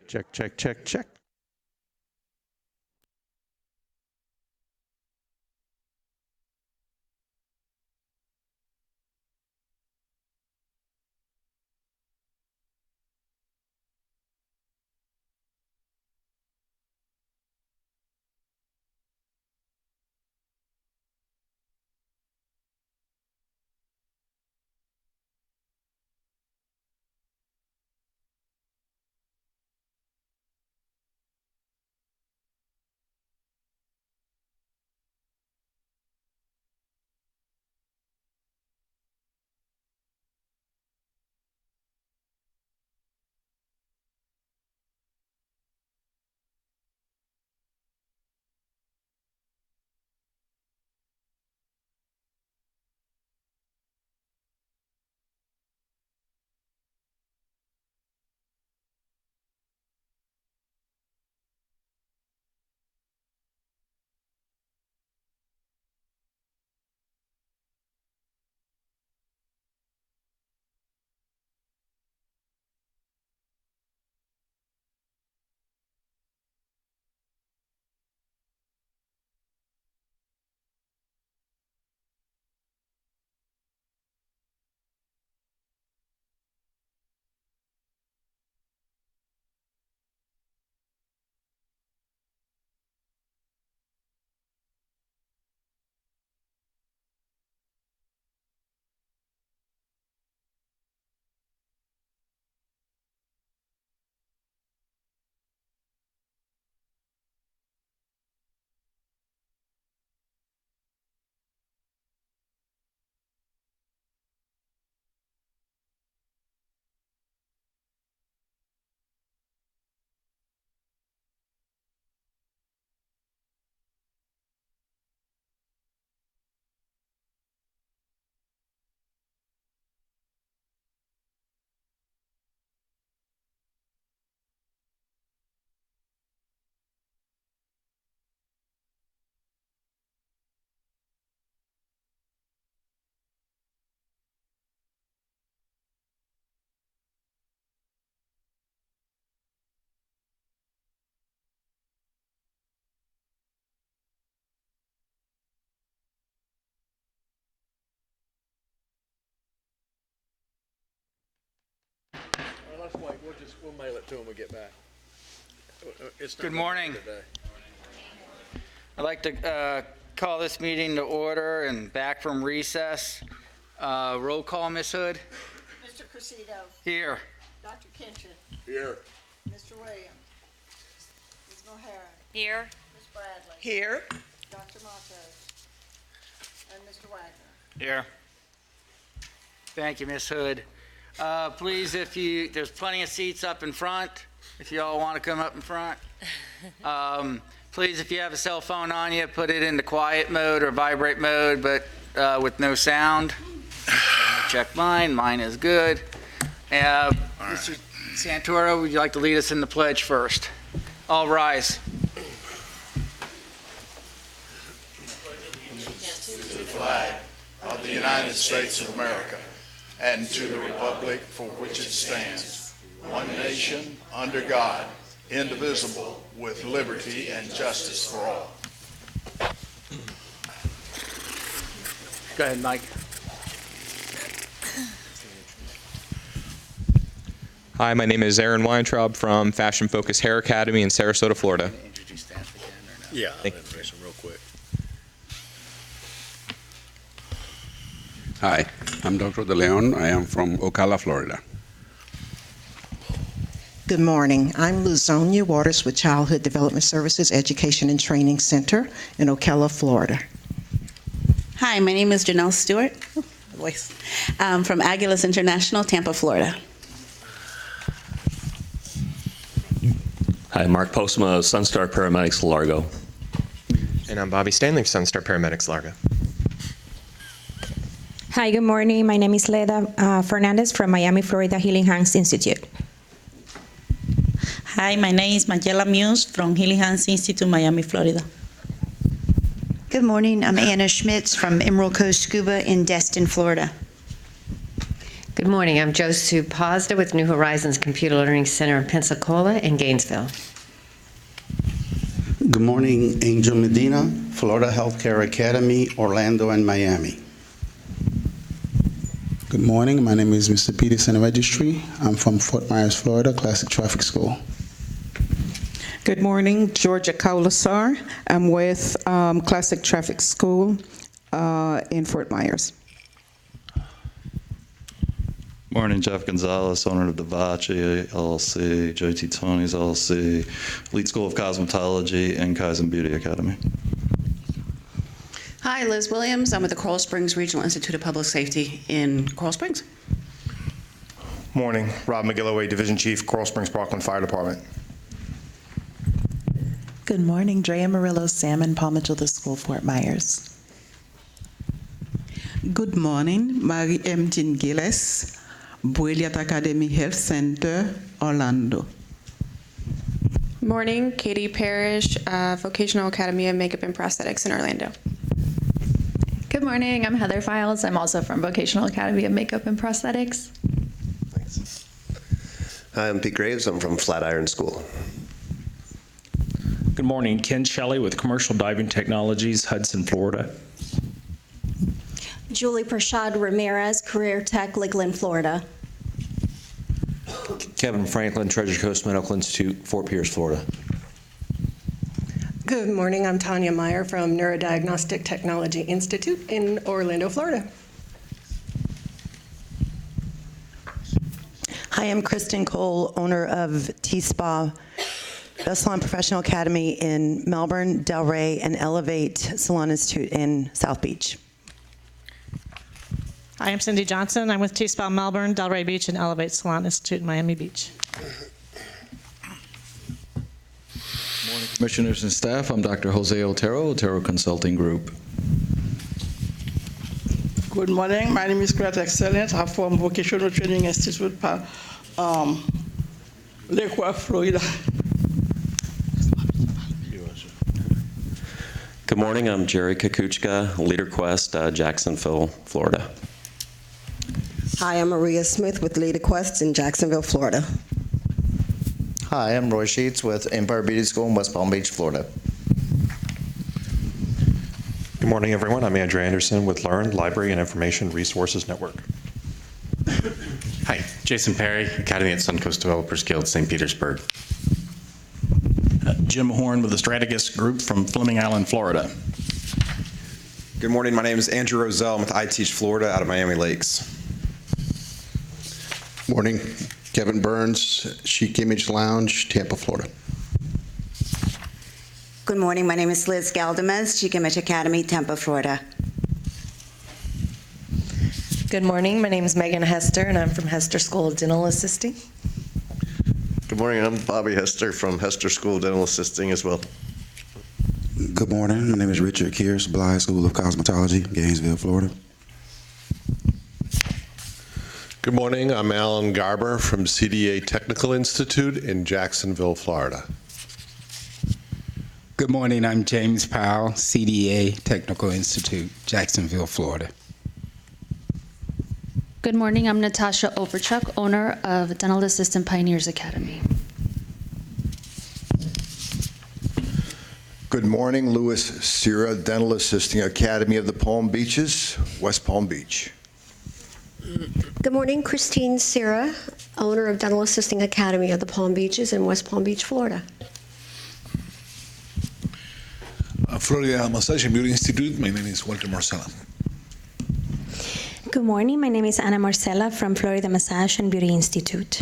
Check, check, check, check. Let's wait. We'll mail it to them when we get back. Good morning. I'd like to call this meeting to order and back from recess. Roll call, Ms. Hood. Mr. Cressida. Here. Dr. Kinchin. Here. Mr. Williams. Ms. O'Hara. Here. Ms. Bradley. Here. Dr. Matos. And Mr. Wagner. Here. Thank you, Ms. Hood. Please, there's plenty of seats up in front, if you all want to come up in front. Please, if you have a cell phone on you, put it into quiet mode or vibrate mode, but with no sound. Check mine. Mine is good. Mr. Santoro, would you like to lead us in the pledge first? All rise. To the flag of the United States of America and to the republic for which it stands, one nation, under God, indivisible, with liberty and justice for all. Go ahead, Mike. Hi, my name is Aaron Weintraub from Fashion Focus Hair Academy in Sarasota, Florida. Introduce staff again or no? Yeah, I'll introduce them real quick. Hi, I'm Dr. De Leon. I am from Ocala, Florida. Good morning. I'm Luzonia Waters with Childhood Development Services Education and Training Center in Ocala, Florida. Hi, my name is Janelle Stewart. From Aguilas International, Tampa, Florida. Hi, Mark Postma, Sunstar Paramedics, Largo. And I'm Bobby Stanley, Sunstar Paramedics, Largo. Hi, good morning. My name is Leda Fernandez from Miami, Florida Healing Hands Institute. Hi, my name is Magella Muse from Healing Hands Institute, Miami, Florida. Good morning. I'm Anna Schmitz from Emerald Coast Scuba in Destin, Florida. Good morning. I'm Josu Pazda with New Horizons Computer Learning Center in Pensacola and Gainesville. Good morning, Angel Medina, Florida Healthcare Academy, Orlando and Miami. Good morning. My name is Mr. Peterson Registry. I'm from Fort Myers, Florida, Classic Traffic School. Good morning, Georgia Kaulasar. I'm with Classic Traffic School in Fort Myers. Morning, Jeff Gonzalez, owner of Devace LLC, JT Tony's LLC, Elite School of Cosmetology, and Kaizen Beauty Academy. Hi, Liz Williams. I'm with the Coral Springs Regional Institute of Public Safety in Coral Springs. Morning, Rob McGilloway, Division Chief, Coral Springs Parkland Fire Department. Good morning, Drea Murillo, Salmon, Paul Mitchell, the School, Fort Myers. Good morning, Mary M. Jean Gilles, Brilliant Academy Health Center, Orlando. Morning, Katie Parrish, Vocational Academy of Makeup and Prosthetics in Orlando. Good morning, I'm Heather Files. I'm also from Vocational Academy of Makeup and Prosthetics. Thanks. Hi, I'm Pete Graves. I'm from Flatiron School. Good morning, Ken Shelley with Commercial Diving Technologies, Hudson, Florida. Julie Prashad Ramirez, Career Tech, Lakeland, Florida. Kevin Franklin, Treasure Coast Medical Institute, Fort Pierce, Florida. Good morning, I'm Tanya Meyer from Neurodiagnostic Technology Institute in Orlando, Florida. Hi, I'm Kristen Cole, owner of T-Spa, Best Salon Professional Academy in Melbourne, Delray, and Elevate Salon Institute in South Beach. Hi, I'm Cindy Johnson. I'm with T-Spa Melbourne, Delray Beach, and Elevate Salon Institute in Miami Beach. Morning, commissioners and staff. I'm Dr. Jose Otero, Otero Consulting Group. Good morning. My name is Great Excellence. I'm from Vocational Training Institute, Lakewood, Florida. Good morning. I'm Jerry Kukuchka, Leader Quest, Jacksonville, Florida. Hi, I'm Maria Smith with Leader Quest in Jacksonville, Florida. Hi, I'm Roy Sheets with Empire Beauty School in West Palm Beach, Florida. Good morning, everyone. I'm Andrew Anderson with Learn Library and Information Resources Network. Hi, Jason Perry, Academy at Suncoast Developers Guild, St. Petersburg. Jim Horn with the Strategist Group from Fleming Island, Florida. Good morning. My name is Andrew Roselle. I'm with iTeach Florida out of Miami Lakes. Morning, Kevin Burns, Chic Image Lounge, Tampa, Florida. Good morning. My name is Liz Galdamez, Chic Image Academy, Tampa, Florida. Good morning. My name is Megan Hester, and I'm from Hester School of Dental Assisting. Good morning. I'm Bobby Hester from Hester School of Dental Assisting as well. Good morning. My name is Richard Kears, Blythe School of Cosmetology, Gainesville, Florida. Good morning. I'm Alan Garber from CDA Technical Institute in Jacksonville, Florida. Good morning. I'm James Powell, CDA Technical Institute, Jacksonville, Florida. Good morning. I'm Natasha Overchuk, owner of Dental Assistant Pioneers Academy. Good morning. Louis Sierra, Dental Assisting Academy of the Palm Beaches, West Palm Beach. Good morning, Christine Sierra, owner of Dental Assisting Academy of the Palm Beaches in West Palm Beach, Florida. Florida Massage and Beauty Institute. My name is Walter Marcella. Good morning. My name is Ana Marcela from Florida Massage and Beauty Institute.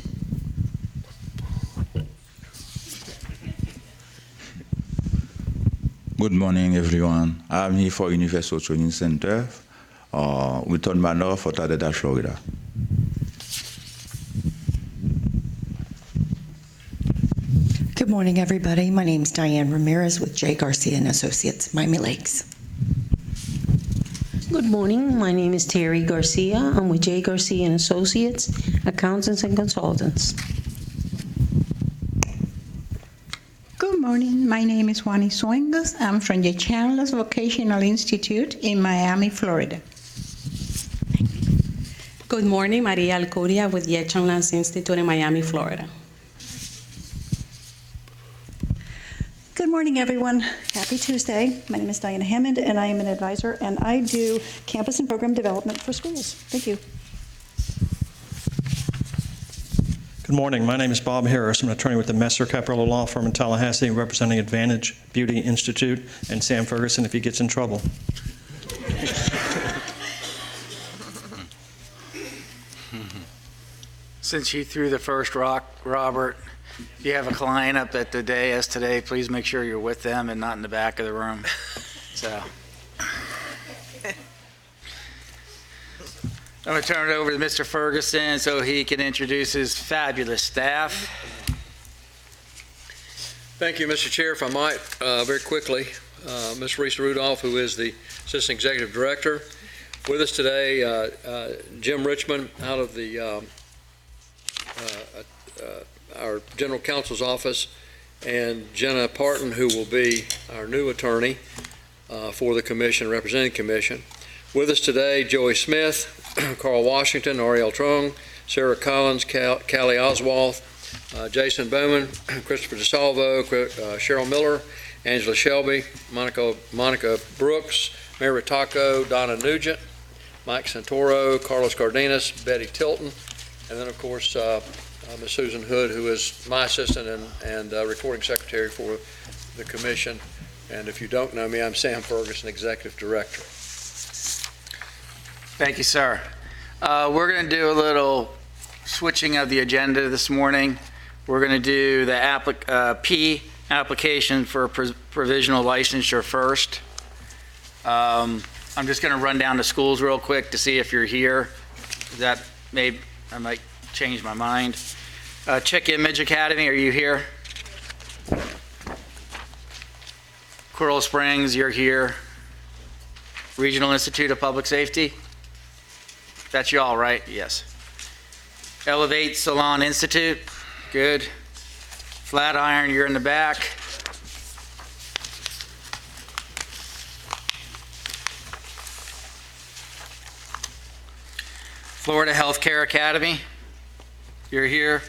Good morning, everyone. I'm here for Universal Training Center, Wilton Manor, Fort Lauderdale, Florida. Good morning, everybody. My name is Diane Ramirez with J. Garcia and Associates, Miami Lakes. Good morning. My name is Terry Garcia. I'm with J. Garcia and Associates, accountants and consultants. Good morning. My name is Juani Suengas. I'm from the Chandler's Vocational Institute in Miami, Florida. Good morning, Maria Alcudia with Yechon Lands Institute in Miami, Florida. Good morning, everyone. Happy Tuesday. My name is Diana Hammond, and I am an advisor, and I do campus and program development for schools. Thank you. Good morning. My name is Bob Harris. I'm an attorney with the Messer Caparella Law Firm in Tallahassee, representing Advantage Beauty Institute and Sam Ferguson if he gets in trouble. Since you threw the first rock, Robert, if you have a client up at the dais today, please make sure you're with them and not in the back of the room. So, I'm going to turn it over to Mr. Ferguson so he can introduce his fabulous staff. Thank you, Mr. Chair. If I might, very quickly, Ms. Reese Rudolph, who is the Assistant Executive Director. With us today, Jim Richmond out of the our General Counsel's office, and Jenna Parton, who will be our new attorney for the Commission, representing the Commission. With us today, Joey Smith, Carl Washington, Ariel Trung, Sarah Collins, Callie Oswald, Jason Bowman, Christopher DeSalvo, Cheryl Miller, Angela Shelby, Monica Brooks, Mary Taco, Donna Nugent, Mike Santoro, Carlos Cardenas, Betty Tilton, and then, of course, Ms. Susan Hood, who is my assistant and recording secretary for the Commission. And if you don't know me, I'm Sam Ferguson, Executive Director. Thank you, sir. We're going to do a little switching of the agenda this morning. We're going to do the P application for provisional licensure first. I'm just going to run down the schools real quick to see if you're here. I might change my mind. Chick Image Academy, are you here? Coral Springs, you're here. Regional Institute of Public Safety? That's y'all, right? Yes. Elevate Salon Institute, good. Flatiron, you're in the back. Florida Healthcare Academy, you're here.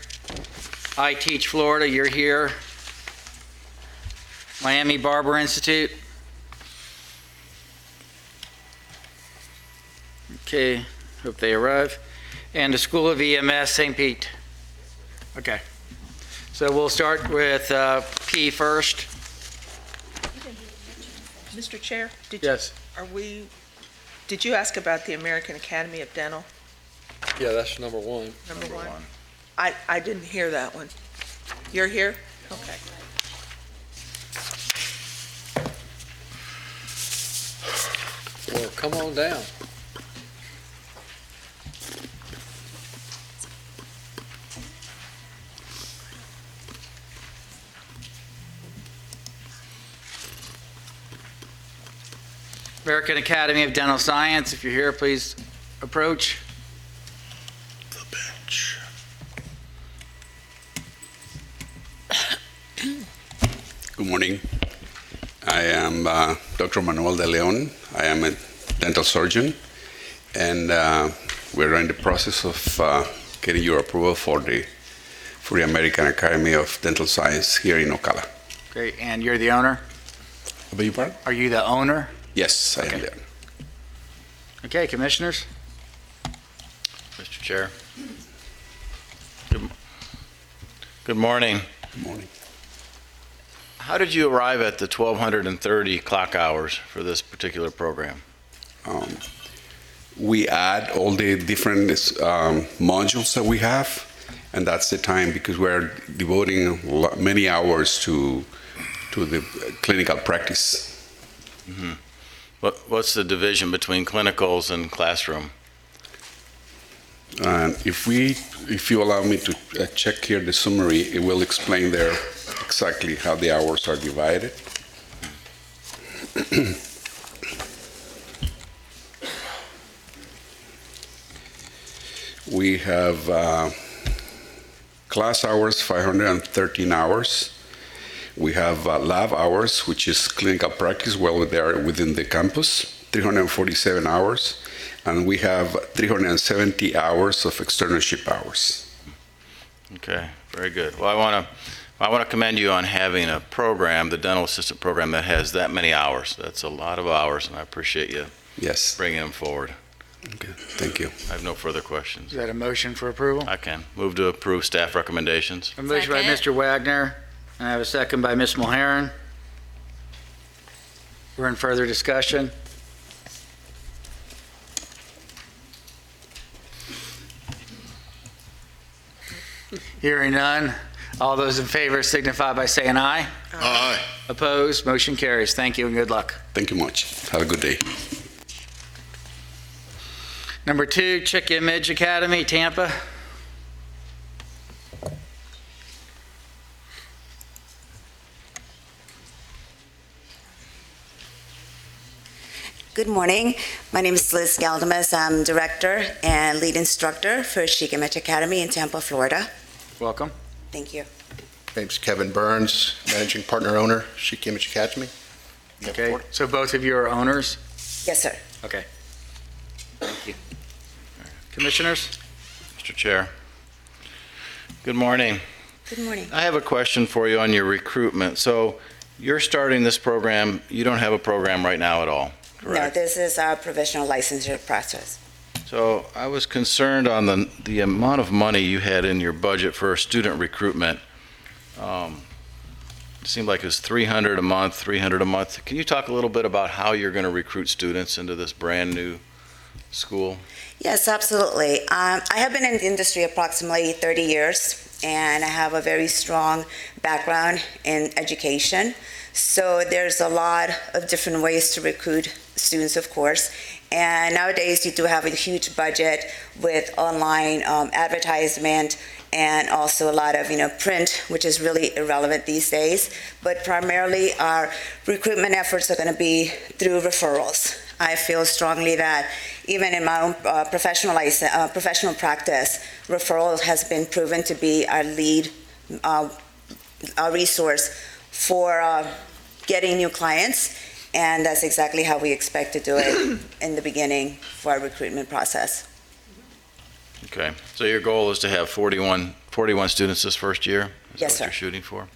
I Teach Florida, you're here. Miami Barber Institute. Okay, hope they arrive. And the School of EMS, St. Pete. Okay, so we'll start with P first. Mr. Chair, Yes. Did you ask about the American Academy of Dental? Yeah, that's number one. Number one. I didn't hear that one. You're here? Okay. Well, come on down. American Academy of Dental Science, if you're here, please approach. The bench. Good morning. I am Dr. Manuel de Leon. I am a dental surgeon, and we're in the process of getting your approval for the American Academy of Dental Science here in Ocala. Great, and you're the owner? I beg your pardon? Are you the owner? Yes, I am there. Okay, commissioners. Mr. Chair. Good morning. Good morning. How did you arrive at the 1,230 clock hours for this particular program? We add all the different modules that we have, and that's the time because we're devoting many hours to the clinical practice. Mm-hmm. What's the division between clinicals and classroom? If you allow me to check here the summary, it will explain there exactly how the hours are divided. We have class hours, 513 hours. We have lab hours, which is clinical practice, well, they are within the campus, 347 hours. and we have 370 hours of externship hours. Okay, very good. Well, I want to commend you on having a program, the dental assistant program, that has that many hours. That's a lot of hours, and I appreciate you bringing them forward. Okay, thank you. I have no further questions. Is that a motion for approval? I can. Move to approve staff recommendations. A motion by Mr. Wagner, and I have a second by Ms. Mulheron. We're in further discussion. Hearing none. All those in favor signify by saying aye. Aye. Opposed? Motion carries. Thank you and good luck. Thank you much. Have a good day. Number 2, Chick Image Academy, Tampa. Good morning. My name is Liz Galdames. I'm director and lead instructor for CIE Meeting Academy in Tampa, Florida. Welcome. Thank you. My name's Kevin Burns, managing partner owner, CIE Image Academy. Okay, so both of you are owners? Yes, sir. Okay. Thank you. Commissioners? Mr. Chair. Good morning. Good morning. I have a question for you on your recruitment. So you're starting this program, you don't have a program right now at all, correct? No, this is our provisional licensure process. So I was concerned on the amount of money you had in your budget for student recruitment. It seemed like it was $300 a month. Can you talk a little bit about how you're going to recruit students into this brand new school? Yes, absolutely. I have been in the industry approximately 30 years, and I have a very strong background in education. So there's a lot of different ways to recruit students, of course. And nowadays, you do have a huge budget with online advertisement and also a lot of, print, which is really irrelevant these days. But primarily, our recruitment efforts are going to be through referrals. I feel strongly that even in my own professional practice, referral has been proven to be our lead our resource for getting new clients, and that's exactly how we expect to do it in the beginning for our recruitment process. Okay, so your goal is to have 41 students this first year? Is Yes, that sir. what you're shooting for?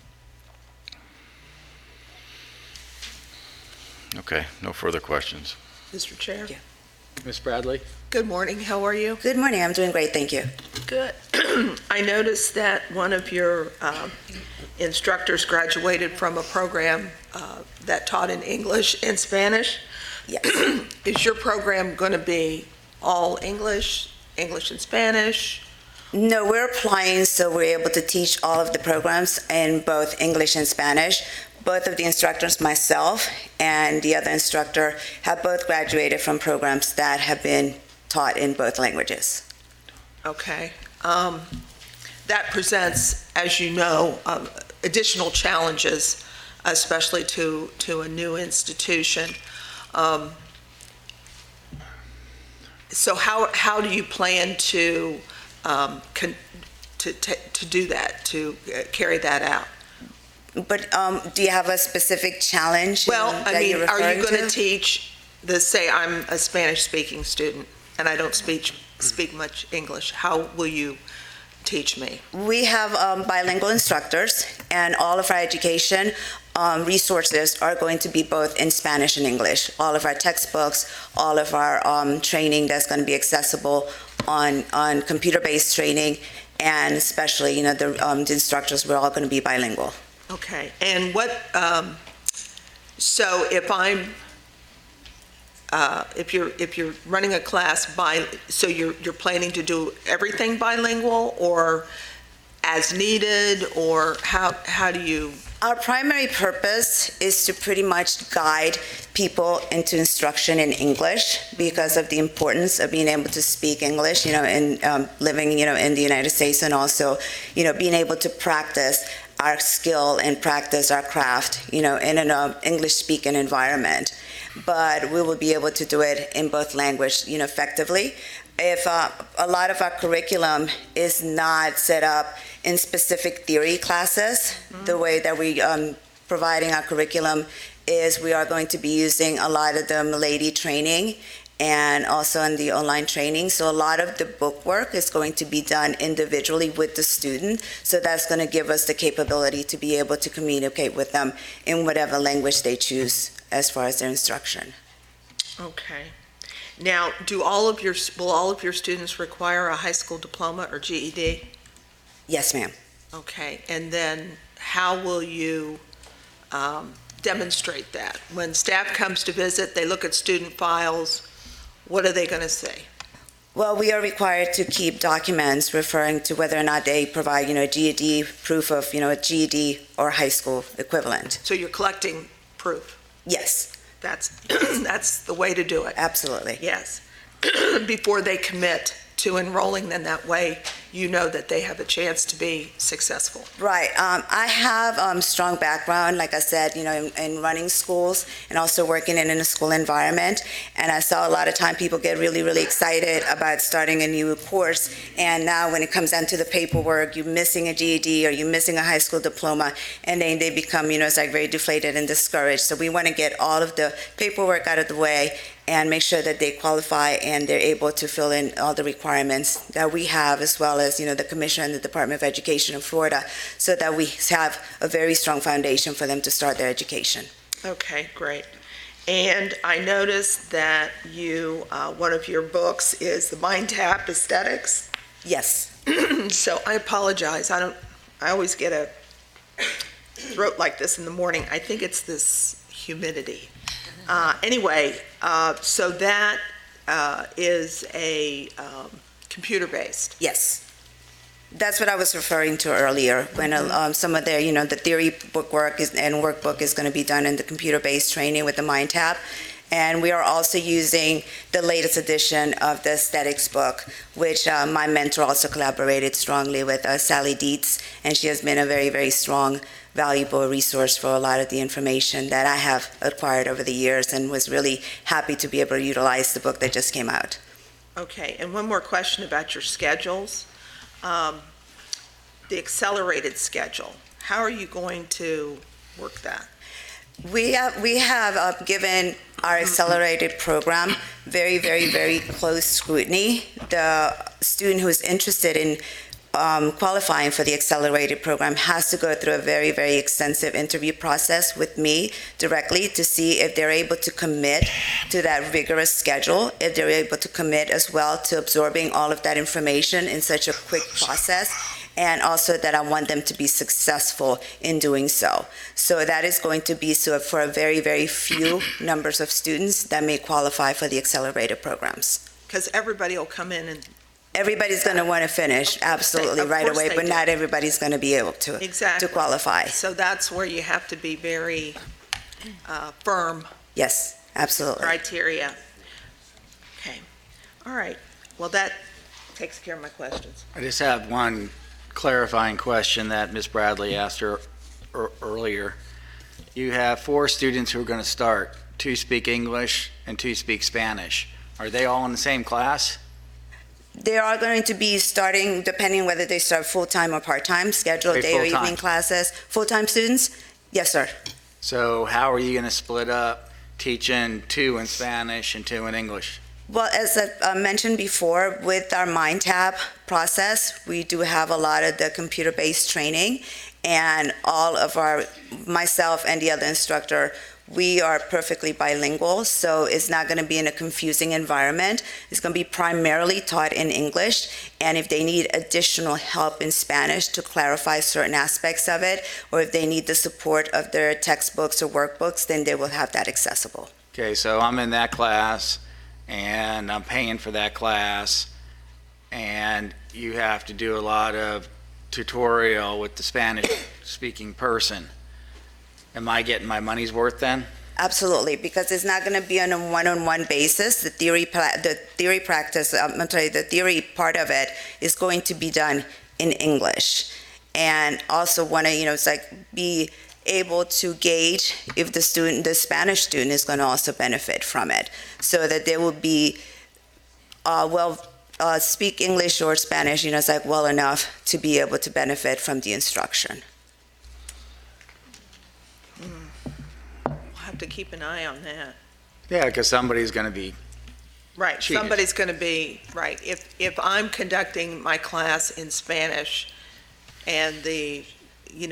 Okay, no further questions. Mr. Chair? Yeah. Ms. Bradley? Good morning. How are you? Good morning. I'm doing great. Thank you. Good. I noticed that one of your instructors graduated from a program that taught in English and Spanish. Yes. Is your program going to be all English, English and Spanish? No, we're applying, so we're able to teach all of the programs in both English and Spanish. Both of the instructors, myself and the other instructor, have both graduated from programs that have been taught in both languages. Okay. That presents, as you know, additional challenges, especially to a new institution. So how do you plan to do that, to carry that out? But do you have a specific challenge? Well, that I mean, you're are you referring going to teach say I'm a Spanish-speaking student and I don't speak much English? How will you teach me? We have bilingual instructors, and all of our education resources are going to be both in Spanish and English. All of our textbooks, all of our training that's going to be accessible on computer-based training, and especially, the instructors, we're all going to be bilingual. Okay, and what, so if if you're running a class so you're planning to do everything bilingual or as needed, or how do you? Our primary purpose is to pretty much guide people into instruction in English because of the importance of being able to speak English, and living, in the United States, and also, being able to practice our skill and practice our craft, in an English-speaking environment. But we will be able to do it in both language, effectively. If a lot of our curriculum is not set up in specific theory classes, the way that we providing our curriculum is we are going to be using a lot of the Milady training and also in the online training. So a lot of the book work is going to be done individually with the student. So that's going to give us the capability to be able to communicate with them in whatever language they choose as far as their instruction. Okay. Now, will all of your students require a high school diploma or GED? Yes, ma'am. Okay, and then how will you demonstrate that? When staff comes to visit, they look at student files, what are they going to say? Well, we are required to keep documents referring to whether or not they provide, GED, proof of, a GED or high school equivalent. So you're collecting proof? Yes. That's the way to do it. Absolutely. Yes. Before they commit to enrolling, then that way you know that they have a chance to be successful. Right. I have strong background, like I said, in running schools and also working in a school environment. And I saw a lot of time people get really, really excited about starting a new course. And now when it comes down to the paperwork, you're missing a GED or you're missing a high school diploma, and then they become, it's like very deflated and discouraged. So we want to get all of the paperwork out of the way and make sure that they qualify and they're able to fill in all the requirements that we have, as well as, the Commission and the Department of Education of Florida, so that we have a very strong foundation for them to start their education. Okay, great. And I noticed that one of your books is the Mind Tap Aesthetics. Yes. So I apologize. I always get a throat like this in the morning. I think it's this humidity. Anyway, so that is a computer-based. Yes. That's what I was referring to earlier, when some of their, the theory bookwork and workbook is going to be done in the computer-based training with the Mind Tap. And we are also using the latest edition of the aesthetics book, which my mentor also collaborated strongly with, Sally Dietz, and she has been a very, very strong, valuable resource for a lot of the information that I have acquired over the years, and was really happy to be able to utilize the book that just came out. Okay, and one more question about your schedules. The accelerated schedule, how are you going to work that? We have given our accelerated program very, very, very close scrutiny. The student who is interested in qualifying for the accelerated program has to go through a very, very extensive interview process with me directly to see if they're able to commit to that rigorous schedule, if they're able to commit as well to absorbing all of that information in such a quick process, and also that I want them to be successful in doing so. So that is going to be for a very, very few numbers of students that may qualify for the accelerated programs. Because everybody will come in and everybody's going to want to finish, absolutely, right away, but not everybody's going to be able to qualify. So that's where you have to be very firm. Yes, absolutely. Criteria. Okay. All right. Well, that takes care of my questions. I just have one clarifying question that Ms. Bradley asked her earlier. You have 4 students who are going to start. 2 speak English and 2 speak Spanish. Are they all in the same class? They are going to be starting, depending whether they start full-time or part-time, scheduled day or evening classes. Full-time students? Yes, sir. So how are you going to split up teaching 2 in Spanish and 2 in English? Well, as I mentioned before, with our Mind Tap process, we do have a lot of the computer-based training, and all of myself and the other instructor, we are perfectly bilingual, so it's not going to be in a confusing environment. It's going to be primarily taught in English, and if they need additional help in Spanish to clarify certain aspects of it, or if they need the support of their textbooks or workbooks, then they will have that accessible. Okay, so I'm in that class, and I'm paying for that class, and you have to do a lot of tutorial with the Spanish-speaking person. Am I getting my money's worth then? Absolutely, because it's not going to be on a one-on-one basis. The theory part of it is going to be done in English, and also want to, be able to gauge if the Spanish student is going to also benefit from it, so that they will be speak English or Spanish, well enough to be able to benefit from the instruction. We'll have to keep an eye on that. Yeah, because somebody's going to be Right, cheated. somebody's going to be, right. If I'm conducting my class in Spanish and the,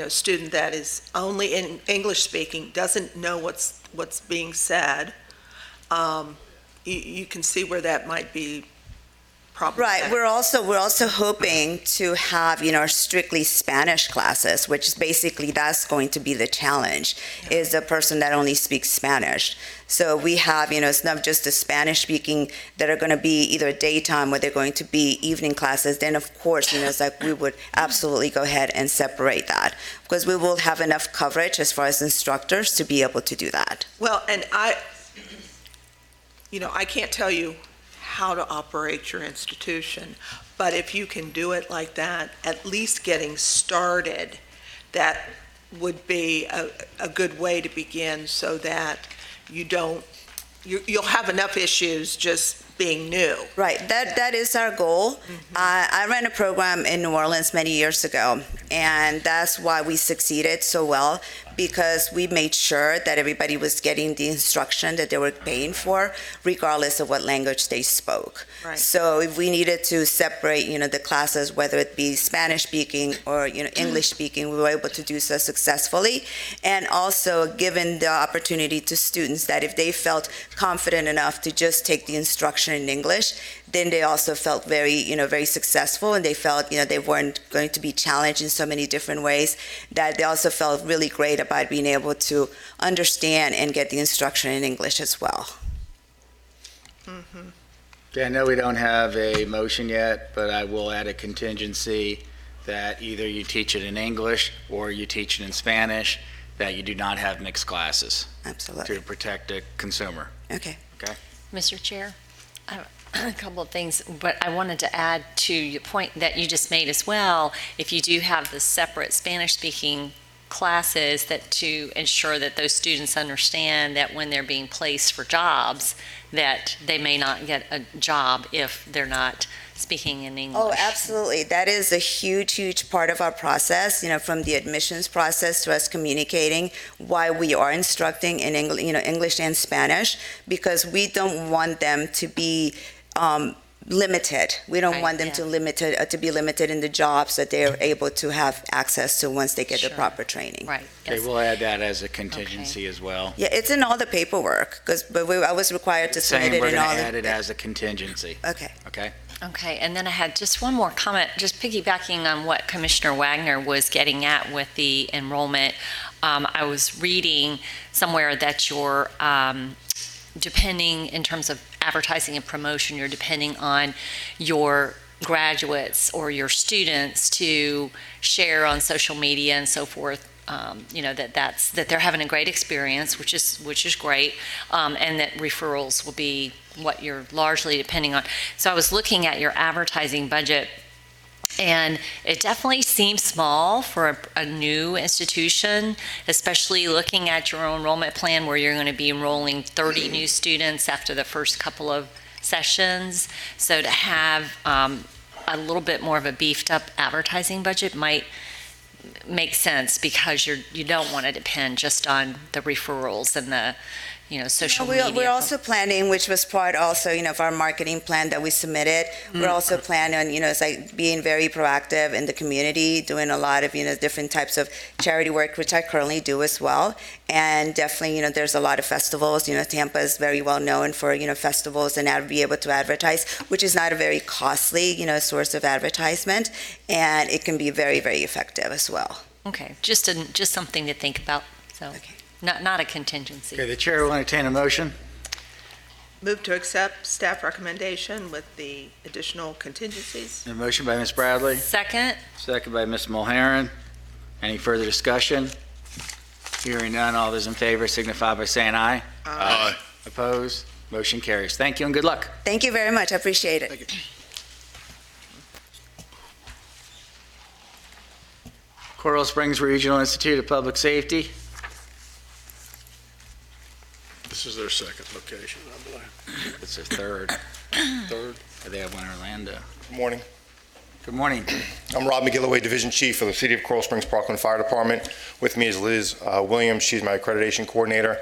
student that is only in English speaking doesn't know what's being said, you can see where that might be problematic. Right. We're also hoping to have, strictly Spanish classes, which is basically that's going to be the challenge, is a person that only speaks Spanish. So we have, it's not just the Spanish speaking that are going to be either daytime or they're going to be evening classes. Then of course, it's like we would absolutely go ahead and separate that because we will have enough coverage as far as instructors to be able to do that. Well, and I can't tell you how to operate your institution, but if you can do it like that, at least getting started, that would be a good way to begin so that you'll have enough issues just being new. Right, that is our goal. I ran a program in New Orleans many years ago, and that's why we succeeded so well, because we made sure that everybody was getting the instruction that they were paying for, regardless of what language they spoke. Right. So if we needed to separate, the classes, whether it be Spanish speaking or, English speaking, we were able to do so successfully. And also given the opportunity to students that if they felt confident enough to just take the instruction in English, then they also felt very, very successful, and they felt, they weren't going to be challenged in so many different ways, that they also felt really great about being able to understand and get the instruction in English as well. Okay, I know we don't have a motion yet, but I will add a contingency that either you teach it in English or you teach it in Spanish, that you do not have mixed classes. Absolutely. To protect the consumer. Okay. Okay. Mr. Chair, a couple of things, but I wanted to add to your point that you just made as well. If you do have the separate Spanish-speaking classes, that to ensure that those students understand that when they're being placed for jobs, that they may not get a job if they're not speaking in English. Oh, absolutely. That is a huge, huge part of our process, from the admissions process to us communicating why we are instructing in English and Spanish, because we don't want them to be limited. We don't want them to be limited in the jobs that they are able to have access to once they get the proper training. Right. Okay, we'll add that as a contingency as well. Yeah, it's in all the paperwork, I was required to submit it in all Saying we're going the... to add it as a contingency. Okay. Okay? Okay, and then I had just one more comment, just piggybacking on what Commissioner Wagner was getting at with the enrollment. I was reading somewhere that you're depending, in terms of advertising and promotion, you're depending on your graduates or your students to share on social media and so forth. That they're having a great experience, which is great, and that referrals will be what you're largely depending on. So I was looking at your advertising budget, and it definitely seems small for a new institution, especially looking at your enrollment plan where you're going to be enrolling 30 new students after the first couple of sessions. So to have a little bit more of a beefed up advertising budget might make sense, because you don't want to depend just on the referrals and the social media. We're also planning, which was part also, of our marketing plan that we submitted. We're also planning on, it's like being very proactive in the community, doing a lot of, different types of charity work, which I currently do as well. And definitely, there's a lot of festivals. Tampa is very well known for, festivals, and be able to advertise, which is not a very costly, source of advertisement. And it can be very, very effective as well. Okay, just something to think about. So. Okay. Not a contingency. Okay, the chair will entertain a motion. Move to accept staff recommendation with the additional contingencies. A motion by Ms. Bradley. Second. Second by Ms. Mulheron. Any further discussion? Hearing none, all those in favor signify by saying aye. Aye. Opposed? Motion carries. Thank you and good luck. Thank you very much. I appreciate it. Thank you. Coral Springs Regional Institute of Public Safety. This is their second location, I believe. It's their third. Third. They have one in Orlando. Good morning. Good morning. I'm Rob McGilloway, Division Chief for the City of Coral Springs Parkland Fire Department. With me is Liz Williams. She's my accreditation coordinator.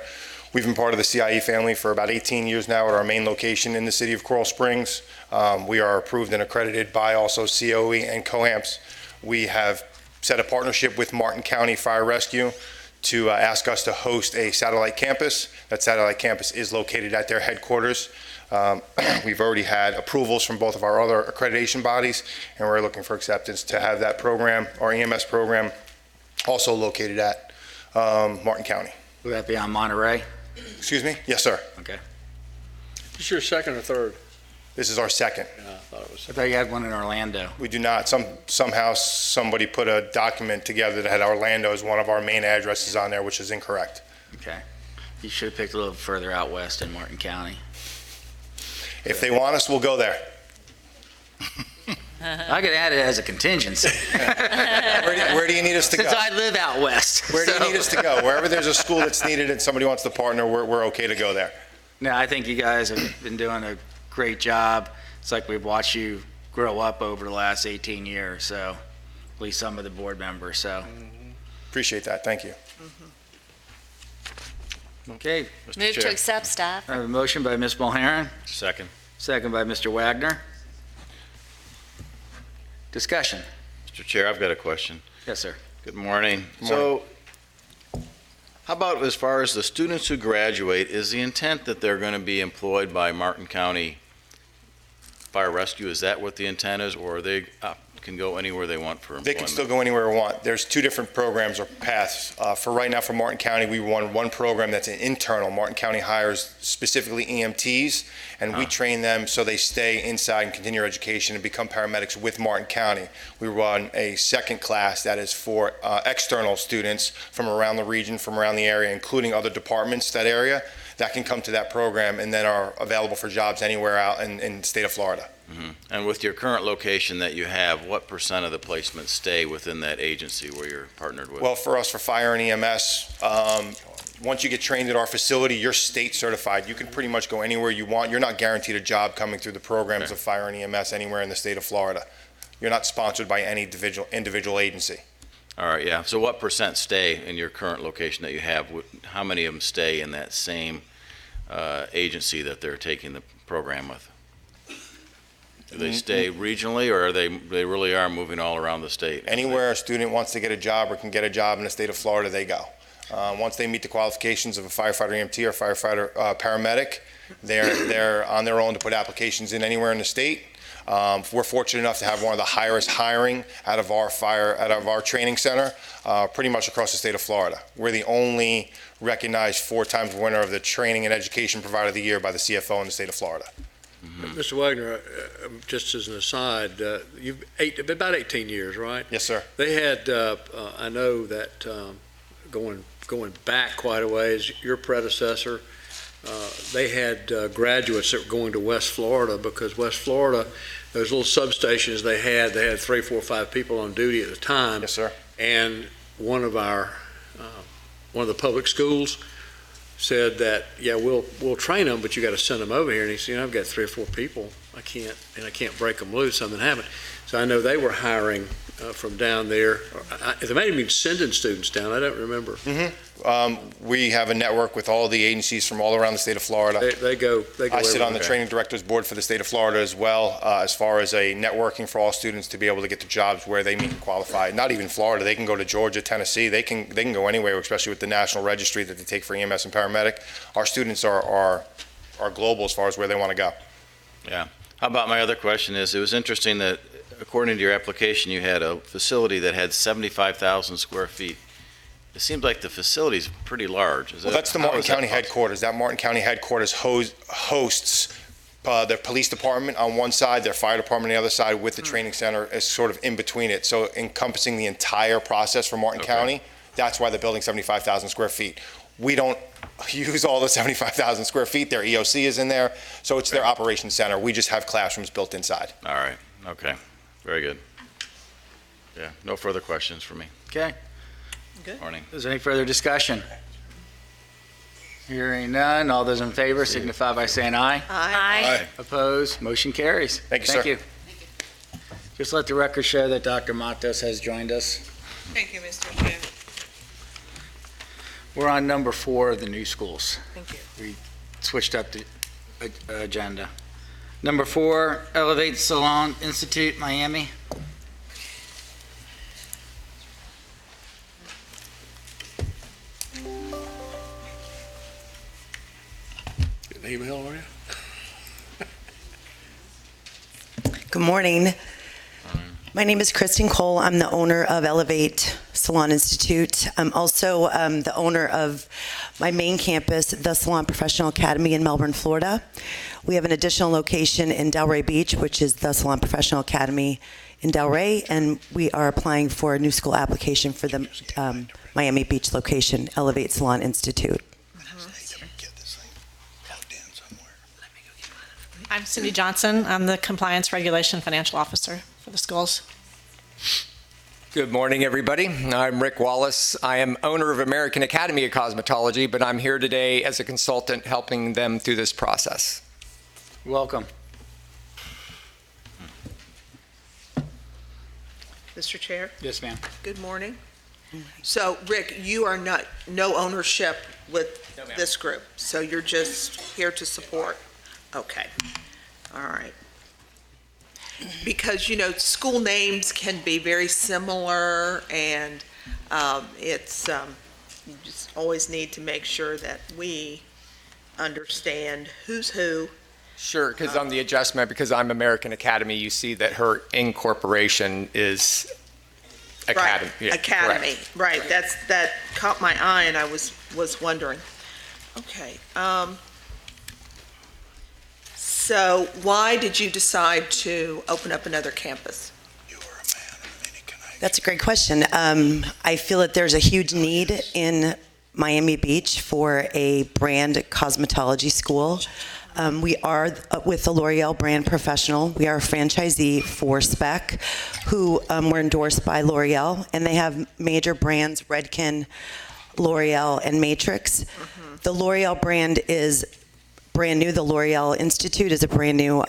We've been part of the CIE family for about 18 years now at our main location in the city of Coral Springs. We are approved and accredited by also COE and COAMPS. We have set a partnership with Martin County Fire Rescue to ask us to host a satellite campus. That satellite campus is located at their headquarters. We've already had approvals from both of our other accreditation bodies, and we're looking for acceptance to have that program, our EMS program, also located at Martin County. Will that be on Monterey? Excuse me? Yes, sir. Okay. Is this your second or third? This is our second. Yeah, I thought you had one in Orlando. We do not. Somehow somebody put a document together that had Orlando as one of our main addresses on there, which is incorrect. Okay. You should have picked a little further out west in Martin County. If they want us, we'll go there. I could add it as a contingency. Where do you need us to go? Since I live out west. Where do you need us to go? Wherever there's a school that's needed and somebody wants to partner, we're okay to go there. No, I think you guys have been doing a great job. It's like we've watched you grow up over the last 18 years, so at least some of the board members, so. Appreciate that. Thank you. Okay. Move to accept, staff. I have a motion by Ms. Mulheron. Second. Second by Mr. Wagner. Discussion. Mr. Chair, I've got a question. Yes, sir. Good morning. Good morning. So, how about as far as the students who graduate, is the intent that they're going to be employed by Martin County Fire Rescue? Is that what the intent is, or they can go anywhere they want for employment? They can still go anywhere they want. There's two different programs or paths. For right now, for Martin County, we run one program that's an internal. Martin County hires specifically EMTs, and we train them so they stay inside and continue their education and become paramedics with Martin County. We run a second class that is for external students from around the region, from around the area, including other departments, that area, that can come to that program and then are available for jobs anywhere out in the state of Florida. Mm-hmm. And with your current location that you have, what % of the placements stay within that agency where you're partnered with? Well, for us, for fire and EMS, once you get trained at our facility, you're state certified. You can pretty much go anywhere you want. You're not guaranteed a job coming through the programs of fire and EMS anywhere in the state of Florida. You're not sponsored by any individual agency. All right, yeah. So what % stay in your current location that you have? How many of them stay in that same agency that they're taking the program with? Do they stay regionally, or they really are moving all around the state? Anywhere a student wants to get a job or can get a job in the state of Florida, they go. Once they meet the qualifications of a firefighter EMT or firefighter paramedic, they're on their own to put applications in anywhere in the state. We're fortunate enough to have one of the highest hiring out of our training center, pretty much across the state of Florida. We're the only recognized 4-time winner of the Training and Education Provider of the Year by the CFO in the state of Florida. Mm-hmm. Mr. Wagner, just as an aside, you've about 18 years, right? Yes, sir. They had, I know that going back quite a ways, your predecessor, they had graduates that were going to West Florida, because West Florida, those little substations they had 3, 4, 5 people on duty at a time. Yes, sir. And one of the public schools said that, yeah, we'll train them, but you got to send them over here. And he said, I've got 3 or 4 people. I can't break them loose. Something happened. So I know they were hiring from down there. They may have been sending students down. I don't remember. Mm-hmm. We have a network with all the agencies from all around the state of Florida. They go I sit on the training directors board for the state of Florida as well, as far as a networking for all students to be able to get the jobs where they meet and qualify. Not even Florida. They can go to Georgia, Tennessee. They can go anywhere, especially with the national registry that they take for EMS and paramedic. Our students are global as far as where they want to go. Yeah. How about my other question is, it was interesting that according to your application, you had a facility that had 75,000 square feet. It seems like the facility's pretty large. Well, that's the Martin County headquarters. That Martin County headquarters hosts their police department on one side, their fire department on the other side, with the training center is sort of in between it. So encompassing the entire process for Martin County, that's why the building's 75,000 square feet. We don't use all the 75,000 square feet. Their EOC is in there, so it's their operations center. We just have classrooms built inside. All right. Okay. Very good. Yeah. No further questions for me. Okay. Good. Morning. Is there any further discussion? Hearing none. All those in favor signify by saying aye. Aye. Opposed? Motion carries. Thank you, sir. Thank you. Just let the record show that Dr. Matos has joined us. Thank you, Mr. Chair. We're on number 4 of the new schools. Thank you. We switched up the agenda. Number 4, Elevate Salon Institute, Miami. Get an email, are you? Good morning. My name is Kristen Cole. I'm the owner of Elevate Salon Institute. I'm also the owner of my main campus, the Salon Professional Academy in Melbourne, Florida. We have an additional location in Delray Beach, which is the Salon Professional Academy in Delray, and we are applying for a new school application for the Miami Beach location, Elevate Salon Institute. I'm Cindy Johnson. I'm the Compliance Regulation Financial Officer for the schools. Good morning, everybody. I'm Rick Wallace. I am owner of American Academy of Cosmetology, but I'm here today as a consultant helping them through this process. Welcome. Mr. Chair? Yes, ma'am. Good morning. So, Rick, you are no ownership with this group, so you're just here to support? Okay. All right. Because, school names can be very similar, and you just always need to make sure that we understand who's who. Sure, because on the adjustment, because I'm American Academy, you see that her incorporation is Academy. Right, Yeah, Academy, correct. right. That caught my eye, and I was wondering. Okay. So why did you decide to open up another campus? That's a great question. I feel that there's a huge need in Miami Beach for a brand cosmetology school. We are with the L'Oreal brand professional. We are a franchisee for Spec, who were endorsed by L'Oreal, and they have major brands, Redken, L'Oreal, and Matrix. The L'Oreal brand is brand new. The L'Oreal Institute is a brand new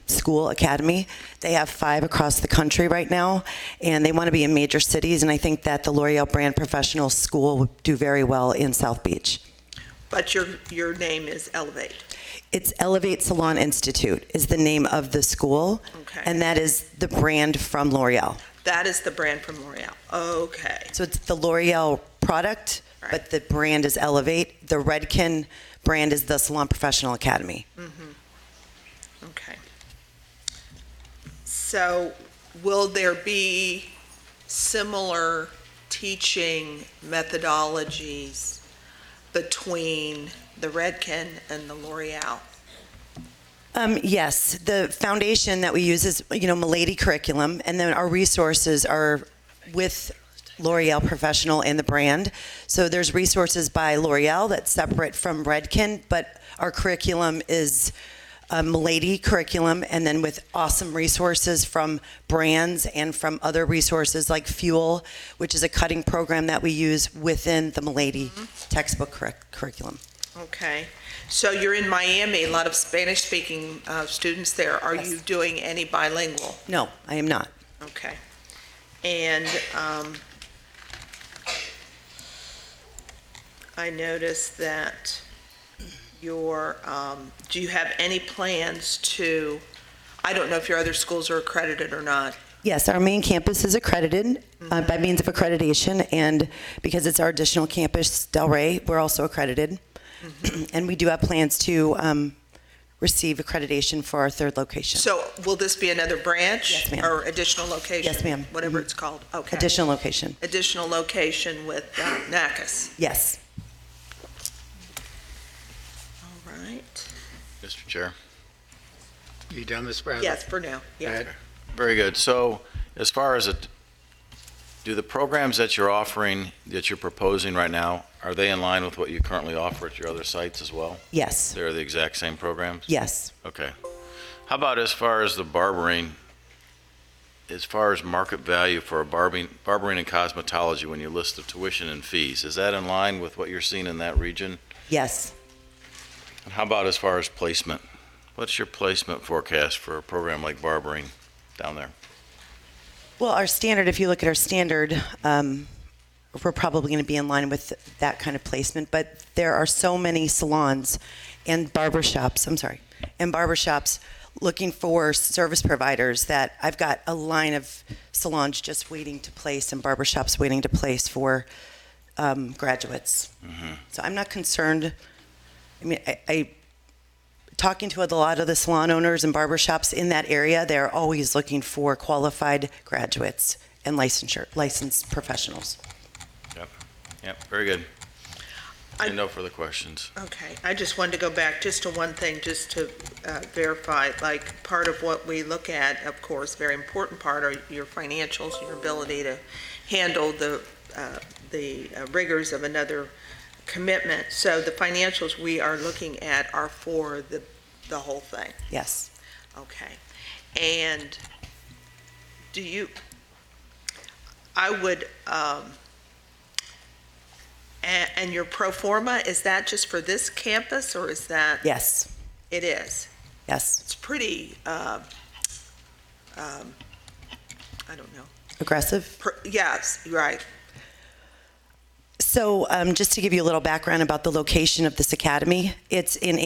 school academy. They have 5 across the country right now, and they want to be in major cities, and I think that the L'Oreal brand professional school would do very well in South Beach. But your name is Elevate. It's Elevate Salon Institute is the name of the school, Okay. and that is the brand from L'Oreal. That is the brand from L'Oreal. Okay. So it's the L'Oreal product, but the brand is Elevate. The Redken brand is the Salon Professional Academy. Okay. So will there be similar teaching methodologies between the Redken and the L'Oreal? Yes, the foundation that we use is, Milady curriculum, and then our resources are with L'Oreal Professional and the brand. So there's resources by L'Oreal that's separate from Redken, but our curriculum is Milady curriculum, and then with awesome resources from brands and from other resources like Fuel, which is a cutting program that we use within the Milady textbook curriculum. Okay. So you're in Miami, a lot of Spanish-speaking students there. Are you doing any bilingual? No, I am not. Okay. And I noticed that do you have any plans to, I don't know if your other schools are accredited or not. Yes, our main campus is accredited by means of accreditation, and because it's our additional campus, Delray, we're also accredited. And we do have plans to receive accreditation for our 3rd location. So will this be another branch? Yes, ma'am. Or additional location? Yes, ma'am. Whatever it's called. Okay. Additional location. Additional location with NACAS. Yes. All right. Mr. Chair. You done, Ms. Bradley? Yes, for now. Yeah. Very good. So as far as do the programs that you're offering, that you're proposing right now, are they in line with what you currently offer at your other sites as well? Yes. They're the exact same programs? Yes. Okay. How about as far as the barbering, as far as market value for a barbering and cosmetology when you list the tuition and fees, is that in line with what you're seeing in that region? Yes. And how about as far as placement? What's your placement forecast for a program like barbering down there? Well, our standard, if you look at our standard we're probably going to be in line with that kind of placement. But there are so many salons and barbershops, looking for service providers that I've got a line of salons just waiting to place and barbershops waiting to place for graduates. So I'm not concerned. I mean, I talking to a lot of the salon owners and barbershops in that area, they're always looking for qualified graduates and licensed professionals. Yep, very good. And no further questions. Okay, I just wanted to go back just to one thing, just to verify, like, part of what we look at, of course, very important part, are your financials, your ability to handle the rigors of another commitment. So the financials we are looking at are for the whole thing? Yes. Okay. And do you, I would, and your pro forma, is that just for this campus, or is that? Yes. It is? Yes. It's pretty, I don't know. Aggressive? Yes, right. So just to give you a little background about the location of this academy, it's in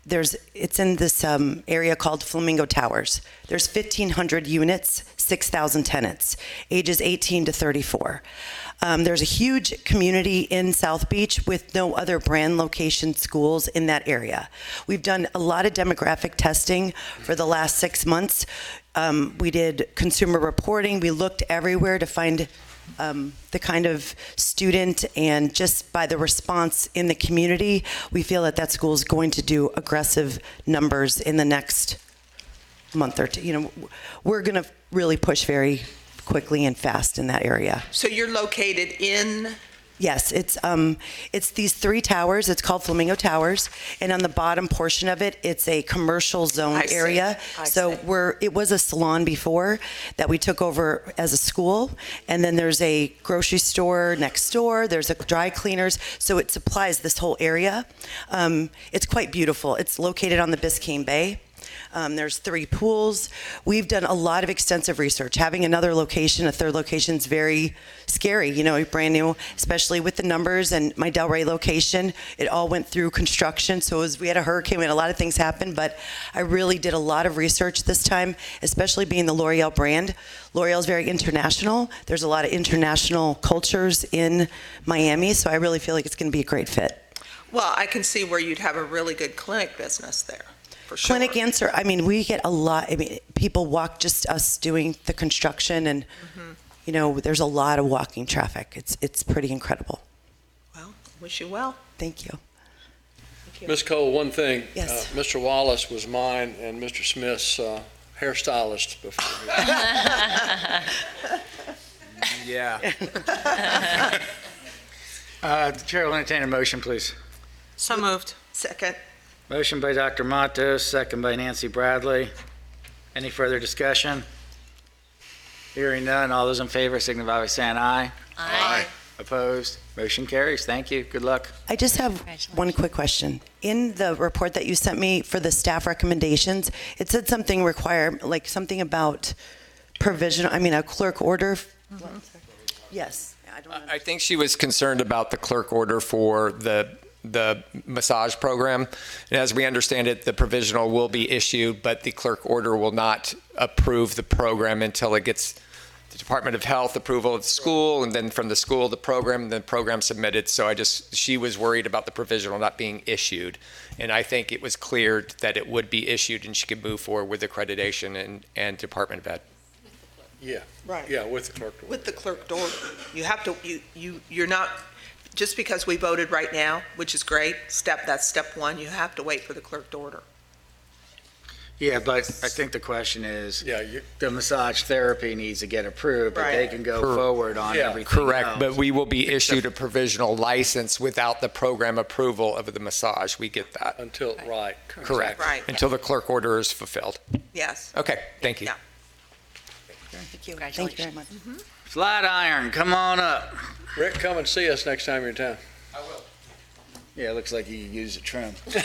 this area called Flamingo Towers. There's 1,500 units, 6,000 tenants, ages 18 to 34. There's a huge community in South Beach with no other brand location schools in that area. We've done a lot of demographic testing for the last 6 months. We did consumer reporting. We looked everywhere to find the kind of student, and just by the response in the community, we feel that school is going to do aggressive numbers in the next month or two. You know, we're going to really push very quickly and fast in that area. So you're located in? Yes, it's these 3 towers. It's called Flamingo Towers, and on the bottom portion of it, it's a commercial zone area. So it was a salon before that we took over as a school, and then there's a grocery store next door. There's a dry cleaners, so it supplies this whole area. It's quite beautiful. It's located on the Biscayne Bay. There's 3 pools. We've done a lot of extensive research. Having another location, a third location, is very scary, you know, brand new, especially with the numbers. And my Delray location, it all went through construction. So we had a hurricane, we had a lot of things happen, but I really did a lot of research this time, especially being the L'Oreal brand. L'Oreal is very international. There's a lot of international cultures in Miami, so I really feel like it's going to be a great fit. Well, I can see where you'd have a really good clinic business there. For sure. Clinic answer. I mean, we get a lot. I mean, people walk, just us doing the construction, and you know, there's a lot of walking traffic. It's pretty incredible. Well, wish you well. Thank you. Ms. Cole, one thing. Yes. Mr. Wallace was mine and Mr. Smith's hairstylist before. Yeah. The chair will entertain a motion, please. So moved. Second. Motion by Dr. Matos, second by Nancy Bradley. Any further discussion? Hearing none, all those in favor signify by saying aye. Aye. Opposed? Motion carries. Thank you. Good luck. I just have one quick question. In the report that you sent me for the staff recommendations, it said something like something about provisional, a clerk order. Yes. I think she was concerned about the clerk order for the massage program. And as we understand it, the provisional will be issued, but the clerk order will not approve the program until it gets the Department of Health approval of the school, and then from the school, the program, and the program submitted. So she was worried about the provisional not being issued. And I think it was clear that it would be issued and she could move forward with accreditation and Department of Ed. Yeah. Right. Yeah, with the clerk order. With the clerk order. You have to, you're not, just because we voted right now, which is great, that's step one, you have to wait for the clerk to order. Yeah, but I think the question is, the massage therapy needs to get approved, but they can go forward on everything Correct, else. but we will be issued a provisional license without the program approval of the massage. We get that. Until, right. Correct. Right. Until the clerk order is fulfilled. Yes. Okay, thank you. Yeah. Thank you. Thank you very much. Flatiron, come on up. Rick, come and see us next time you're in town. I will. Yeah, it looks like you could use a trim. He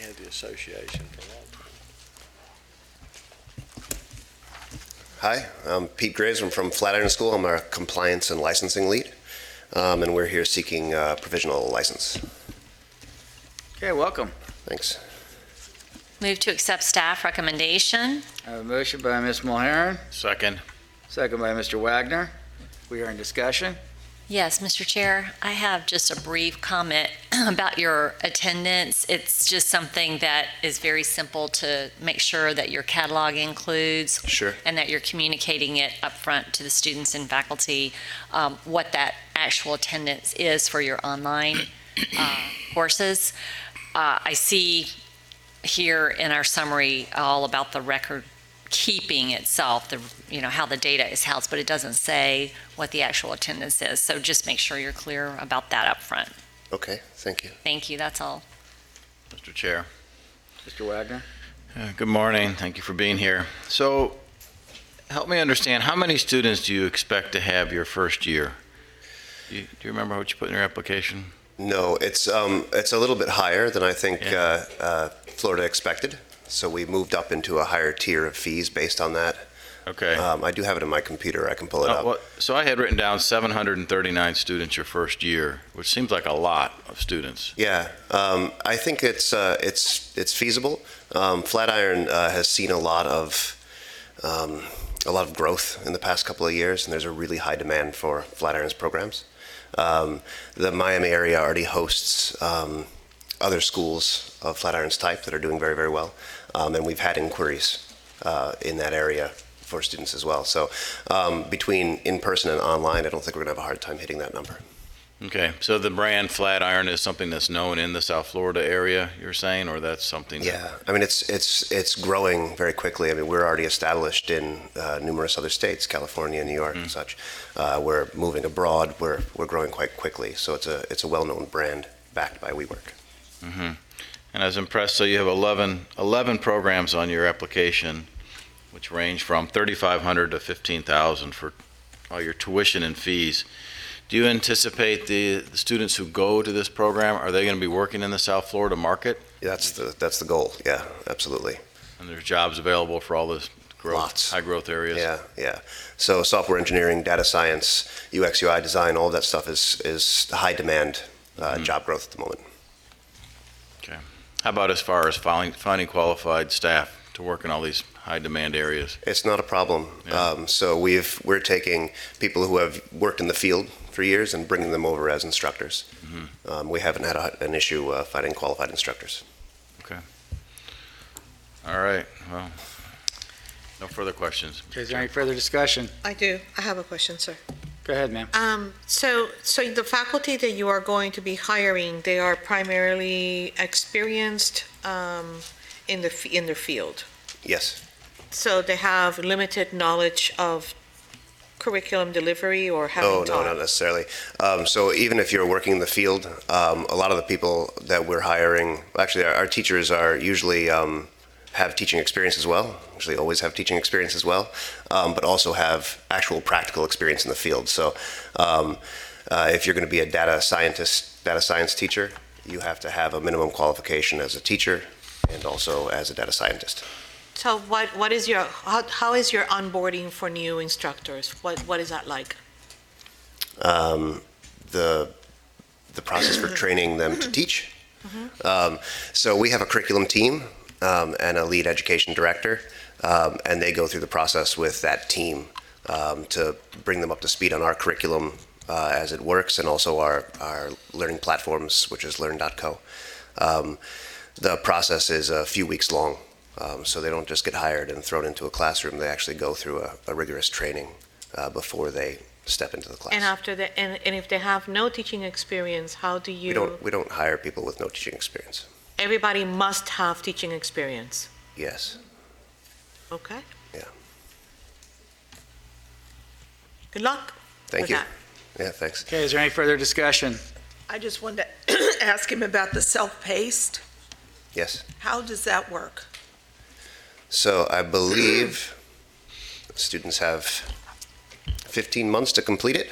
had the association for a long time. Hi, I'm Pete Graves. I'm from Flatiron School. I'm our compliance and licensing lead, and we're here seeking provisional license. Okay, welcome. Thanks. Move to accept staff recommendation. I have a motion by Ms. Mulhern, Second. second by Mr. Wagner. We are in discussion. Yes, Mr. Chair, I have just a brief comment about your attendance. It's just something that is very simple to make sure that your catalog includes. Sure. And that you're communicating it up front to the students and faculty, what that actual attendance is for your online courses. I see here in our summary all about the record keeping itself, how the data is housed, but it doesn't say what the actual attendance is. So just make sure you're clear about that up front. Okay, thank you. Thank you, that's all. Mr. Chair. Mr. Wagner? Good morning. Thank you for being here. So help me understand, how many students do you expect to have your first year? Do you remember what you put in your application? No, it's a little bit higher than I think Florida expected. So we moved up into a higher tier of fees based on that. Okay. I do have it in my computer. I can pull it up. So I had written down 739 students your first year, which seems like a lot of students. Yeah, I think it's feasible. Flatiron has seen a lot of growth in the past couple of years, and there's a really high demand for Flatiron's programs. The Miami area already hosts other schools of Flatiron's type that are doing very, very well, and we've had inquiries in that area for students as well. So between in-person and online, I don't think we're going to have a hard time hitting that number. Okay, so the brand Flatiron is something that's known in the South Florida area, you're saying, or that's something? Yeah, I mean, it's growing very quickly. I mean, we're already established in numerous other states, California, New York, and such. We're moving abroad. We're growing quite quickly. So it's a well-known brand backed by WeWork. Mm-hmm. And I was impressed, so you have 11 programs on your application, which range from $3,500 to $15,000 for all your tuition and fees. Do you anticipate the students who go to this program, are they going to be working in the South Florida market? That's the goal. Yeah, absolutely. And there's jobs available for all this growth, Lots. high growth areas? Yeah. So software engineering, data science, UX, UI design, all of that stuff is high demand job growth at the moment. Okay. How about as far as finding qualified staff to work in all these high demand areas? It's not a problem. Yeah. So we're taking people who have worked in the field for years and bringing them over as instructors. Mm-hmm. We haven't had an issue finding qualified instructors. Okay. All right. Well, no further questions. Okay, is there any further discussion? I do. I have a question, sir. Go ahead, ma'am. So the faculty that you are going to be hiring, they are primarily experienced in the field. Yes. So they have limited knowledge of curriculum delivery or having No, not necessarily. So even if you're working in the field, a lot of the people that we're hiring, actually our teachers are usually have teaching experience as well, usually always have teaching experience as well, but also have actual practical experience in the field. So if you're going to be a data science teacher, you have to have a minimum qualification as a teacher and also as a data scientist. So what is how is your onboarding for new instructors? What is that like? The process for training them to teach. Mm-hmm. So we have a curriculum team and a lead education director, and they go through the process with that team to bring them up to speed on our curriculum as it works, and also our learning platforms, which is learn.co. The process is a few weeks long. So they don't just get hired and thrown into a classroom. They actually go through a rigorous training before they step into the class. And after and if they have no teaching experience, how do you? We don't hire people with no teaching experience. Everybody must have teaching experience. Yes. Okay. Yeah. Good luck. Thank you. That. Yeah, thanks. Okay, is there any further discussion? I just wanted to ask him about the self-paced. Yes. How does that work? So I believe students have 15 months to complete it.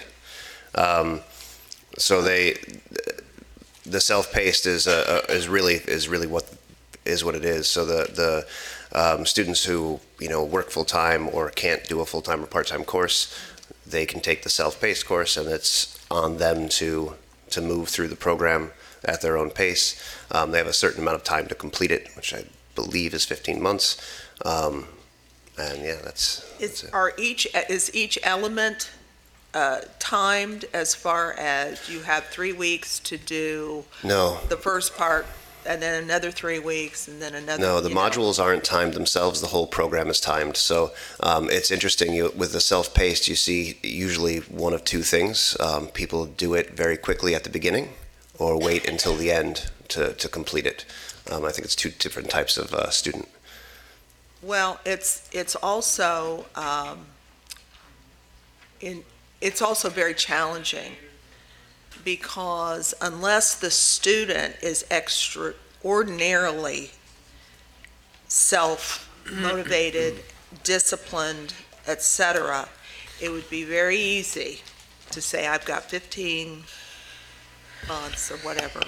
So the self-paced is really what it is. So students who, work full-time or can't do a full-time or part-time course, they can take the self-paced course, and it's on them to move through the program at their own pace. They have a certain amount of time to complete it, which I believe is 15 months. And yeah, that's it. Is each element timed as far as you have 3 weeks to do No. the first part, and then another 3 weeks, and then another? No, the modules aren't timed themselves. The whole program is timed. So it's interesting. With the self-paced, you see usually one of two things. People do it very quickly at the beginning, or wait until the end to complete it. I think it's two different types of student. Well, it's also it's also very challenging, because unless the student is extraordinarily self-motivated, disciplined, etc., it would be very easy to say, I've got 15 months or whatever,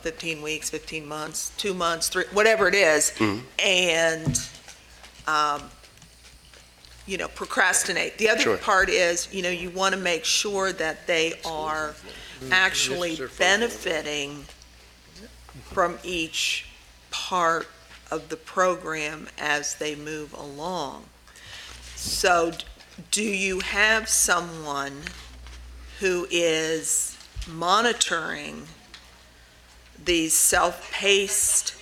15 weeks, 15 months, 2 months, 3, whatever it is, and procrastinate. The other part is, you want to make sure that they are actually benefiting from each part of the program as they move along. So do you have someone who is monitoring these self-paced?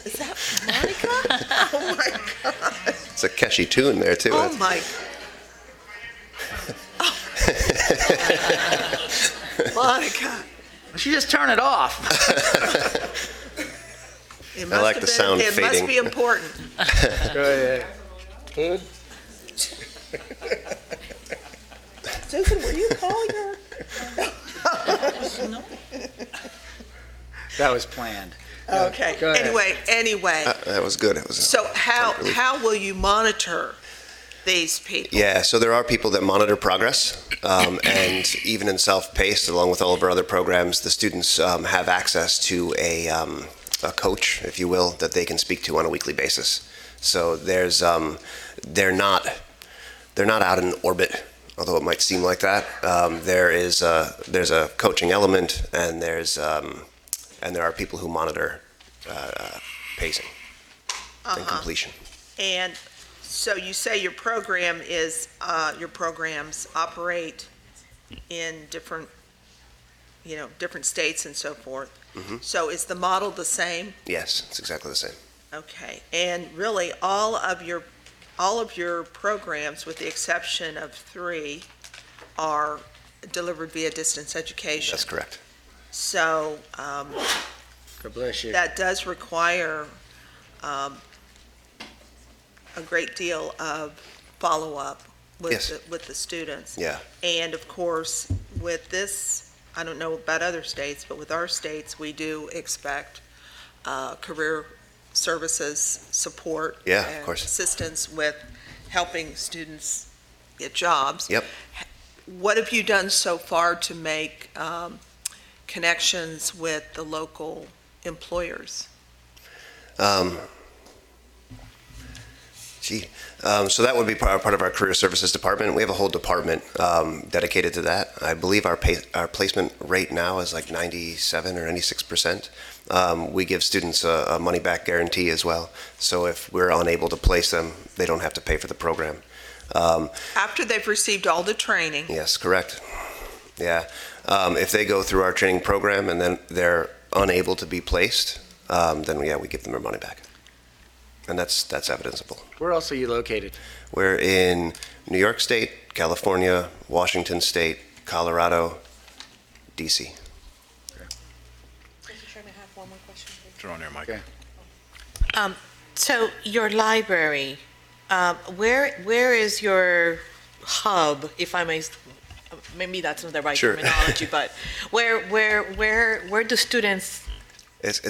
Is that Monica? Oh my God. It's a catchy tune there too. Oh my. Monica. She just turned it off. I like the sound fading. It must be important. Go ahead. Good. Susan, were you calling her? That was planned. Okay. Go ahead. Anyway. That was good. It was. So how will you monitor these people? Yeah, so there are people that monitor progress, and even in self-paced, along with all of our other programs, the students have access to a coach, if you will, that they can speak to on a weekly basis. So there's they're not out in orbit, although it might seem like that. There's a coaching element, and there are people who monitor pacing and completion. And so you say your programs operate in different states and so forth. Mm-hmm. So is the model the same? Yes, it's exactly the same. Okay. And really, all of your programs, with the exception of 3, are delivered via distance education. That's correct. So God bless you. that does require a great deal of follow-up with the students. Yeah. And of course, with this, I don't know about other states, but with our states, we do expect career services support. Yeah, and of course. assistance with helping students get jobs. Yep. What have you done so far to make connections with the local employers? So that would be part of our career services department. We have a whole department dedicated to that. I believe our placement rate now is like 97 or 96%. We give students a money-back guarantee as well. So if we're unable to place them, they don't have to pay for the program. After they've received all the training? Yes, correct. Yeah. If they go through our training program and then they're unable to be placed, then yeah, we give them their money back. And that's evidenceable. Where else are you located? We're in New York State, California, Washington State, Colorado, DC. Mr. Chairman, I have one more question, please. Turn on there, Mike. Okay. So your library, where is your hub, if I may, maybe that's not the right Sure. terminology, but where do students,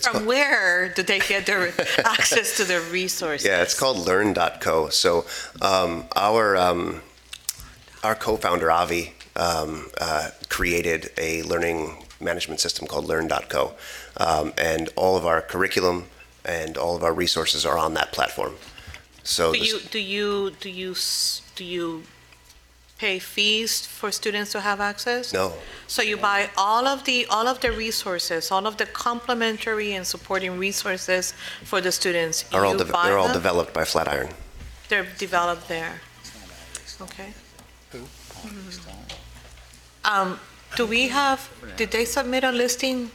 from where do they get their access to the resources? Yeah, it's called learn.co. So our co-founder, Avi, created a learning management system called Learn.co. And all of our curriculum and all of our resources are on that platform. So Do you pay fees for students to have access? No. So you buy all of the resources, all of the complementary and supporting resources for the students. They're all them? developed by Flatiron. They're developed there. Okay. Did they submit a listing?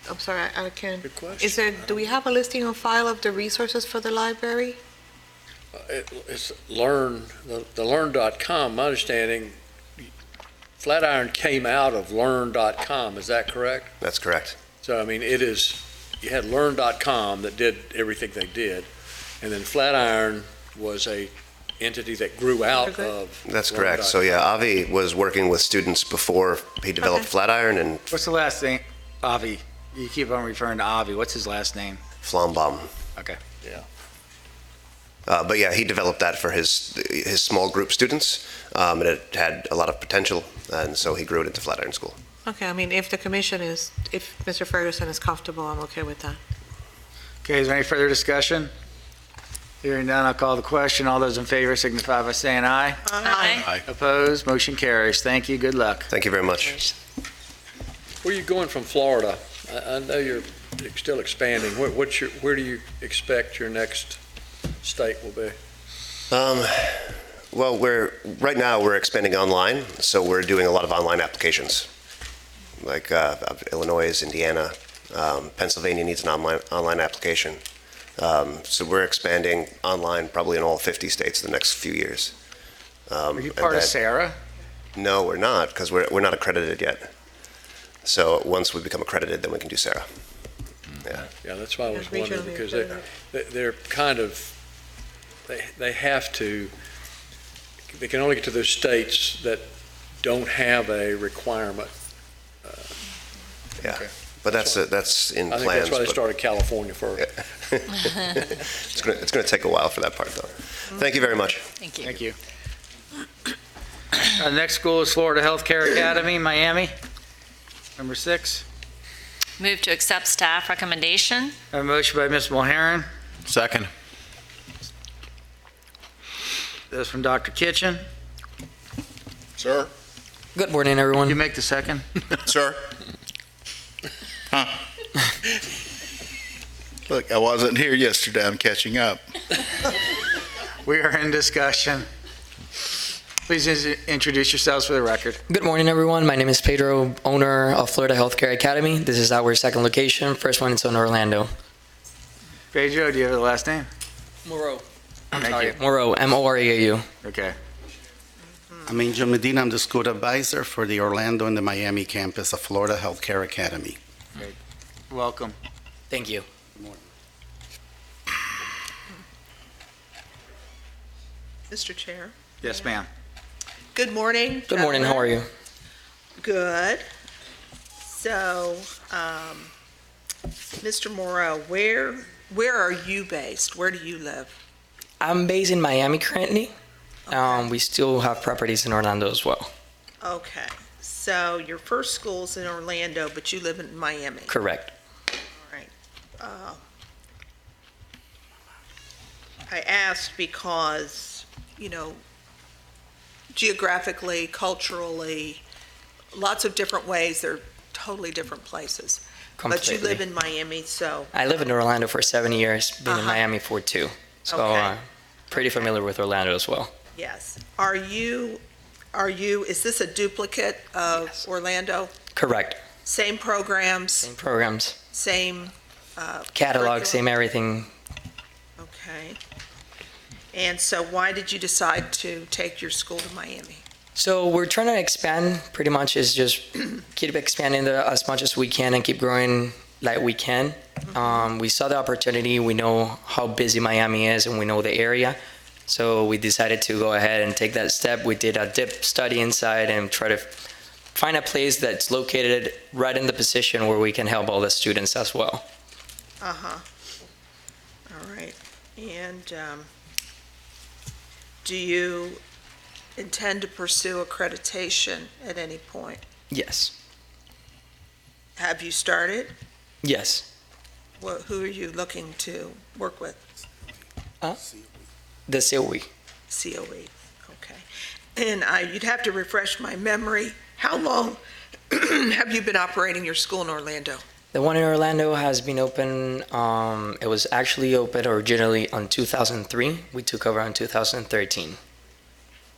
I'm sorry, I can't. Good question. Do we have a listing on file of the resources for the library? It's the learn.com, my understanding, Flatiron came out of learn.com, is that correct? That's correct. So, I mean, you had learn.com that did everything they did, and then Flatiron was a entity that grew out of. That's correct. So yeah, Avi was working with students before he developed Flatiron, and What's the last name? Avi. You keep on referring to Avi. What's his last name? Flombaum. Okay. Yeah. But yeah, he developed that for his small group students, and it had a lot of potential, and so he grew it into Flatiron School. Okay, I mean, if Mr. Ferguson is comfortable, I'm okay with that. Okay, is there any further discussion? Hearing none, I'll call the question. All those in favor signify by saying aye. Aye. Opposed? Motion carries. Thank you. Good luck. Thank you very much. Where are you going from Florida? I know you're still expanding. Where do you expect your next state will be? Well, right now we're expanding online, so we're doing a lot of online applications. Like Illinois, Indiana, Pennsylvania needs an online application. So we're expanding online probably in all 50 states in the next few years. Are you part of Sarah? No, we're not, because we're not accredited yet. So once we become accredited, then we can do Sarah. Yeah. Yeah, that's why I was wondering, because they're kind of, they can only get to those states that don't have a requirement. Yeah. But that's in plans. I think that's why they started California first. It's going to take a while for that part, though. Thank you very much. Thank you. Thank you. The next school is Florida Healthcare Academy, Miami. Number 6. Move to accept staff recommendation. I have a motion by Ms. Mulheron. Second. This from Dr. Kitchen. Sir? Good morning, everyone. You make the second? Sir? Huh? Look, I wasn't here yesterday. I'm catching up. We are in discussion. Please introduce yourselves for the record. Good morning, everyone. My name is Pedro, owner of Florida Healthcare Academy. This is our second location. First one is in Orlando. Pedro, do you have the last name? Moreau. Thank you. Moreau, M-O-R-E-A-U. Okay. I'm Angel Medina. I'm the school advisor for the Orlando and the Miami campus of Florida Healthcare Academy. Great. Welcome. Thank you. Mr. Chair. Yes, ma'am. Good morning. Good morning. How are you? Good. So, Mr. Morrow, where are you based? Where do you live? I'm based in Miami currently. Okay. We still have properties in Orlando as well. Okay. So your first school's in Orlando, but you live in Miami. Correct. All right. I asked because, geographically, culturally, lots of different ways, they're totally different places. But you live in Miami, so. I lived in Orlando for 7 years, been in Miami for 2. So Okay. pretty familiar with Orlando as well. Yes. Is this a duplicate of Orlando? Correct. Same programs? Same programs. Same Catalog, same everything. Okay. And so why did you decide to take your school to Miami? So we're trying to expand, pretty much is just keep expanding as much as we can and keep growing like we can. We saw the opportunity, we know how busy Miami is and we know the area. So we decided to go ahead and take that step. We did a dip study inside and try to find a place that's located right in the position where we can help all the students as well. Uh-huh. All right. And do you intend to pursue accreditation at any point? Yes. Have you started? Yes. Who are you looking to work with? The COE. COE, okay. And you'd have to refresh my memory. How long have you been operating your school in Orlando? The one in Orlando has been open, it was actually open originally on 2003. We took over in 2013.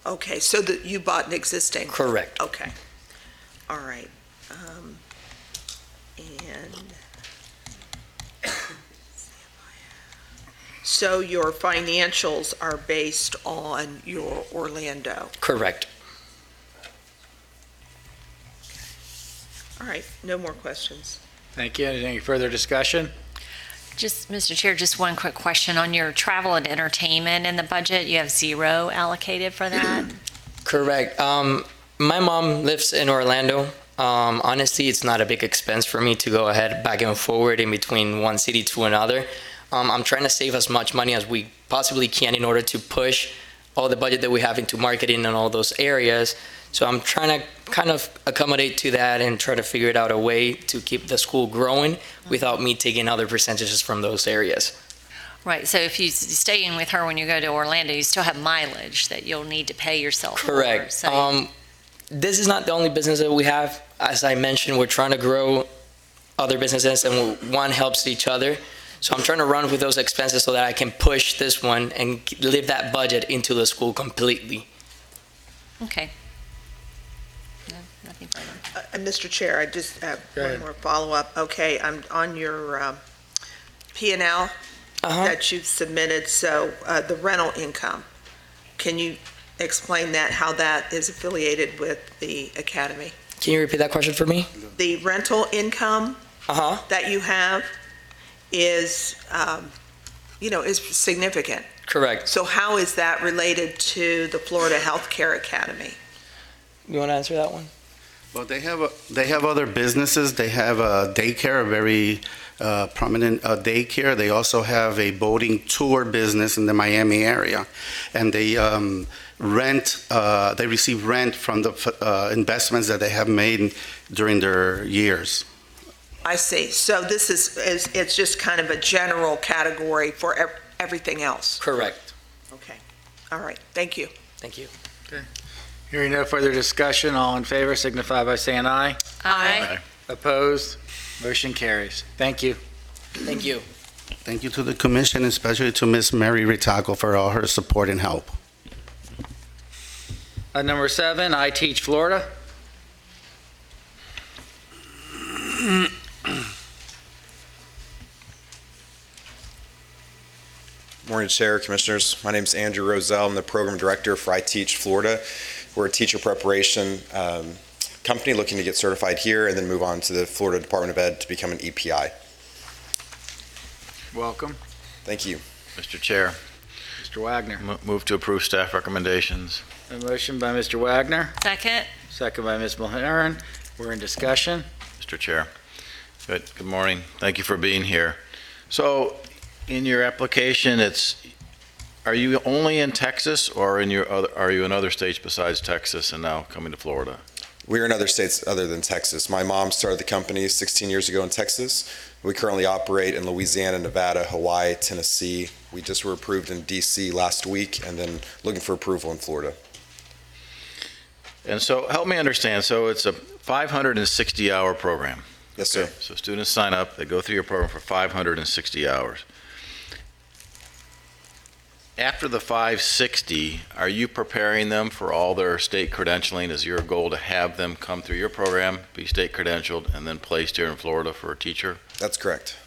Okay, so that you bought an existing? Correct. Okay, all right. And so your financials are based on your Orlando? Correct. All right, no more questions. Thank you. Any further discussion? Just, Mr. Chair, just one quick question on your travel and entertainment in the budget. You have 0 allocated for that? Correct. My mom lives in Orlando. Honestly, it's not a big expense for me to go ahead back and forward in between one city to another. I'm trying to save as much money as we possibly can in order to push all the budget that we have into marketing and all those areas. So I'm trying to kind of accommodate to that and try to figure it out a way to keep the school growing without me taking other percentages from those areas. Right, so if you stay in with her when you go to Orlando, you still have mileage that you'll need to pay yourself for. Correct. So This is not the only business that we have. As I mentioned, we're trying to grow other businesses and one helps each other. So I'm trying to run with those expenses so that I can push this one and live that budget into the school completely. Okay. No, nothing further. Mr. Chair, I just have Go one ahead. more follow-up. Okay, I'm on your P&L that you've submitted, so the rental income, can you explain that, how that is affiliated with the academy? Can you repeat that question for me? The rental income that you have is, is significant. Correct. So how is that related to the Florida Healthcare Academy? You want to answer that one? Well, they have other businesses. They have a daycare, a very prominent daycare. They also have a boating tour business in the Miami area, and they they receive rent from the investments that they have made during their years. I see. So this is it's just kind of a general category for everything else? Correct. Okay. All right. Thank you. Thank you. Okay. Hearing no further discussion, all in favor signify by saying aye. Aye. Opposed? Motion carries. Thank you. Thank you. Thank you to the commission, especially to Ms. Mary Ritaco for all her support and help. Number 7, I Teach Florida. Morning, Chair, Commissioners. My name is Andrew Roselle. I'm the Program Director for I Teach Florida. We're a teacher preparation company looking to get certified here and then move on to the Florida Department of Ed to become an EPI. Welcome. Thank you. Mr. Chair. Mr. Wagner. Move to approve staff recommendations. A motion by Mr. Wagner, Second. second by Ms. Mulheron. We're in discussion. Mr. Chair. Good morning. Thank you for being here. So in your application, are you only in Texas or are you in other states besides Texas and now coming to Florida? We're in other states other than Texas. My mom started the company 16 years ago in Texas. We currently operate in Louisiana, Nevada, Hawaii, Tennessee. We just were approved in DC last week and then looking for approval in Florida. And so help me understand. So it's a 560-hour program. Yes, sir. Okay, so students sign up, they go through your program for 560 hours. After the 560, are you preparing them for all their state credentialing? Is your goal to have them come through your program, be state credentialed, and then placed here in Florida for a teacher? That's correct.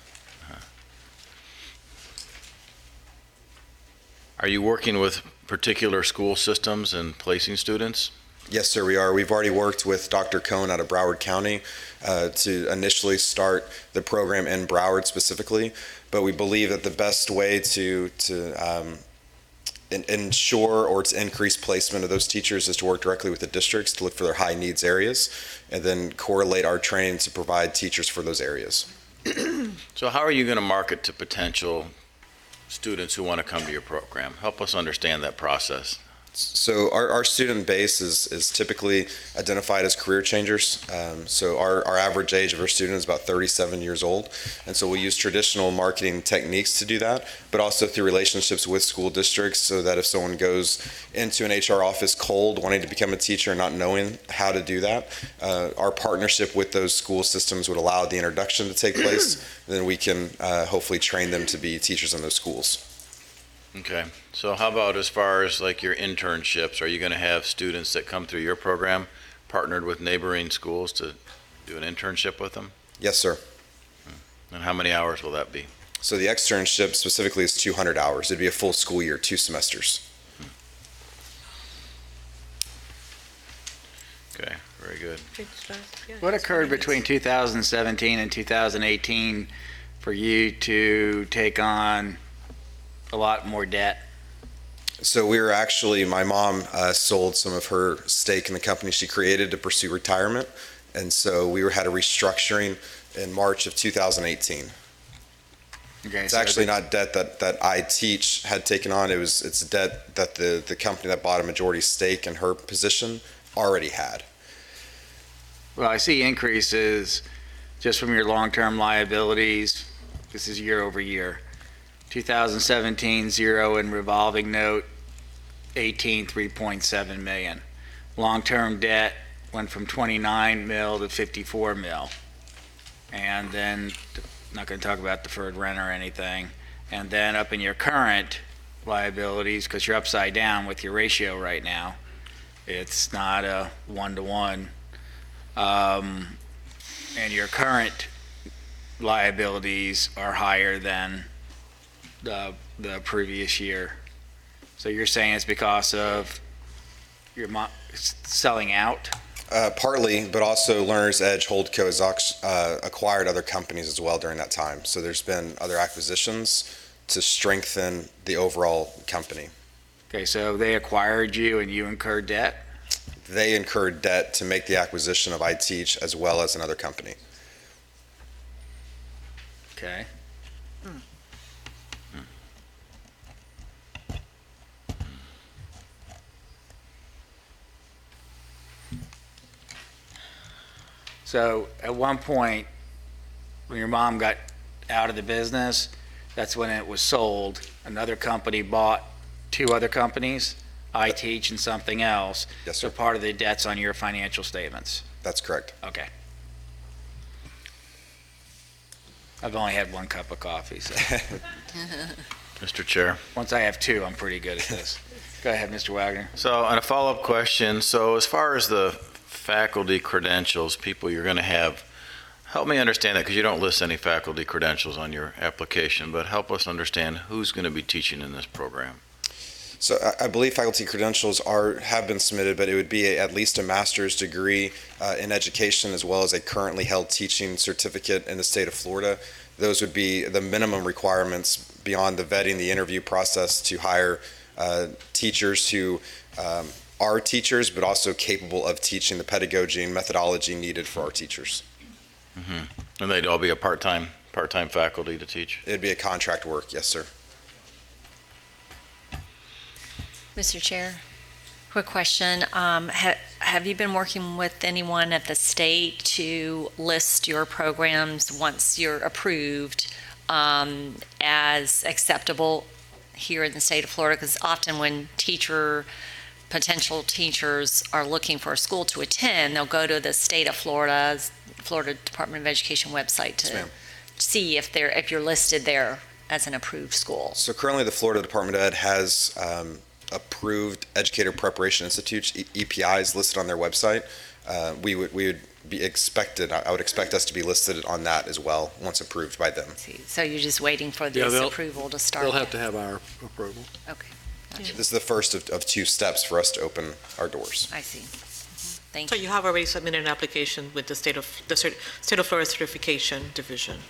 Are you working with particular school systems and placing students? Yes, sir, we are. We've already worked with Dr. Cohn out of Broward County to initially start the program in Broward specifically, but we believe that the best way to ensure or to increase placement of those teachers is to work directly with the districts to look for their high needs areas and then correlate our training to provide teachers for those areas. So how are you going to market to potential students who want to come to your program? Help us understand that process. So our student base is typically identified as career changers. So our average age of our student is about 37 years old. And so we use traditional marketing techniques to do that, but also through relationships with school districts, so that if someone goes into an HR office cold, wanting to become a teacher and not knowing how to do that, our partnership with those school systems would allow the introduction to take place. Then we can hopefully train them to be teachers in those schools. Okay, so how about as far as like your internships? Are you going to have students that come through your program partnered with neighboring schools to do an internship with them? Yes, sir. And how many hours will that be? So the externship specifically is 200 hours. It'd be a full school year, 2 semesters. Okay, very good. What occurred between 2017 and 2018 for you to take on a lot more debt? So we were actually, my mom sold some of her stake in the company she created to pursue retirement. And so we had a restructuring in March of 2018. Okay, It's actually not debt that I teach had taken on. It's debt that the company that bought a majority stake in her position already had. Well, I see increases just from your long-term liabilities. This is year over year. 2017, 0 in revolving note, 18, 3.7 million. Long-term debt went from 29 mil to 54 mil. And then, not going to talk about deferred rent or anything. And then up in your current liabilities, because you're upside down with your ratio right now, it's not a 1-to-1. And your current liabilities are higher than the previous year. So you're saying it's because of your selling out? Partly, but also Learner's Edge Holdco has acquired other companies as well during that time. So there's been other acquisitions to strengthen the overall company. Okay, so they acquired you and you incurred debt? They incurred debt to make the acquisition of iTeach as well as another company. Okay. So at one point, when your mom got out of the business, that's when it was sold. Another company bought 2 other companies, iTeach and something else. Yes, sir. So part of the debt's on your financial statements. That's correct. Okay. I've only had 1 cup of coffee, so. Mr. Chair. Once I have 2, I'm pretty good at this. Go ahead, Mr. Wagner. So, and a follow-up question. So as far as the faculty credentials, people you're going to have, help me understand that, because you don't list any faculty credentials on your application, but help us understand who's going to be teaching in this program. So I believe faculty credentials have been submitted, but it would be at least a master's degree in education as well as a currently held teaching certificate in the state of Florida. Those would be the minimum requirements beyond the vetting, the interview process to hire teachers who are teachers, but also capable of teaching the pedagogy and methodology needed for our teachers. Mm-hmm. And they'd all be a part-time faculty to teach? It'd be a contract work, yes, sir. Mr. Chair, quick question. Have you been working with anyone at the state to list your programs once you're approved as acceptable here in the state of Florida? Because often when potential teachers are looking for a school to attend, they'll go to the state of Florida's Florida Department of Education website to see if you're listed there as an approved school. So currently the Florida Department of Ed has approved Educator Preparation Institutes, EPIs, listed on their website. We would be expected, I would expect us to be listed on that as well once approved by them. So you're just waiting for this approval to start? They'll have to have our approval. Okay. This is the first of 2 steps for us to open our doors. I see. Thank So you. you have already submitted an application with the State of Florida Certification Division?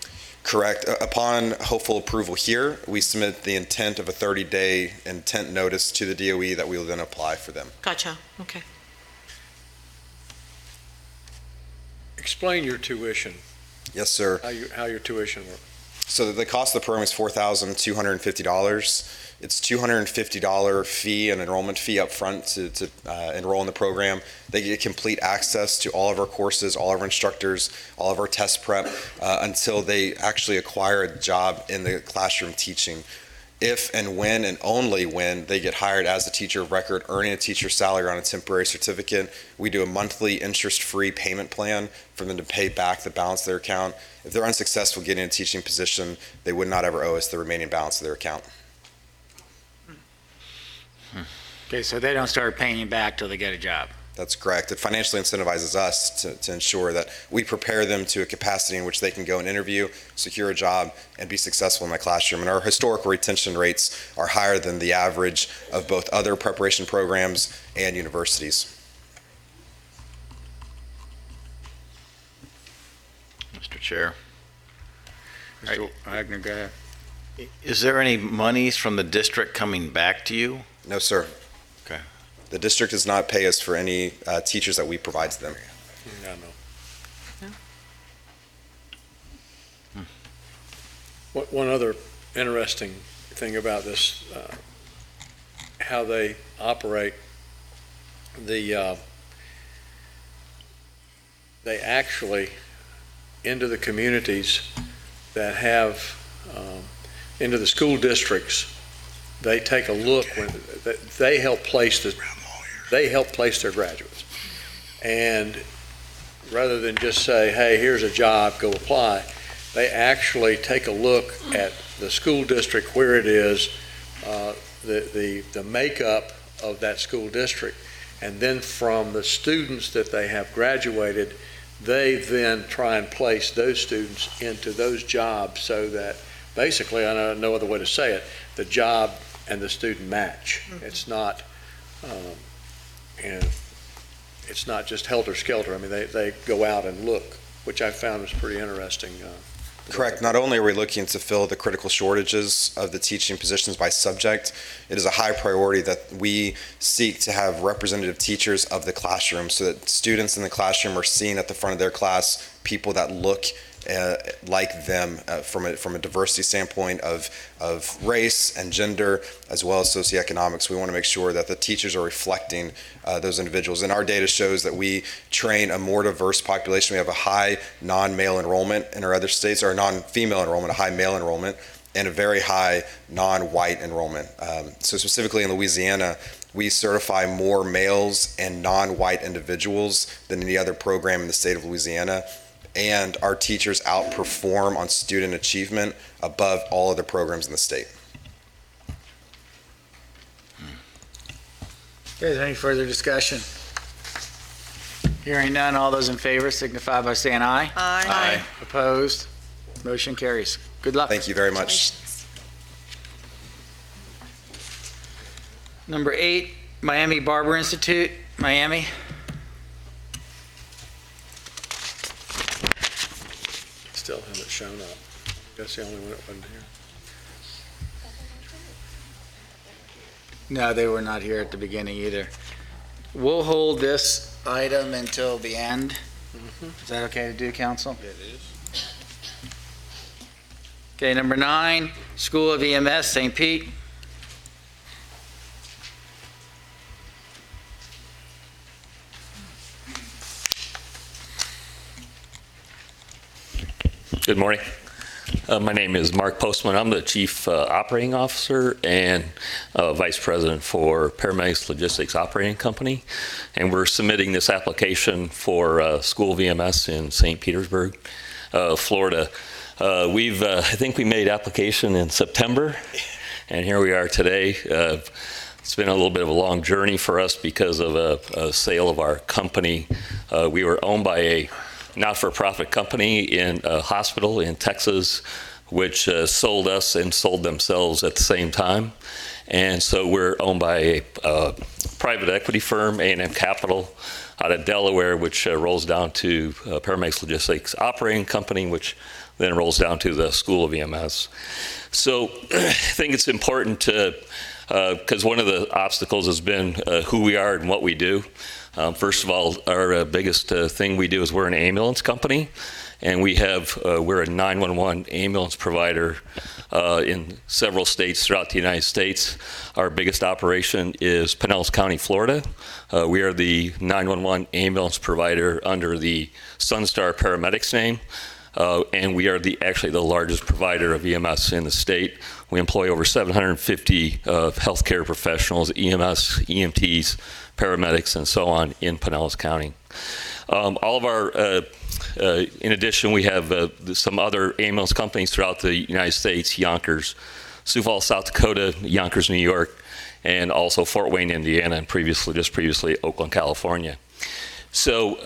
Correct. Upon hopeful approval here, we submit the intent of a 30-day intent notice to the DOE that we will then apply for them. Gotcha, okay. Explain your tuition. Yes, sir. How your tuition works. So the cost of the program is $4,250. It's $250 fee, an enrollment fee up front to enroll in the program. They get complete access to all of our courses, all of our instructors, all of our test prep until they actually acquire a job in the classroom teaching. If and when and only when they get hired as a teacher of record, earning a teacher's salary on a temporary certificate, we do a monthly interest-free payment plan for them to pay back the balance of their account. If they're unsuccessful getting a teaching position, they would not ever owe us the remaining balance of their account. Okay, so they don't start paying you back till they get a job. That's correct. It financially incentivizes us to ensure that we prepare them to a capacity in which they can go and interview, secure a job, and be successful in the classroom. And our historical retention rates are higher than the average of both other preparation programs and universities. Mr. Chair. Mr. Wagner, go ahead. Is there any monies from the district coming back to you? No, sir. Okay. The district does not pay us for any teachers that we provide to them. One other interesting thing about this, how they operate, they actually, into the communities that have, into the school districts, they take a look when they help place their graduates. And rather than just say, hey, here's a job, go apply, they actually take a look at the school district, where it is, the makeup of that school district. And then from the students that they have graduated, they then try and place those students into those jobs so that basically, I know no other way to say it, the job and the student match. Mm-hmm. It's not just helter-skelter. I mean, they go out and look, which I found was pretty interesting. Correct. Not only are we looking to fill the critical shortages of the teaching positions by subject, it is a high priority that we seek to have representative teachers of the classroom so that students in the classroom are seeing at the front of their class people that look like them from a diversity standpoint of race and gender, as well as socioeconomics. We want to make sure that the teachers are reflecting those individuals. And our data shows that we train a more diverse population. We have a high non-male enrollment in our other states, or non-female enrollment, a high male enrollment, and a very high non-white enrollment. So specifically in Louisiana, we certify more males and non-white individuals than any other program in the state of Louisiana. And our teachers outperform on student achievement above all other programs in the state. Okay, is there any further discussion? Hearing none, all those in favor signify by saying aye. Aye. Aye. Opposed? Motion carries. Good luck. Thank you very much. Number 8, Miami Barber Institute, Miami. Still haven't shown up. That's the only one that wasn't here. No, they were not here at the beginning either. We'll hold this item until the end. Is that okay to do, council? It is. Okay, number 9, School of EMS, St. Pete. Good morning. My name is Mark Postman. I'm the Chief Operating Officer and Vice President for Paramedics Logistics Operating Company. And we're submitting this application for School VMS in St. Petersburg, Florida. I think we made application in September, and here we are today. It's been a little bit of a long journey for us because of a sale of our company. We were owned by a not-for-profit company in a hospital in Texas, which sold us and sold themselves at the same time. And so we're owned by a private equity firm, A&M Capital, out of Delaware, which rolls down to Paramedics Logistics Operating Company, which then rolls down to the School of EMS. So I think it's important to, because one of the obstacles has been who we are and what we do. First of all, our biggest thing we do is we're an ambulance company, and we're a 911 ambulance provider in several states throughout the United States. Our biggest operation is Pinellas County, Florida. We are the 911 ambulance provider under the Sunstar Paramedics name. And we are actually the largest provider of EMS in the state. We employ over 750 healthcare professionals, EMS, EMTs, paramedics, and so on in Pinellas County. All of our, in addition, we have some other ambulance companies throughout the United States: Yonkers, Sioux Falls, South Dakota, Yonkers, New York, and also Fort Wayne, Indiana, and previously Oakland, California. So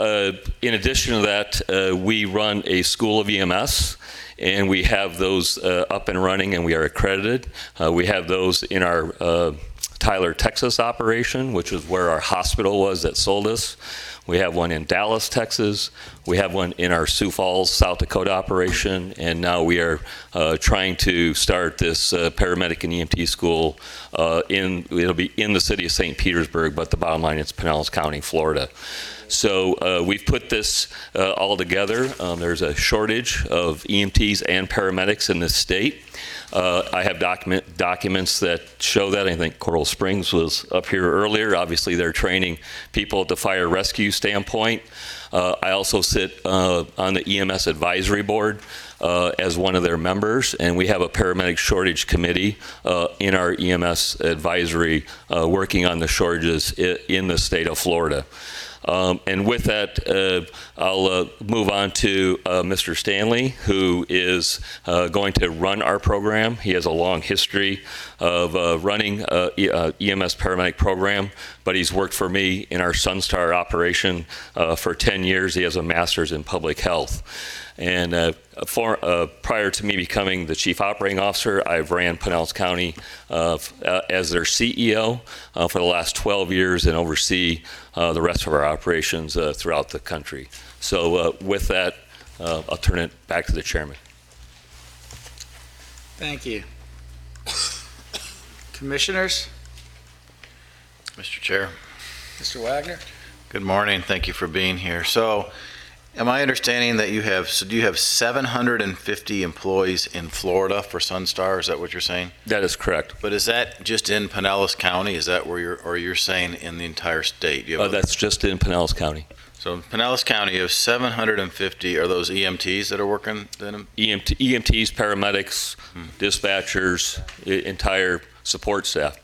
in addition to that, we run a school of EMS, and we have those up and running, and we are accredited. We have those in our Tyler, Texas operation, which is where our hospital was that sold us. We have one in Dallas, Texas. We have one in our Sioux Falls, South Dakota operation, and now we are trying to start this paramedic and EMT school. It'll be in the city of St. Petersburg, but the bottom line, it's Pinellas County, Florida. So we've put this all together. There's a shortage of EMTs and paramedics in this state. I have documents that show that. I think Coral Springs was up here earlier. Obviously, they're training people at the fire rescue standpoint. I also sit on the EMS advisory board as one of their members, and we have a paramedic shortage committee in our EMS advisory working on the shortages in the state of Florida. And with that, I'll move on to Mr. Stanley, who is going to run our program. He has a long history of running EMS paramedic program, but he's worked for me in our Sunstar operation for 10 years. He has a master's in public health. And prior to me becoming the Chief Operating Officer, I've ran Pinellas County as their CEO for the last 12 years and oversee the rest of our operations throughout the country. So with that, I'll turn it back to the chairman. Thank you. Commissioners? Mr. Chair. Mr. Wagner? Good morning. Thank you for being here. So, am I understanding that you have 750 employees in Florida for Sunstar? Is that what you're saying? That is correct. But is that just in Pinellas County? Is that where you're saying in the entire state? That's just in Pinellas County. So in Pinellas County, you have 750. Are those EMTs that are working then? EMTs, paramedics, dispatchers, entire support staff.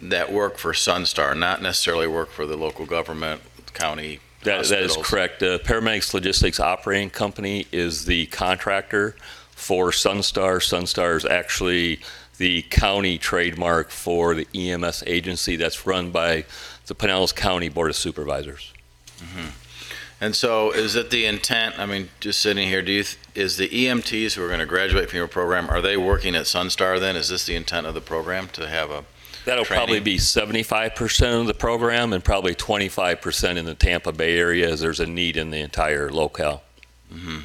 That work for Sunstar, not necessarily work for the local government, county. That is correct. Paramedics Logistics Operating Company is the contractor for Sunstar. Sunstar is actually the county trademark for the EMS agency that's run by the Pinellas County Board of Supervisors. Mm-hmm. And so is it the intent, I mean, just sitting here, is the EMTs who are going to graduate from your program, are they working at Sunstar then? Is this the intent of the program, to have a That'll training? Probably be 75% of the program and probably 25% in the Tampa Bay area, as there's a need in the entire locale. Mm-hmm.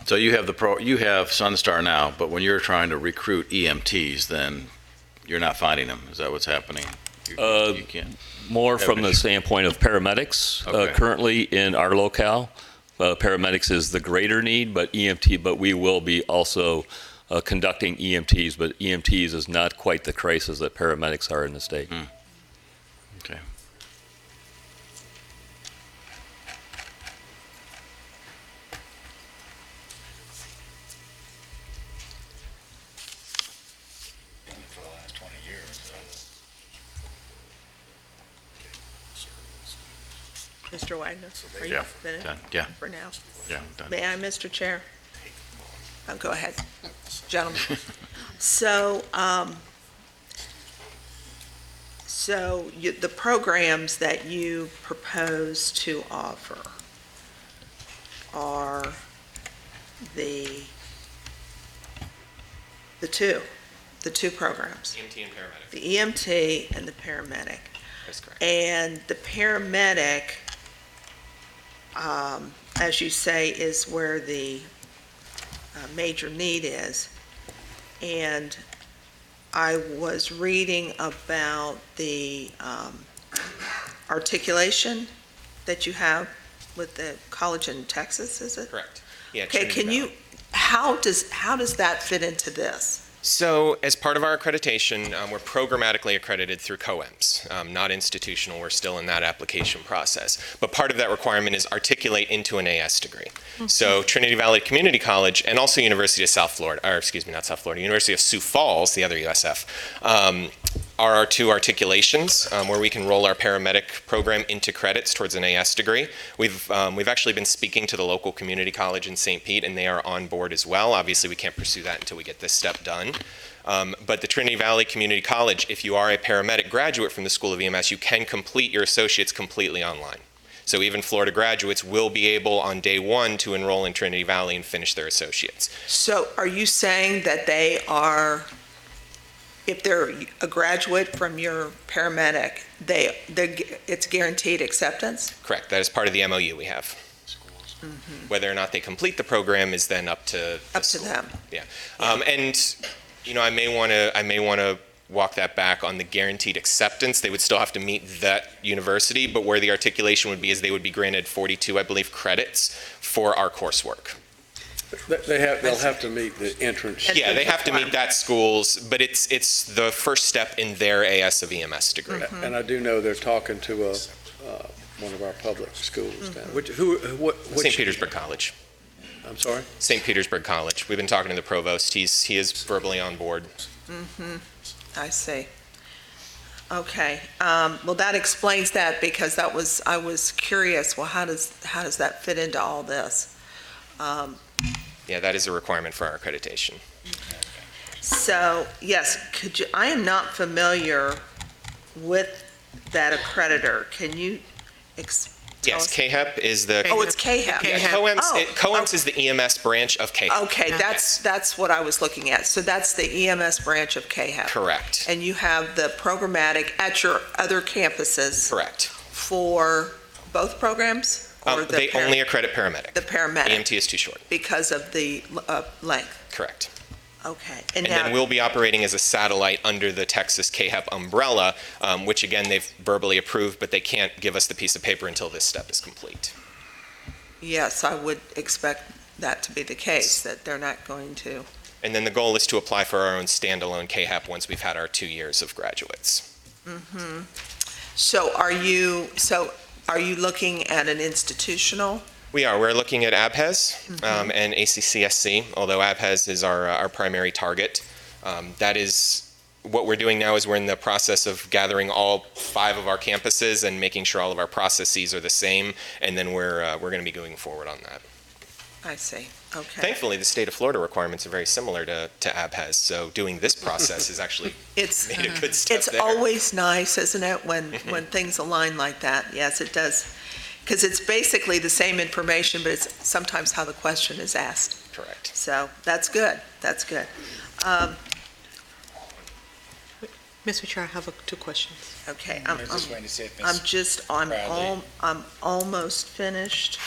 So you have Sunstar now, but when you're trying to recruit EMTs, then you're not finding them. Is that what's happening? You can't. More from the standpoint of paramedics. Okay. Currently in our locale, paramedics is the greater need, but we will be also conducting EMTs, but EMTs is not quite the crisis that paramedics are in the state. Okay. Mr. Wagner, are you Yeah, finished? done. Yeah. For now? Yeah, I'm done. May I, Mr. Chair? Oh, go ahead, gentlemen. So, the programs that you propose to offer are the two programs? EMT and paramedic. The EMT and the paramedic. That's correct. And the paramedic, as you say, is where the major need is. And I was reading about the articulation that you have with the college in Texas, is it? Correct. Yeah. Okay, how does that fit into this? So as part of our accreditation, we're programmatically accredited through COEMS, not institutional. We're still in that application process. But part of that requirement is articulate into an AS degree. So Trinity Valley Community College and also University of South Florida, or excuse me, not South Florida, University of Sioux Falls, the other USF, are our two articulations where we can roll our paramedic program into credits towards an AS degree. We've actually been speaking to the local community college in St. Pete, and they are on board as well. Obviously, we can't pursue that until we get this step done. But the Trinity Valley Community College, if you are a paramedic graduate from the School of EMS, you can complete your associates completely online. So even Florida graduates will be able on day one to enroll in Trinity Valley and finish their associates. So are you saying that they are, if they're a graduate from your paramedic, it's guaranteed acceptance? Correct. That is part of the MOU we have. Whether or not they complete the program is then up to them. Yeah. And I may want to walk that back on the guaranteed acceptance. They would still have to meet that university, but where the articulation would be is they would be granted 42, I believe, credits for our coursework. They'll have to meet the entrance. Yeah, they have to meet that school's, but it's the first step in their AS of EMS degree. And I do know they're talking to one of our public schools down. Which St. Petersburg College. I'm sorry? St. Petersburg College. We've been talking to the provost. He is verbally on board. I see. Okay. Well, that explains that, because I was curious. Well, how does that fit into all this? Yeah, that is a requirement for our accreditation. So, yes, I am not familiar with that accreditor. Can you Yes, KHEP is the... Oh, it's KHEP. Yeah, COEMS is the EMS branch of KHEP. Okay, that's what I was looking at. So that's the EMS branch of KHEP. Correct. And you have the programmatic at your other campuses. Correct. For both programs? They only accredit paramedic. The paramedic. EMT is too short. Because of the length. Correct. Okay. And then we'll be operating as a satellite under the Texas KHEP umbrella, which again, they've verbally approved, but they can't give us the piece of paper until this step is complete. Yes, I would expect that to be the case, that they're not going to. And then the goal is to apply for our own standalone KHEP once we've had our 2 years of graduates. So are you looking at an institutional? We are. We're looking at ABHES and ACCSC, although ABHES is our primary target. That is what we're doing now. Is we're in the process of gathering all 5 of our campuses and making sure all of our processes are the same, and then we're going to be going forward on that. I see. Okay. Thankfully, the state of Florida requirements are very similar to ABHES, so doing this process is actually made a good step It's there. always nice, isn't it, when things align like that? Yes, it does. Because it's basically the same information, but it's sometimes how the question is asked. Correct. So that's good. That's good. Mr. Chair, I have 2 questions. Okay. I'm just waiting to see if I'm almost finished.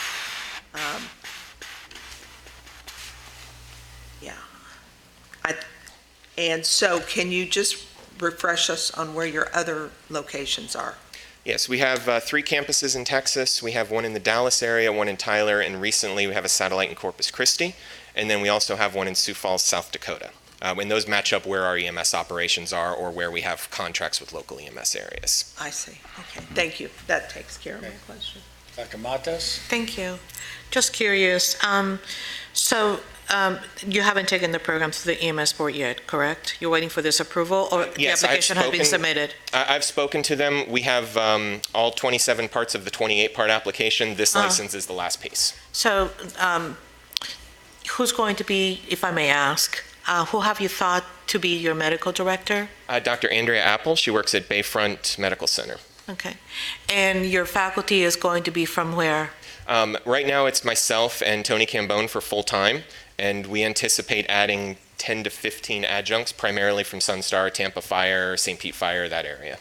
Yeah. And so can you just refresh us on where your other locations are? Yes, we have 3 campuses in Texas. We have one in the Dallas area, one in Tyler, and recently we have a satellite in Corpus Christi. And then we also have one in Sioux Falls, South Dakota. And those match up where our EMS operations are or where we have contracts with local EMS areas. I see. Okay. Thank you. That takes care of my question. Dr. Matos? Thank you. Just curious. You haven't taken the program to the EMS board yet, correct? You're waiting for this approval, or the application has been submitted? I've spoken to them. We have all 27 parts of the 28-part application. This license is the last piece. So who's going to be, if I may ask, who have you thought to be your medical director? Dr. Andrea Apple. She works at Bayfront Medical Center. Okay. And your faculty is going to be from where? Right now it's myself and Tony Cambone for full-time, and we anticipate adding 10 to 15 adjuncts, primarily from Sunstar, Tampa Fire, St. Pete Fire, that area.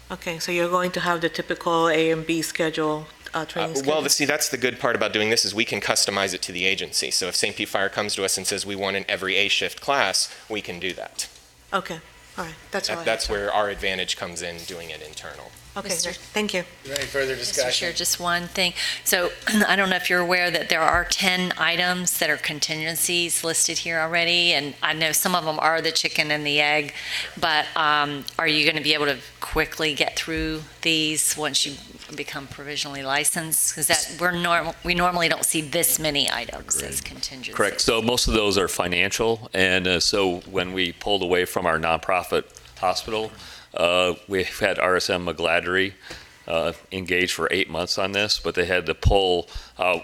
Okay, so you're going to have the typical A and B schedule, training schedule? Well, see, that's the good part about doing this is we can customize it to the agency. So if St. Pete Fire comes to us and says we want an every A shift class, we can do that. Okay, All right, that's all I have, That's sir. where our advantage comes in, doing it internal. Okay, Mr. thank you. Is there any further Mr. Chair, just one thing. So I don't know if you're aware that there are 10 items that are contingencies listed here already, and I know some of them are the chicken and the egg, but are you going to be able to quickly get through these once you become provisionally licensed? Because we normally don't see this many items as contingencies. Correct. So most of those are financial, and so when we pulled away from our nonprofit hospital, we've had RSM McGladdery engaged for 8 months on this, but they had to pull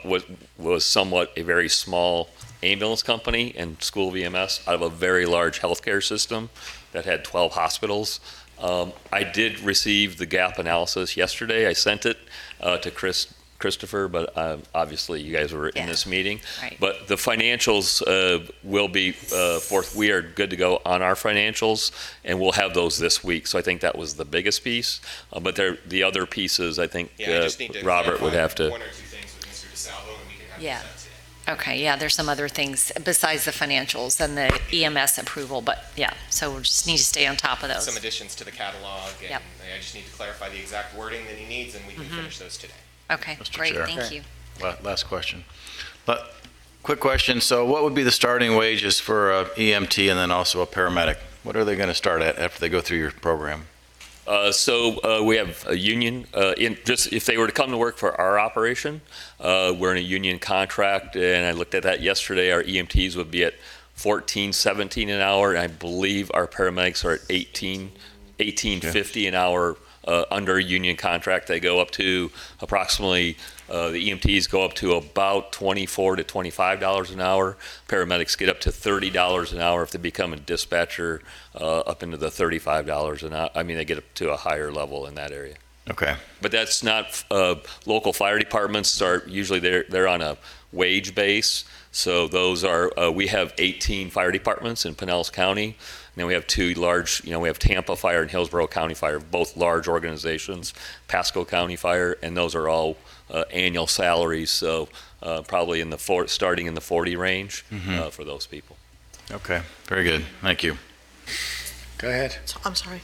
what was somewhat a very small ambulance company and school VMS out of a very large healthcare system that had 12 hospitals. I did receive the gap analysis yesterday. I sent it to Christopher, but obviously you guys were in this meeting. Right. But the financials will be forth. We are good to go on our financials, and we'll have those this week. So I think that was the biggest piece. But the other pieces, I think Yeah, I just need to Robert would have to. one or two things with Mr. DeSalvo, and we can have Yeah. that today. Okay, yeah, there's some other things besides the financials and the EMS approval, but yeah, so we just need to stay on top of those. Some additions to the catalog, and Yep. I just need to clarify the exact wording that he needs, and we can finish those today. Okay, Mr. great, Chair. thank you. Last question. Quick question. So what would be the starting wages for a EMT and then also a paramedic? What are they going to start at after they go through your program? So we have a union, just if they were to come to work for our operation, we're in a union contract, and I looked at that yesterday. Our EMTs would be at 14, 17 an hour, and I believe our paramedics are at 18.50 an hour under a union contract. They go up to approximately, the EMTs go up to about $24 to $25 an hour. Paramedics get up to $30 an hour if they become a dispatcher, up into the $35 an hour. I mean, they get up to a higher level in that area. Okay. But that's not, local fire departments are usually they're on a wage base. So those are, we have 18 fire departments in Pinellas County. And then we have two large, we have Tampa Fire and Hillsborough County Fire, both large organizations, Pasco County Fire, and those are all annual salaries. So probably starting in the 40 range for those people. Okay. Very good. Thank you. Go ahead. So, I'm sorry.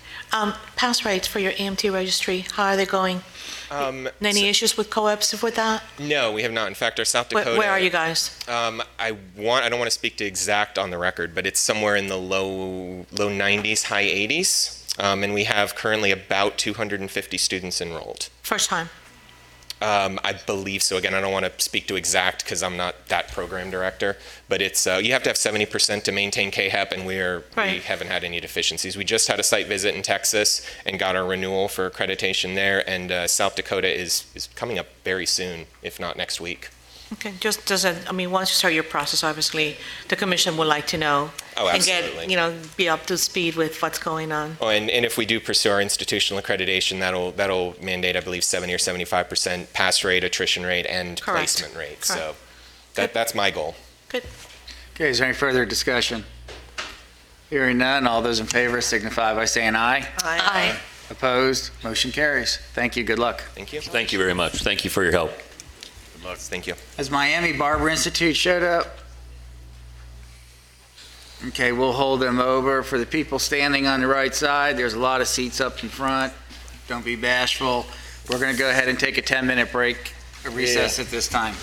Pass rates for your EMT registry, how are they going? Any issues with co-ops with that? No, we have not. In fact, our South Dakota. Where are you guys? I don't want to speak to exact on the record, but it's somewhere in the low 90s, high 80s, and we have currently about 250 students enrolled. First time? I believe so. Again, I don't want to speak to exact because I'm not that program director, but it's you have to have 70% to maintain KHEP, and we haven't had any deficiencies. We just had a site visit in Texas and got our renewal for accreditation there, and South Dakota is coming up very soon, if not next week. Okay, just once you start your process, obviously, the commission would like to know. Oh, And absolutely. get, be up to speed with what's going on. Oh, and if we do pursue our institutional accreditation, that'll mandate, I believe, 70 or 75% pass rate, attrition rate, and Correct. placement rate. Correct. So that's my goal. Good. Okay, is there any further discussion? Hearing none, all those in favor signify by saying aye. Aye. Opposed? Motion carries. Thank you, good luck. Thank you. Thank you very much. Thank you for your help. Good luck. Thank you. Has Miami Barber Institute showed up? Okay, we'll hold them over. For the people standing on the right side, there's a lot of seats up in front. Don't be bashful. We're going to go ahead and take a 10-minute break, a recess at this time.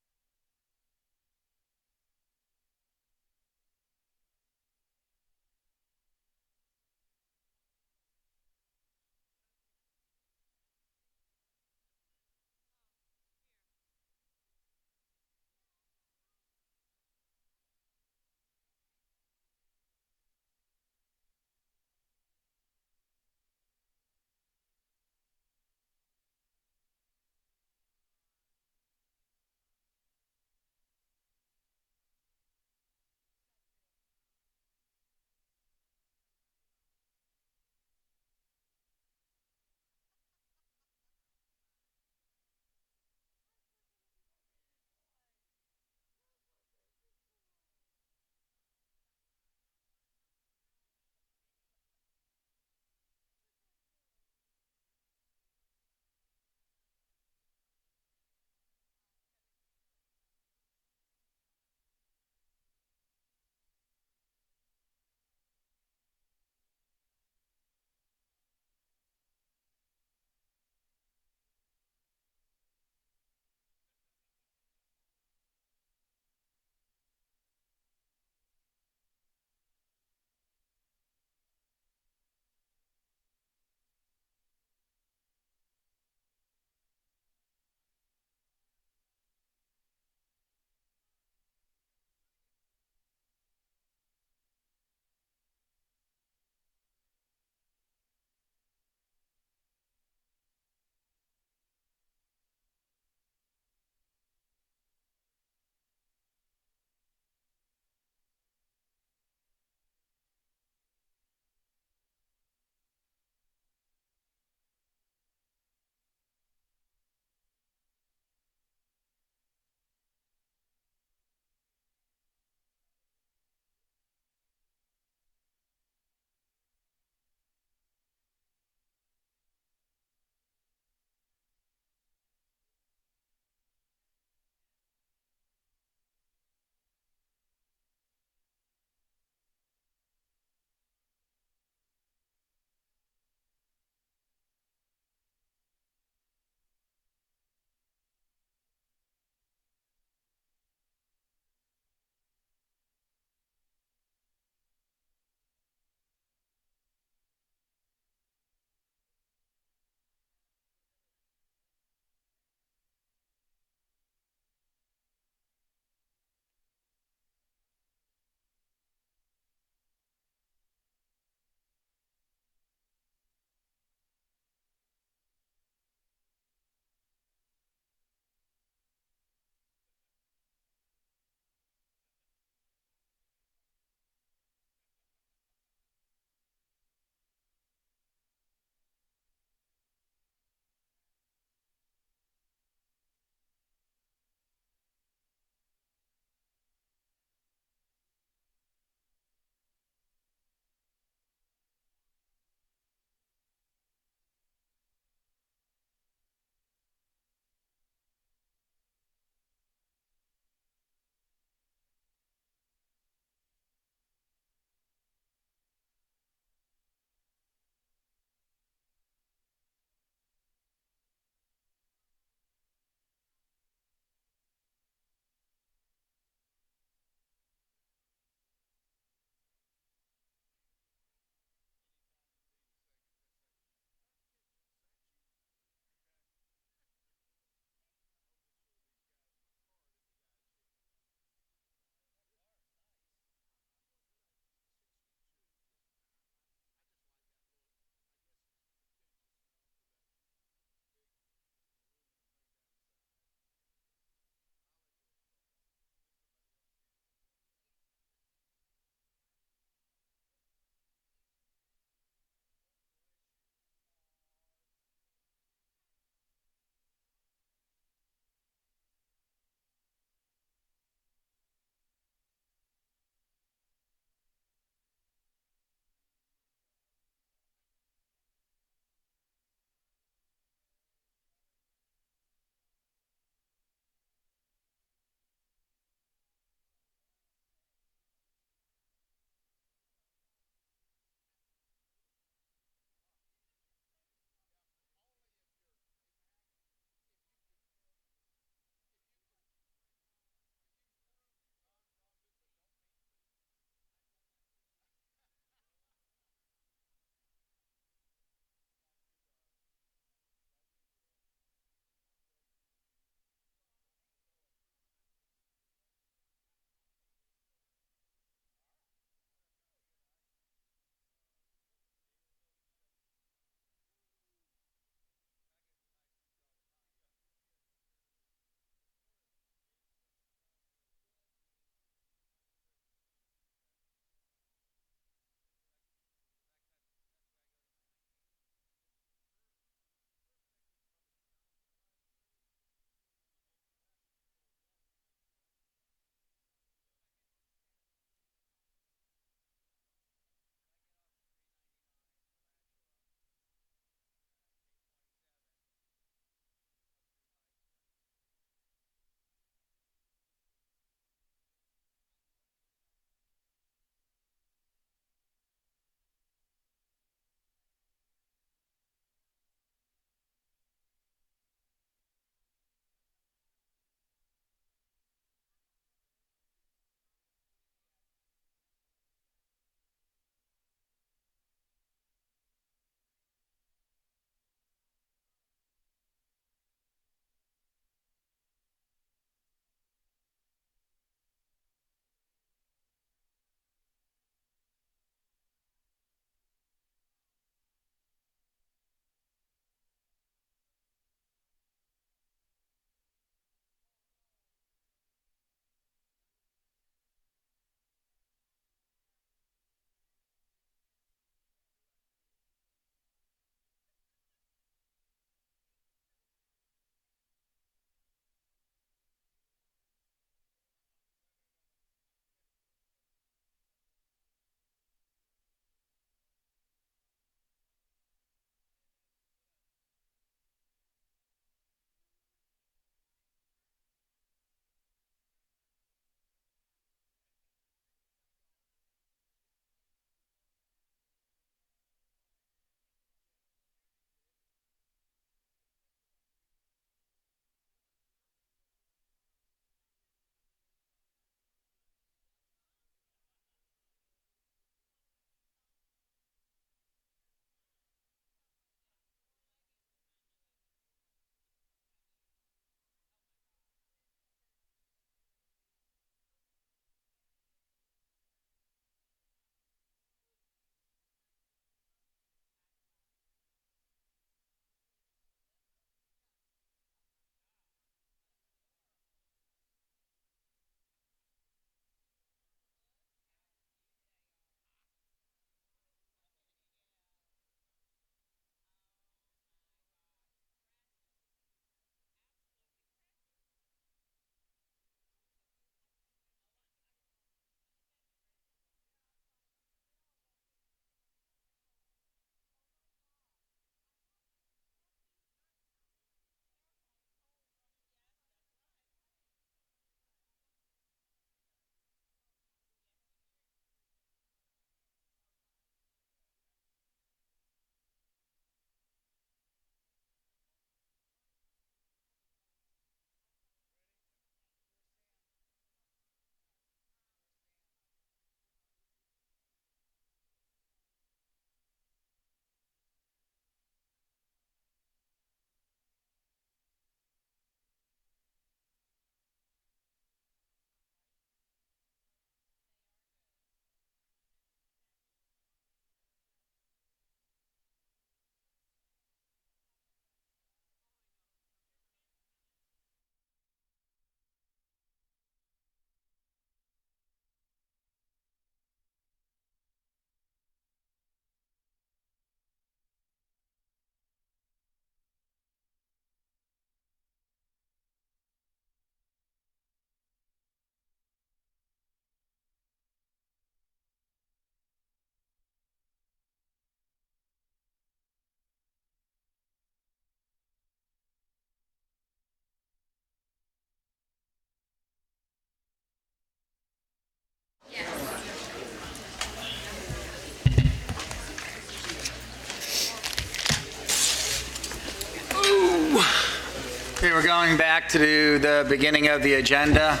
Okay, we're going back to the beginning of the agenda.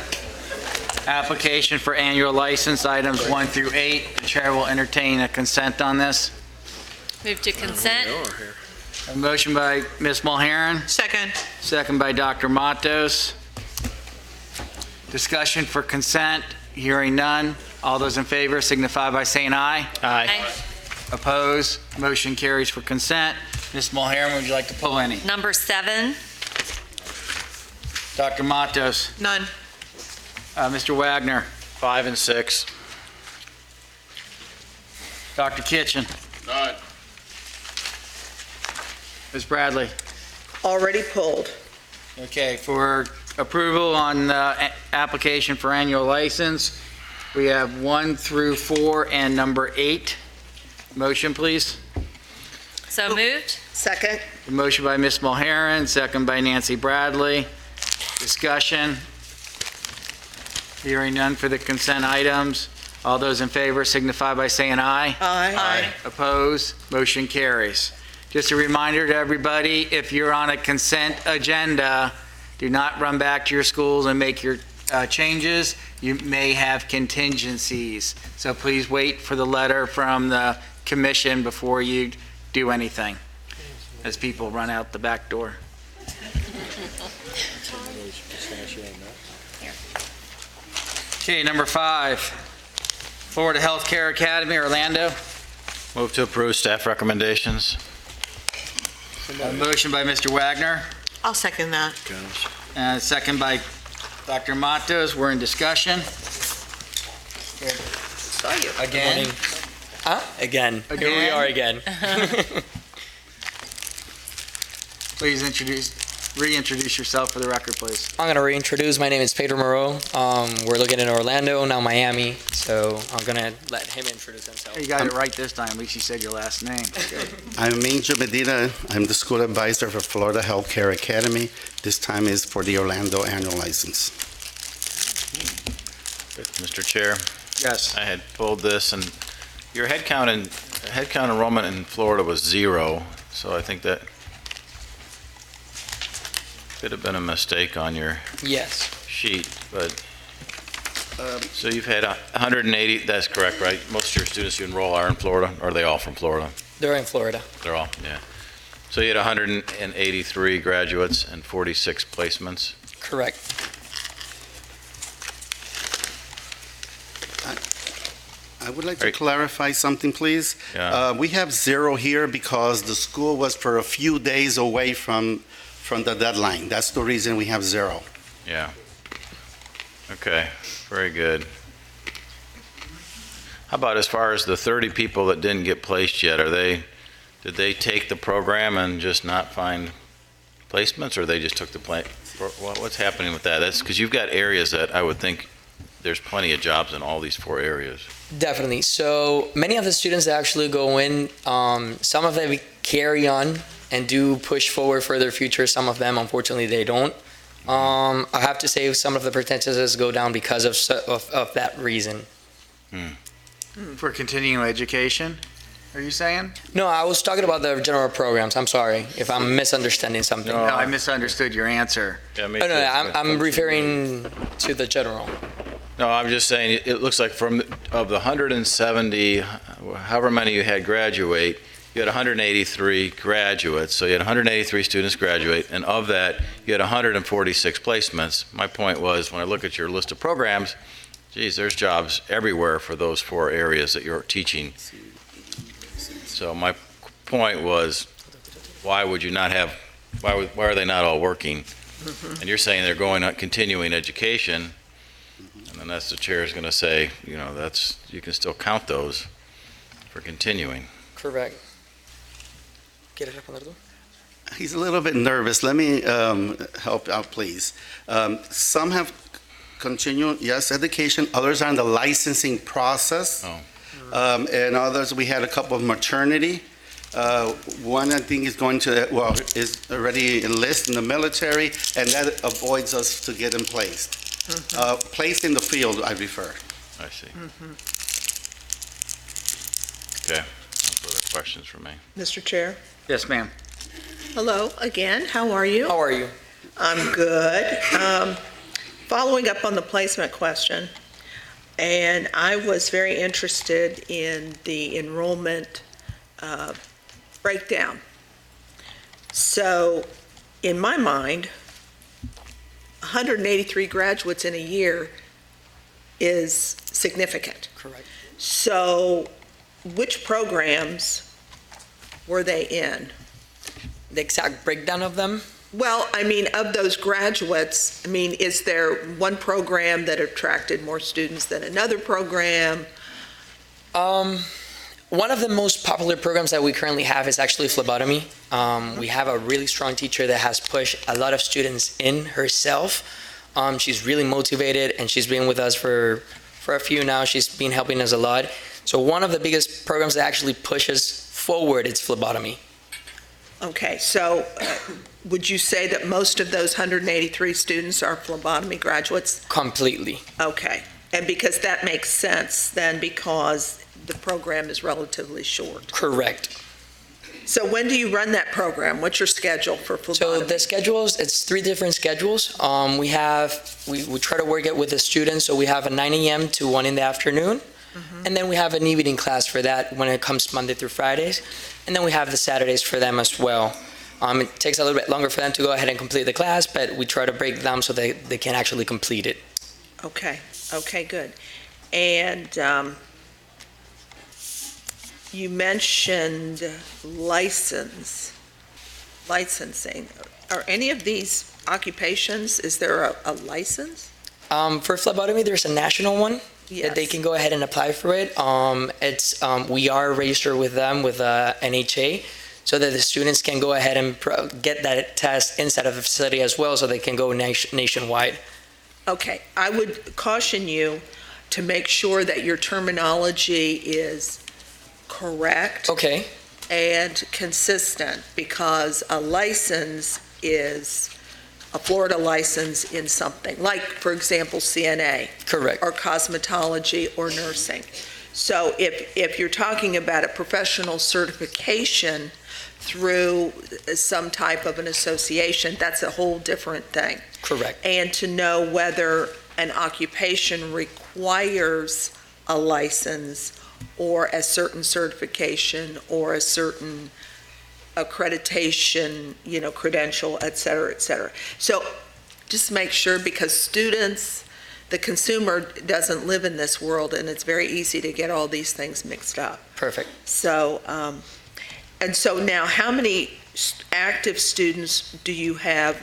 Application for annual license, items 1 through 8. The chair will entertain a consent on this. Move to consent. A motion by Ms. Mulharen. Second. Second by Dr. Matos. Discussion for consent. Hearing none. All those in favor signify by saying aye. Aye. Opposed? Motion carries for consent. Ms. Mulharen, would you like to pull any? Number 7. Dr. Matos. None. Mr. Wagner. 5 and 6. Dr. Kitchen. None. Ms. Bradley. Already pulled. Okay, for approval on the application for annual license, we have 1 through 4 and number 8. Motion, please. So moved. Second. A motion by Ms. Mulharen, second by Nancy Bradley. Discussion. Hearing none for the consent items. All those in favor signify by saying aye. Aye. Opposed? Motion carries. Just a reminder to everybody, if you're on a consent agenda, do not run back to your schools and make your changes. You may have contingencies. So please wait for the letter from the commission before you do anything, as people run out the back door. Okay, number 5, Florida Healthcare Academy, Orlando. Move to approve staff recommendations. A motion by Mr. Wagner, I'll second that. and a second by Dr. Matos. We're in discussion. Saw you. Again. Again. Here we Again? are again. Please reintroduce yourself for the record, please. I'm going to reintroduce. My name is Pedro Moreau. We're looking at Orlando, now Miami. So I'm going to let him introduce himself. You got it right this time. At least you said your last name. Good. I'm Angel Medina. I'm the school advisor for Florida Healthcare Academy. This time is for the Orlando annual license. Mr. Chair, Yes. I had pulled this, and your headcount enrollment in Florida was 0, so I think that could have been a mistake on your Yes. sheet, but, so you've had 180, that's correct, right? Most of your students you enroll are in Florida, or are they all from Florida? They're in Florida. They're all, yeah. So you had 183 graduates and 46 placements? Correct. I would like to clarify something, please. Yeah. We have 0 here because the school was for a few days away from the deadline. That's the reason we have 0. Yeah. Okay, very good. How about as far as the 30 people that didn't get placed yet, did they take the program and just not find placements, or they just took the what's happening with that? That's because you've got areas that I would think there's plenty of jobs in all these 4 areas. Definitely. So many of the students that actually go in, some of them carry on and do push forward for their future. Some of them, unfortunately, they don't. I have to say some of the percentages go down because of that reason. For continuing education, are you saying? No, I was talking about the general programs. I'm sorry if I'm misunderstanding something. No, I misunderstood your answer. Yeah, me No, too. I'm referring to the general. No, I'm just saying, it looks like of the 170, however many you had graduate, you had 183 graduates, so you had 183 students graduate, and of that, you had 146 placements. My point was, when I look at your list of programs, geez, there's jobs everywhere for those 4 areas that you're teaching. So my point was, why would you not have, why are they not all working? And you're saying they're going on continuing education, and then that's the chair is going to say, you can still count those for continuing. Correct. ¿Quieres responder tú? He's a little bit nervous. Let me help out, please. Some have continued, yes, education. Others are in the licensing process. And others, we had a couple of maternity. One, I think, is going to, is already enlisted in the military, and that avoids us to get them placed. Placed in the field, I refer. I see. Okay. No further questions for me. Mr. Chair. Yes, ma'am. Hello again. How are you? How are you? I'm good. Following up on the placement question, and I was very interested in the enrollment breakdown. So, in my mind, 183 graduates in a year is significant. Correct. So, which programs were they in? The exact breakdown of them? Well, I mean, of those graduates, I mean, is there one program that attracted more students than another program? One of the most popular programs that we currently have is actually phlebotomy. We have a really strong teacher that has pushed a lot of students in herself. She's really motivated, and she's been with us for a few now. She's been helping us a lot. So one of the biggest programs that actually pushes forward is phlebotomy. Okay, so would you say that most of those 183 students are phlebotomy graduates? Completely. Okay, and because that makes sense then, because the program is relatively short. Correct. So when do you run that program? What's your schedule for phlebotomy? So the schedules, it's 3 different schedules. We try to work it with the students, so we have a 9 a.m. to 1 in the afternoon. And then we have an evening class for that when it comes Monday through Fridays. And then we have the Saturdays for them as well. It takes a little bit longer for them to go ahead and complete the class, but we try to break them so they can actually complete it. Okay, good. And you mentioned licensing. Are any of these occupations, is there a license? For phlebotomy, there's a national one. Yes. That they can go ahead and apply for it. We are registered with them with NHA, so that the students can go ahead and get that test inside of the facility as well, so they can go nationwide. Okay, I would caution you to make sure that your terminology is correct. Okay. And consistent, because a license is a Florida license in something, like, for example, CNA. Correct. Or cosmetology or nursing. So if you're talking about a professional certification through some type of an association, that's a whole different thing. Correct. And to know whether an occupation requires a license or a certain certification or a certain accreditation, credential, et cetera, et cetera. So just make sure, because students, the consumer doesn't live in this world, and it's very easy to get all these things mixed up. Perfect. So, and so now, how many active students do you have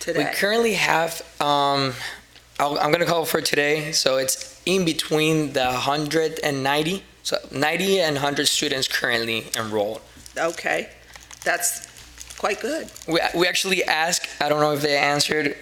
today? We currently have, I'm going to call for today, so it's in between the 190, so 90 and 100 students currently enrolled. Okay. That's quite good. We actually asked, I don't know if they answered,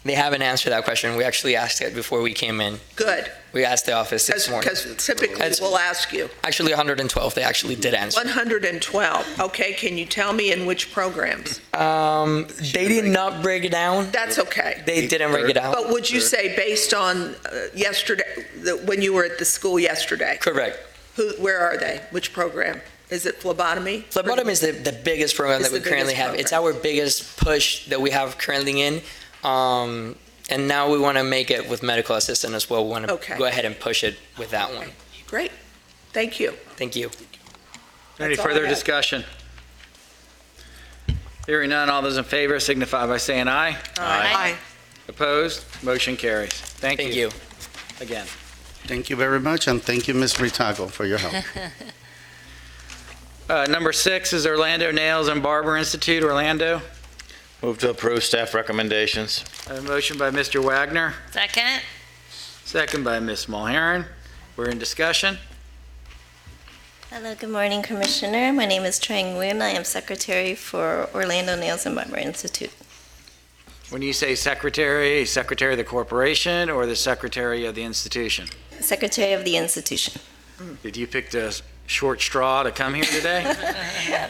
they haven't answered that question. We actually asked it before we came in. Good. We asked the office this morning. Because typically we'll ask you. Actually 112, they actually did answer. 112, okay, can you tell me in which programs? They did not break it down. That's okay. They didn't break it down. But would you say based on yesterday, when you were at the school yesterday? Correct. Where are they? Which program? Is it phlebotomy? Phlebotomy is the biggest program that we currently have. It's our biggest push that we have currently in. And now we want to make it with medical assistant as well. We want to go ahead and push it with that one. Great. Thank you. Thank you. Any further discussion? Hearing none, all those in favor signify by saying aye. Aye. Opposed? Motion carries. Thank you. Again. Thank you very much, and thank you, Ms. Ritago, for your help. Number 6 is Orlando Nails and Barber Institute, Orlando. Move to approve staff recommendations. A motion by Mr. Wagner, Second. second by Ms. Mulheron. We're in discussion. Hello, good morning, Commissioner. My name is Trang Nguyen. I am Secretary for Orlando Nails and Barber Institute. When you say secretary of the corporation or the secretary of the institution? Secretary of the institution. Did you pick the short straw to come here today?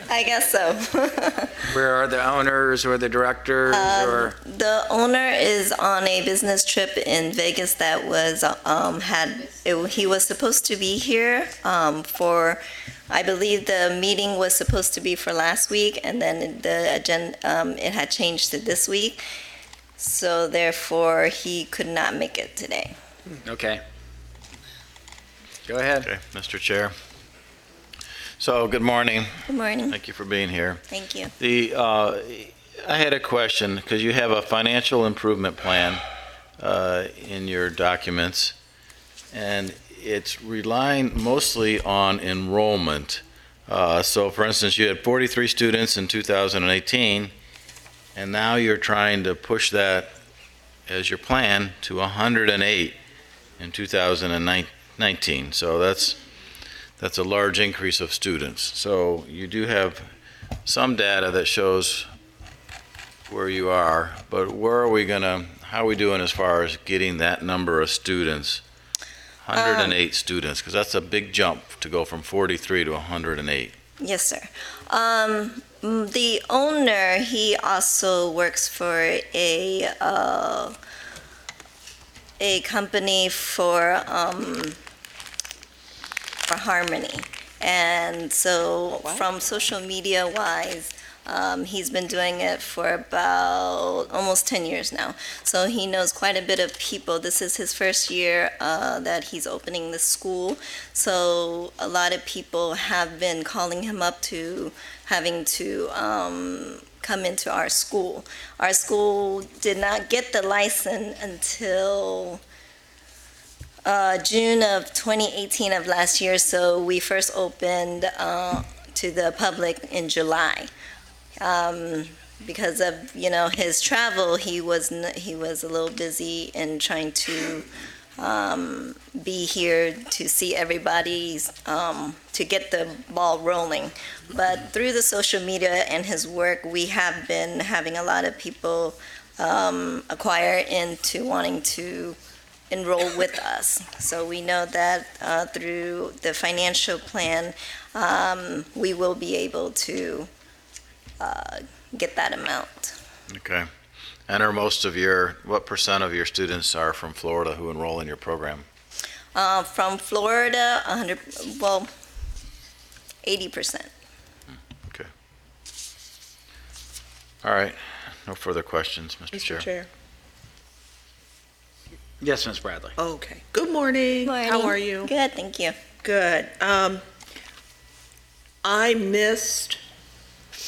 I guess so. Where are the owners or the directors or? The owner is on a business trip in Vegas that was, he was supposed to be here for I believe the meeting was supposed to be for last week, and then the agenda, it had changed to this week. So therefore, he could not make it today. Okay. Go ahead. Okay, Mr. Chair. So, good morning. Good morning. Thank you for being here. Thank you. I had a question, because you have a financial improvement plan in your documents, and it's relying mostly on enrollment. So, for instance, you had 43 students in 2018, and now you're trying to push that as your plan to 108 in 2019. So that's a large increase of students. So you do have some data that shows where you are, but how are we doing as far as getting that number of students, 108 students? Because that's a big jump to go from 43 to 108. Yes, sir. The owner, he also works for a company for Harmony. And so from social media wise, he's been doing it for about almost 10 years now. So he knows quite a bit of people. This is his first year that he's opening the school. So a lot of people have been calling him up to having to come into our school. Our school did not get the license until June of 2018 of last year, so we first opened to the public in July. Because of his travel, he was a little busy in trying to be here to see everybody, to get the ball rolling. But through the social media and his work, we have been having a lot of people acquire into wanting to enroll with us. So we know that through the financial plan, we will be able to get that amount. Okay. And what percent of your students are from Florida who enroll in your program? From Florida, 80%. Okay. All right. No further questions, Mr. Chair. Yes, Ms. Bradley. Okay. Good morning. How are you? Good, thank you. Good. I missed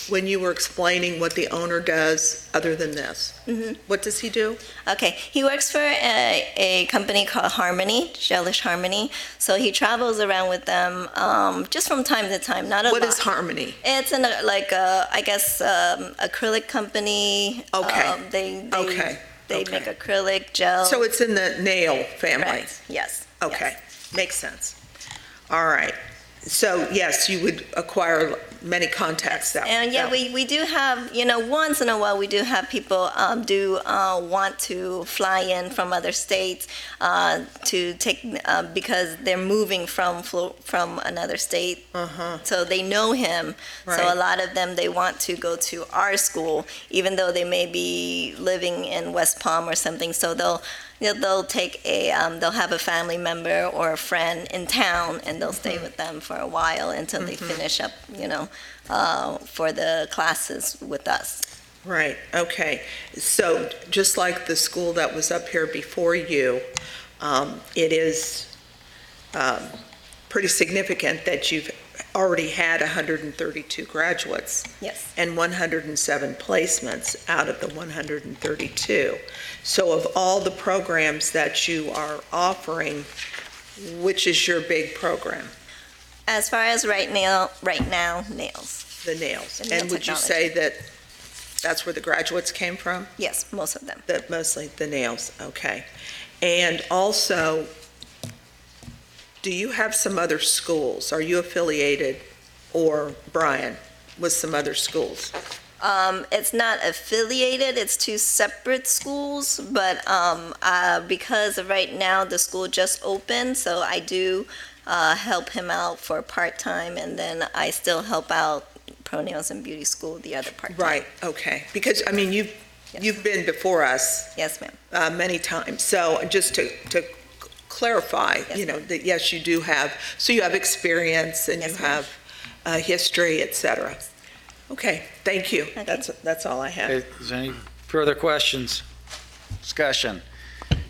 when you were explaining what the owner does other than this. Mm-hmm. What does he do? Okay, he works for a company called Harmony, Gelish Harmony. So he travels around with them just from time to time. Not a lot. What is Harmony? It's acrylic company. Okay. They make acrylic gel. So it's in the nail family? Right. Yes. Okay, yes. Makes sense. All right. So yes, you would acquire many contacts. We do have, once in a while we do have people want to fly in from other states to take because they're moving from another state. So they know him. Right. So a lot of them, they want to go to our school, even though they may be living in West Palm or something. So they'll take they'll have a family member or a friend in town, and they'll stay with them for a while until they finish up, for the classes with us. Right, okay. So just like the school that was up here before you, it is pretty significant that you've already had 132 graduates. Yes. And 107 placements out of the 132. So of all the programs that you are offering, which is your big program? As far as right now, nails. The nails. The nail And would you say that that's where the graduates came from? Yes, most of them. Mostly the nails, okay. And also, do you have some other schools? Are you affiliated, or Brian, with some other schools? It's not affiliated, it's two separate schools, but because right now the school just opened, so I do help him out for part-time, and then I still help out Pro Nails and Beauty School, the other part-time. Right, okay. Because, you've been before us. Yes, ma'am. Many times. So just to clarify, Yes, that yes, you do have, so you have experience and Yes, you ma'am. have history, et cetera. Okay, thank you. That's all I have. Okay, is there any further questions? Discussion?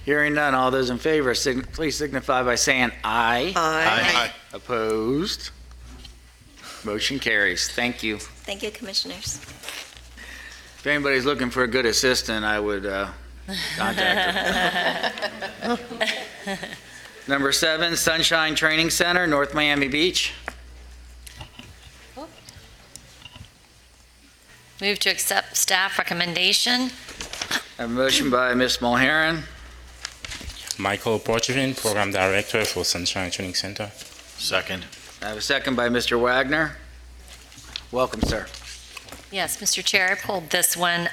Hearing none, all those in favor, please signify by saying aye. Aye. Opposed? Motion carries. Thank you. Thank you, commissioners. If anybody's looking for a good assistant, I would contact her. Number 7, Sunshine Training Center, North Miami Beach. Move to accept staff recommendation. A motion by Ms. Mulheron, Michael Porchevin, Program Director for Sunshine Training Center. Second. I have a second by Mr. Wagner. Welcome, sir. Yes, Mr. Chair, I pulled this one.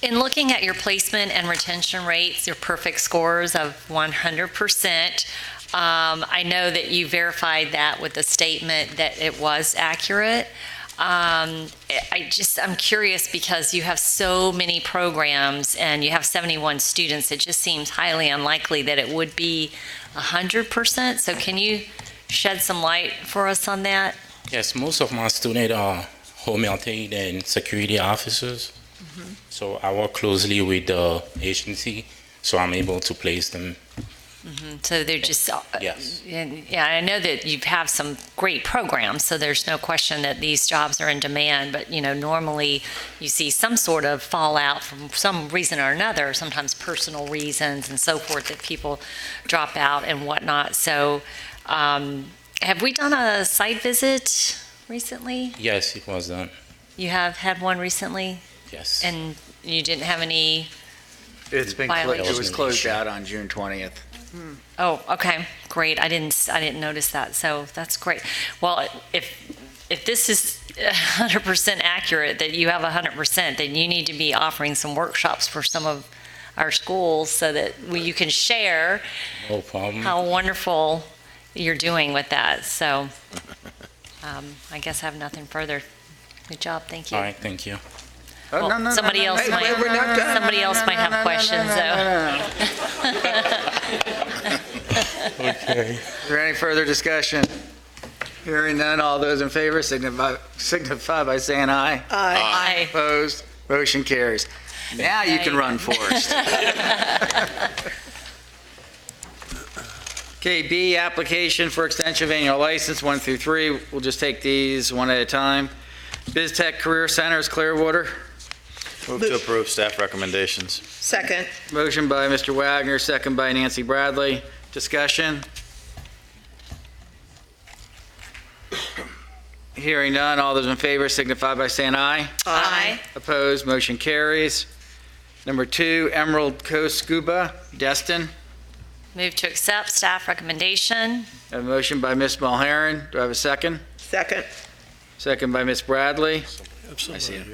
In looking at your placement and retention rates, your perfect scores of 100%, I know that you verified that with the statement that it was accurate. I'm curious because you have so many programs and you have 71 students, it just seems highly unlikely that it would be 100%. So can you shed some light for us on that? Yes, most of my students are home health aide and security officers. So I work closely with the agency, so I'm able to place them. So they're just, Yes. yeah, I know that you have some great programs, so there's no question that these jobs are in demand, but normally you see some sort of fallout from some reason or another, sometimes personal reasons and so forth, that people drop out and whatnot. So have we done a site visit recently? Yes, it was done. You have had one recently? Yes. And you didn't have any? It was closed out on June 20th. Oh, okay, great. I didn't notice that, so that's great. Well, if this is 100% accurate, that you have 100%, then you need to be offering some workshops for some of our schools so that you can share No problem. how wonderful you're doing with that. So I guess I have nothing further. Good job, thank you. All right, thank you. Well, somebody else might have questions, though. Okay. Is there any further discussion? Hearing none, all those in favor signify by saying aye. Aye. Opposed? Motion carries. Now you can run, Forrest. Okay, B, application for extension of annual license 1 through 3. We'll just take these one at a time. BizTech Career Centers, Clearwater. Move to approve staff recommendations. Second. Motion by Mr. Wagner, second by Nancy Bradley. Discussion? Hearing none, all those in favor signify by saying aye. Aye. Opposed, motion carries. Number 2, Emerald Coast Scuba, Destin. Move to accept staff recommendation. I have a motion by Ms. Mulheron. Do I have a second? Second. Second by Ms. Bradley. I see it.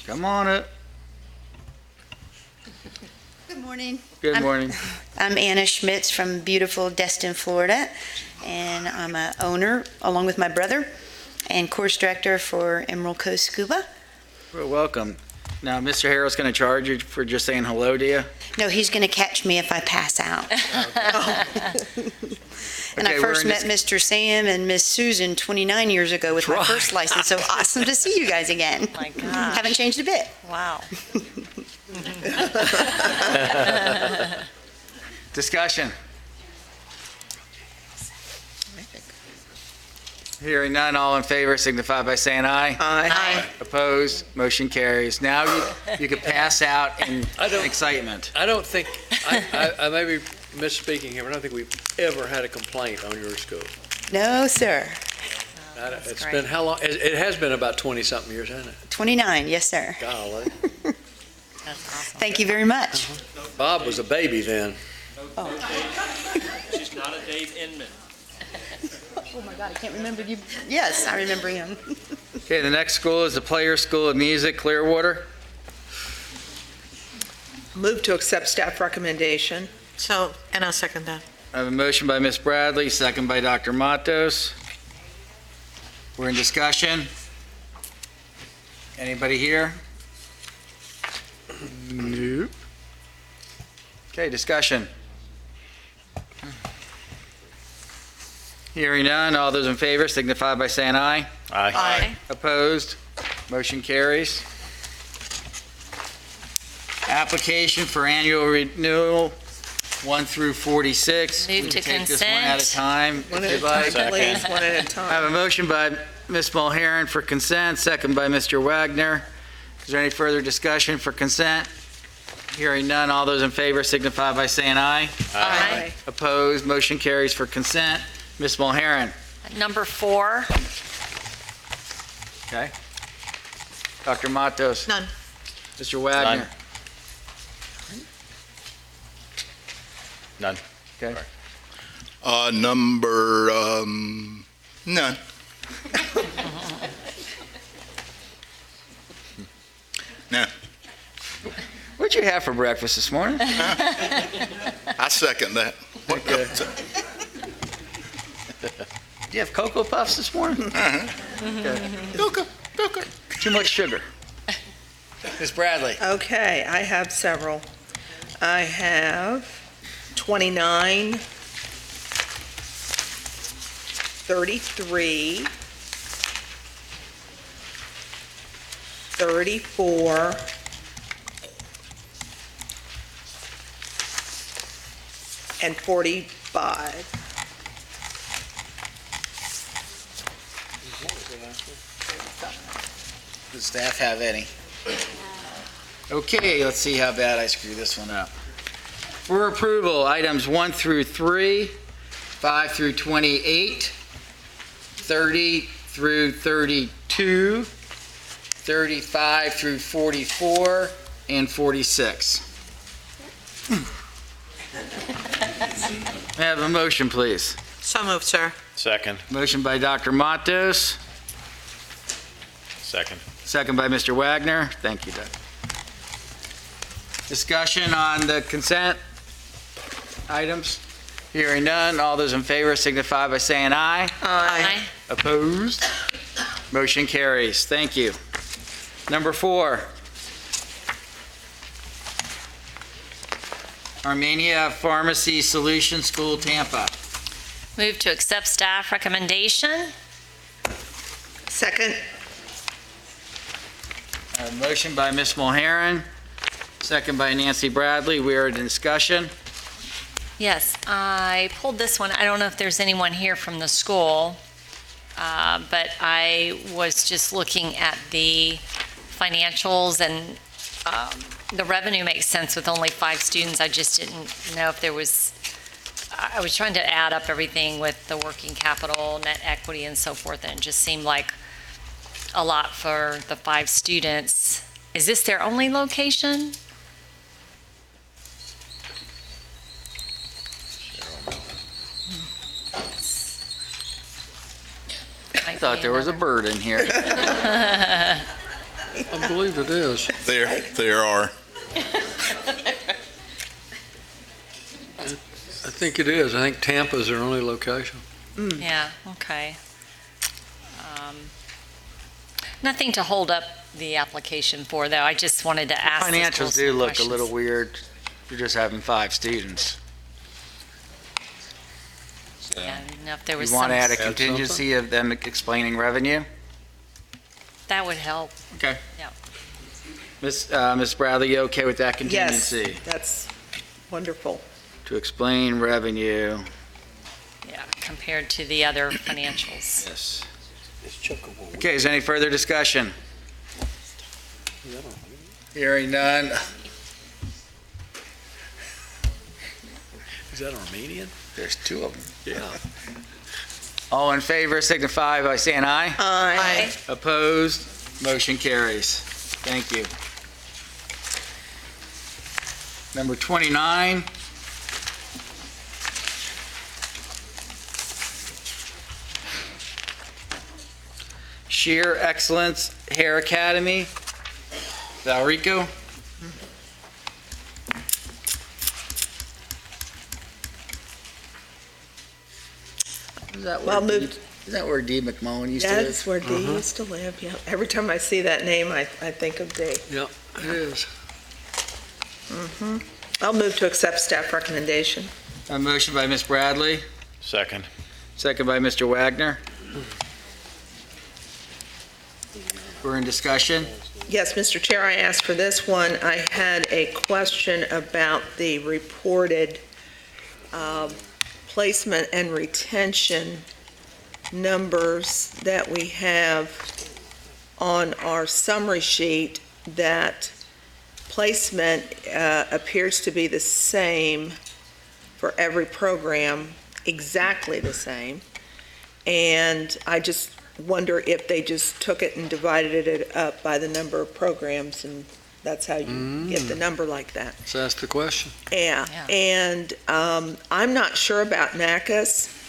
Come on up. Good morning. Good morning. I'm Anna Schmitz from beautiful Destin, Florida, and I'm a owner, along with my brother, and course director for Emerald Coast Scuba. Well, welcome. Now, Mr. Harrell's going to charge you for just saying hello to you? No, he's going to catch me if I pass out. And Okay, I first met Mr. Sam and Miss Susan 29 years ago with my first license, so awesome to see you guys again. My gosh. Haven't changed a bit. Wow. Discussion. Hearing none, all in favor signify by saying aye. Aye. Opposed, motion carries. Now you can pass out in excitement. I don't think, I may be misspeaking here, but I don't think we've ever had a complaint on your school. No, sir. It's been how long? It has been about 20-something years, hasn't it? 29, yes, sir. Golly. Thank you very much. Bob was a baby then. She's not a Dave Inman. Oh my God, I can't remember you. Yes, I remember him. Okay, the next school is the Players School of Music, Clearwater. Move to accept staff recommendation. So, and I'll second that. I have a motion by Ms. Bradley, second by Dr. Matos. We're in discussion. Anybody here? Nope. Okay, discussion. Hearing none, all those in favor signify by saying aye. Aye. Opposed? Motion carries. Application for annual renewal, 1 through 46. Move We to can take this one at a consent. time. One if at a you'd like. time, please, one at a I have time. a motion by Ms. Mulheren for consent, second by Mr. Wagner. Is there any further discussion for consent? Hearing none, all those in favor signify by saying aye. Aye. Opposed? Motion carries for consent. Ms. Mulheren. Number 4. Okay. Dr. Matos. None. Mr. Wagner. None. Okay. Number, none. No. What'd you have for breakfast this morning? I second that. Okay. Do you have Cocoa Puffs this morning? Cocoa. Too much sugar. Ms. Bradley. Okay, I have several. I have 29, 33, 34, and 45. Does staff have any? Okay, let's see how bad I screw this one up. For approval, items 1 through 3, 5 through 28, 30 through 32, 35 through 44, and 46. May I have a motion, please? So moved, sir. Second. Motion by Dr. Matos, Second. second by Mr. Wagner. Thank you, Doug. Discussion on the consent items? Hearing none, all those in favor signify by saying aye. Aye. Opposed? Motion carries. Thank you. Number 4. Armenia Pharmacy Solution School, Tampa. Move to accept staff recommendation. Second. A motion by Ms. Mulheren, second by Nancy Bradley. We are in discussion. Yes, I pulled this one. I don't know if there's anyone here from the school, but I was just looking at the financials, and the revenue makes sense with only 5 students. I just didn't know if there was, I was trying to add up everything with the working capital, net equity, and so forth, and it just seemed like a lot for the 5 students. Is this their only location? I thought there was a bird in here. I believe it is. There are. I think it is. I think Tampa's their only location. Yeah, okay. Nothing to hold up the application for, though. I just wanted to ask the school Financials do some look questions. a little weird if you're just having 5 students. Yeah, I didn't know if there was You want to add a some, contingency of them explaining revenue? that would help. Okay. Yeah. Ms. Bradley, you okay with that Yes, contingency? that's wonderful. To explain revenue, Yeah, compared to the other financials. yes. Okay, is there any further discussion? Hearing none. Is that Armenian? There's 2 of them. Yeah. All in favor signify by saying aye. Aye. Opposed? Motion carries. Thank you. Number 29. Sheer Excellence Hair Academy. Valrico? Is that Well, where moved. Is that where Dee McMullen used to live? That's where Dee used to live, yeah. Every time I see that name, I think of Dee. Yep, it is. I'll move to accept staff recommendation. A motion by Ms. Bradley, Second. Second by Mr. Wagner. We're in discussion. Yes, Mr. Chair, I asked for this one. I had a question about the reported placement and retention numbers that we have on our summary sheet, that placement appears to be the same for every program, exactly the same. And I just wonder if they just took it and divided it up by the number of programs, and that's how you get the number like that. Let's ask the question. Yeah, and I'm not sure about NACAS.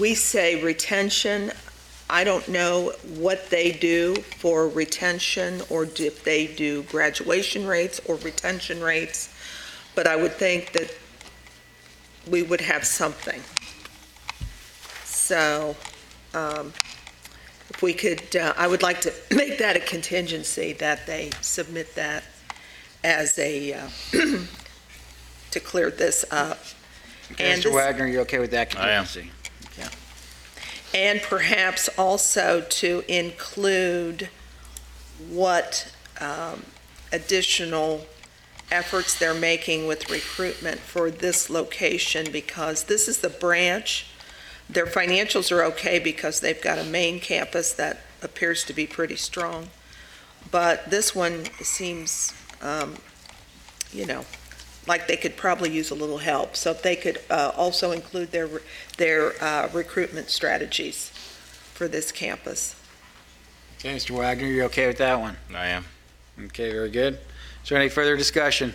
We say retention. I don't know what they do for retention, or if they do graduation rates or retention rates, but I would think that we would have something. So if we could, I would like to make that a contingency, that they submit that as a, to clear this up. Okay, And Mr. this- Wagner, you okay with that I am. contingency? And perhaps also to include what additional efforts they're making with recruitment for this location, because this is the branch. Their financials are okay because they've got a main campus that appears to be pretty strong. But this one seems, like they could probably use a little help. So if they could also include their recruitment strategies for this campus. Okay, Mr. Wagner, you okay with that one? I am. Okay, very good. Is there any further discussion?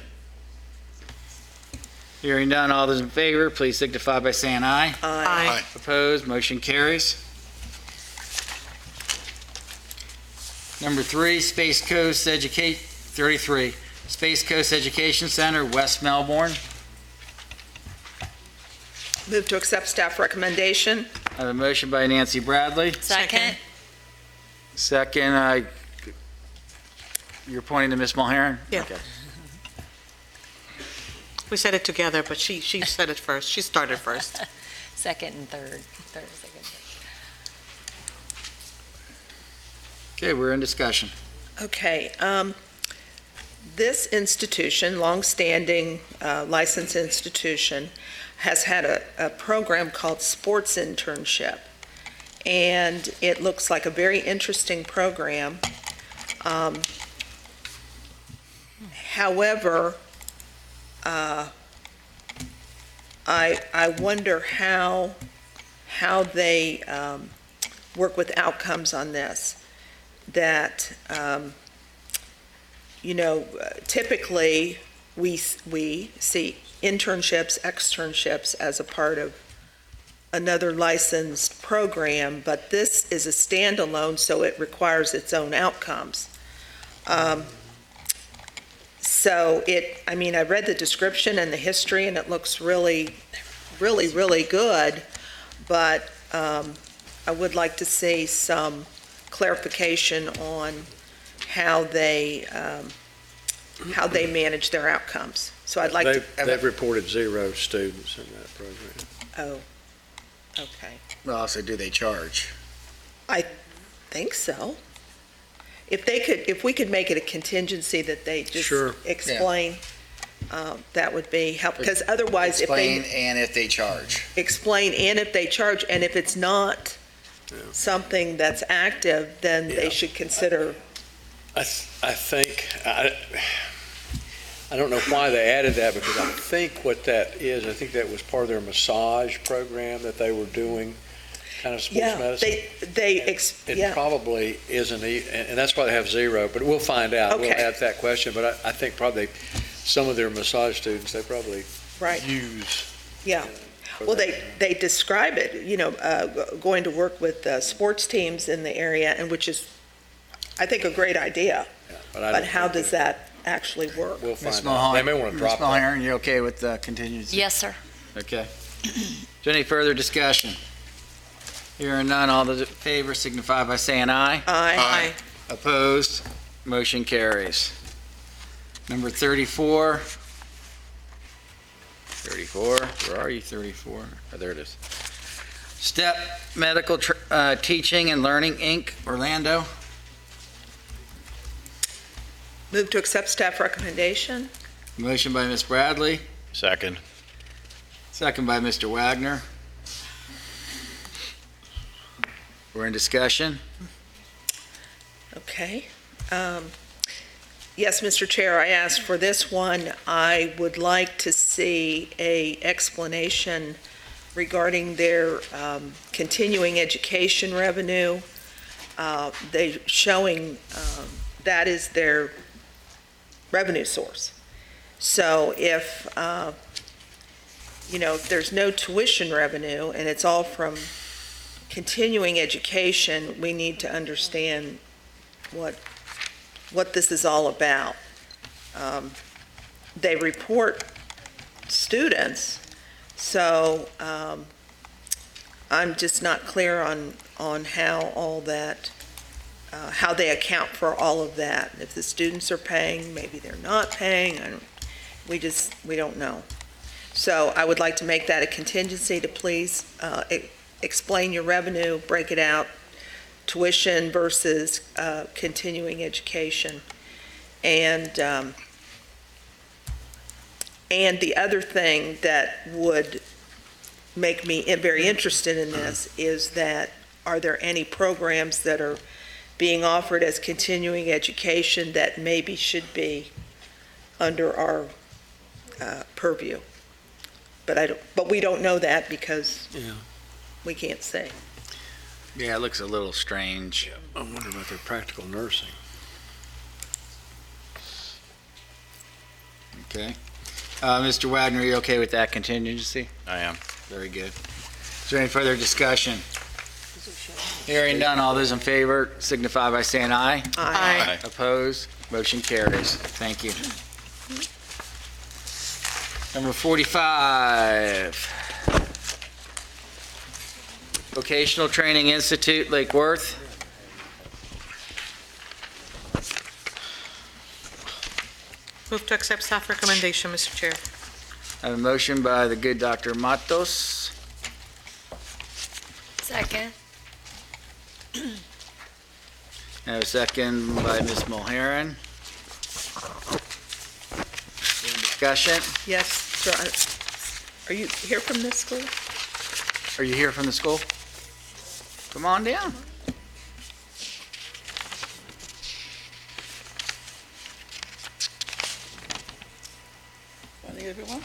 Hearing none, all those in favor, please signify by saying aye. Aye. Opposed, motion carries. Number 3, Space Coast 33, Space Coast Education Center, West Melbourne. Move to accept staff recommendation. I have a motion by Nancy Bradley. Second. Second, you're pointing to Ms. Mulhern? Yeah. Okay. We said it together, but she said it first. She started first. Second and third. Third, second. Okay, we're in discussion. Okay. This institution, longstanding licensed institution, has had a program called Sports Internship. And it looks like a very interesting program. However, I wonder how they work with outcomes on this. That, typically we see internships, externships as a part of another licensed program, but this is a standalone, so it requires its own outcomes. So I read the description and the history, and it looks really, really, really good, but I would like to see some clarification on how they manage their outcomes. So I'd like to. They've reported 0 students in that program. Oh, okay. Well, also, do they charge? I think so. If we could make it a contingency that they just Sure. explain, that would be help, because otherwise if they. Explain and if they charge. Explain and if they charge, and if it's not something that's active, then they should consider. I think, I don't know why they added that, because I think what that is, I think that was part of their massage program that they were doing, kind of sports medicine. It probably isn't, and that's why they have 0, but we'll find out. We'll Okay. ask that question, but I think probably some of their massage students, they probably Right. use. Yeah. Well, they describe it, going to work with sports teams in the area, and which is, I think, a great idea. But how does that actually work? We'll Ms. find out. They may want to Ms. drop that. Mulhern, you okay with the contingency? Yes, sir. Okay. Is there any further discussion? Hearing none, all those in favor signify by saying aye. Aye. Opposed? Motion carries. Number 34. 34, where are you, 34? Oh, there it is. STEP Medical Teaching and Learning, Inc., Orlando. Move to accept staff recommendation. Motion by Ms. Bradley, Second. second by Mr. Wagner. We're in discussion. Okay. Yes, Mr. Chair, I asked for this one. I would like to see a explanation regarding their continuing education revenue. They showing that is their revenue source. So if, if there's no tuition revenue and it's all from continuing education, we need to understand what this is all about. They report students, so I'm just not clear on how all that, how they account for all of that. If the students are paying, maybe they're not paying, we don't know. So I would like to make that a contingency to please explain your revenue, break it out, tuition versus continuing education. And the other thing that would make me very interested in this is that, are there any programs that are being offered as continuing education that maybe should be under our purview? But we don't know that because we can't say. Yeah, it looks a little strange. I wonder about their practical nursing. Okay. Mr. Wagner, are you okay with that contingency? I am. Very good. Is there any further discussion? Hearing none, all those in favor signify by saying aye. Aye. Opposed? Motion carries. Thank you. Number 45. Vocational Training Institute, Lake Worth. Move to accept staff recommendation, Mr. Chair. I have a motion by the good Dr. Matos. Second. I have a second by Ms. Mulheron. Any discussion? Yes, so are you here from this school? Are you here from the school? Come on down. Morning, everyone.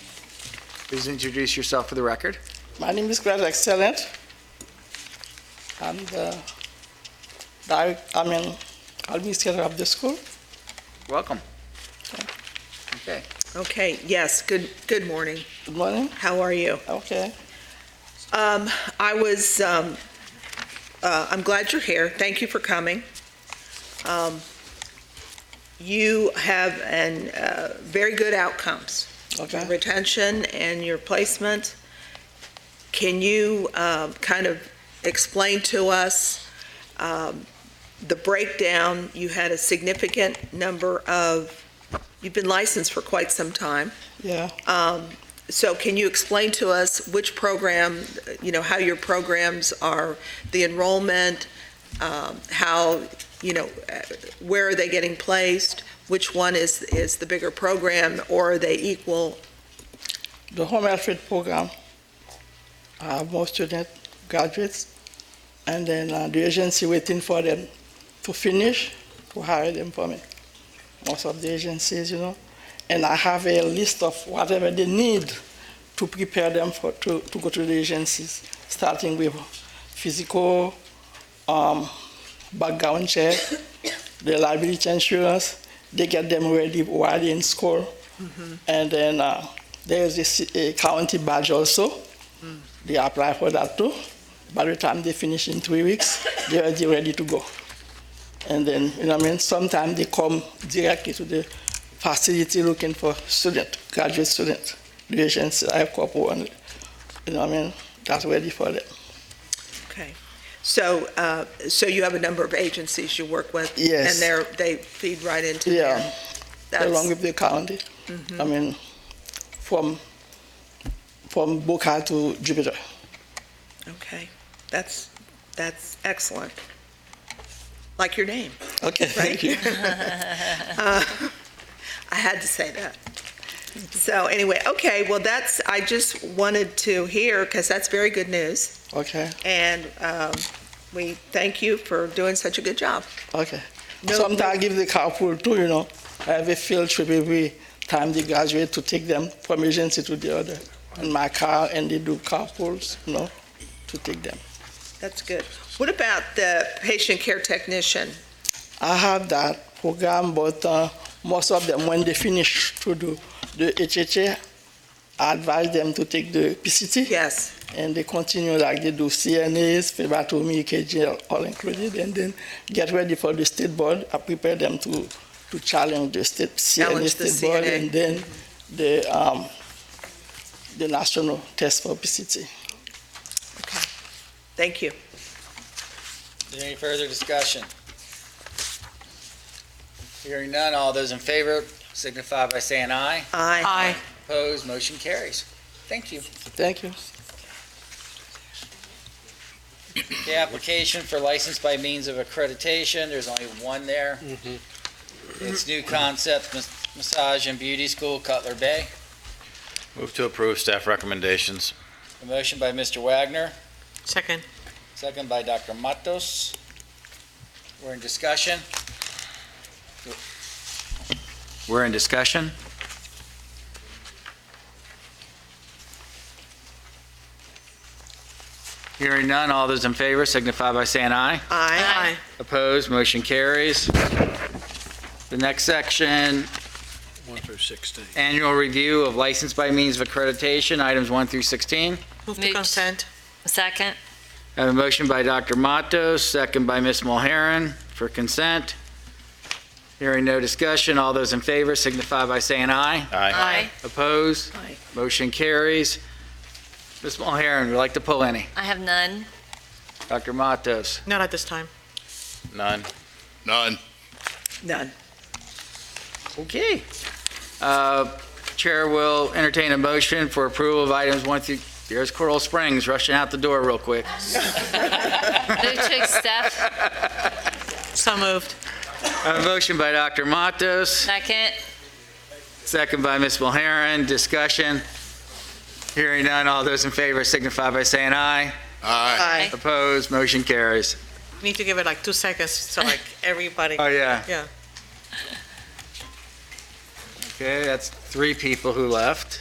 Please introduce yourself for the record. My name is Greg Excellent. I'm the administrator of the school. Welcome. Okay. Okay, yes, good morning. Good morning. How are you? Okay. I'm glad you're here. Thank you for coming. You have very good outcomes. Okay. Your retention and your placement. Can you kind of explain to us the breakdown? You had a significant number of, you've been licensed for quite some time. Yeah. So can you explain to us which program, how your programs are, the enrollment, how, where are they getting placed? Which one is the bigger program, or are they equal? The home health fit program, more students, graduates, and then the agency waiting for them to finish to hire them for me. Most of the agencies, and I have a list of whatever they need to prepare them to go to the agencies, starting with physical, background check, the liability insurance. They get them ready while they're in school. Mm-hmm. And then there's a county badge also. They apply for that too. By the time they finish in 3 weeks, they're already ready to go. And then, sometimes they come directly to the facility looking for graduate students. The agency, I have a couple, and, that's ready for them. Okay. So you have a number of agencies you work with? Yes. And they feed right into Yeah. there? Along with the county. Mhm. From Boca to Jupiter. Okay. That's excellent. Like your name. Okay, thank you. I had to say that. So anyway, okay, well, I just wanted to hear, because that's very good news. Okay, And we thank you for doing such a good job. okay. No- Sometimes I give the carpool too, you know. I have a field trip every time they graduate to take them from agency to the other in my car, and they do carpools, you know, to take them. That's good. What about the patient care technician? I have that program, but most of them, when they finish to do the HHA, I advise them to take the PCT. Yes. And they continue like they do CNAs, phlebotomy, EKG, all included, and then get ready for the state board. I prepare them to challenge the state Challenge the state board, CNA. and then the national test for PCT. Thank you. Is there any further discussion? Hearing none, all those in favor signify by saying aye. Aye. Opposed, motion carries. Thank you. Thank you. The application for license by means of accreditation, there's only one there. It's New Concept Massage and Beauty School, Cutler Bay. Move to approve staff recommendations. A motion by Mr. Wagner, Second. second by Dr. Matos. We're in discussion. We're in discussion. Hearing none, all those in favor signify by saying aye. Aye. Opposed, motion carries. The next section, 1 through 16. annual review of license by means of accreditation, items 1 through 16. Move to Moved. consent. Second. I have a motion by Dr. Matos, second by Ms. Mulheron for consent. Hearing no discussion, all those in favor signify by saying aye. Aye. Opposed? Aye. Motion carries. Ms. Mulheron, would you like to pull any? I have none. Dr. Matos? Not at this time. None. None. None. Okay. Chair will entertain a motion for approval of items 1 through, there's Coral Springs rushing out the door real quick. Move to accept. So moved. I have a motion by Dr. Matos, Second. second by Ms. Mulheron. Discussion. Hearing none, all those in favor signify by saying aye. Aye. Opposed, motion carries. Need to give it like 2 seconds so like everybody. Oh, yeah. Yeah. Okay, that's 3 people who left.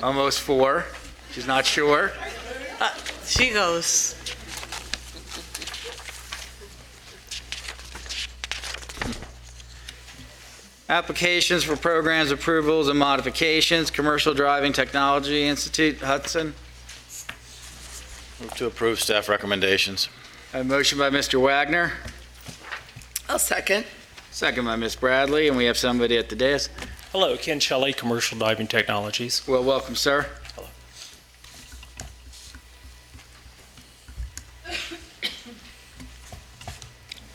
Almost 4. She's not sure. She goes. Applications for programs, approvals, and modifications. Commercial Driving Technology Institute, Hudson. Move to approve staff recommendations. A motion by Mr. Wagner, I'll second. second by Ms. Bradley, and we have somebody at the desk. Hello, Ken Shelley, Commercial Diving Technologies. Well, welcome, sir.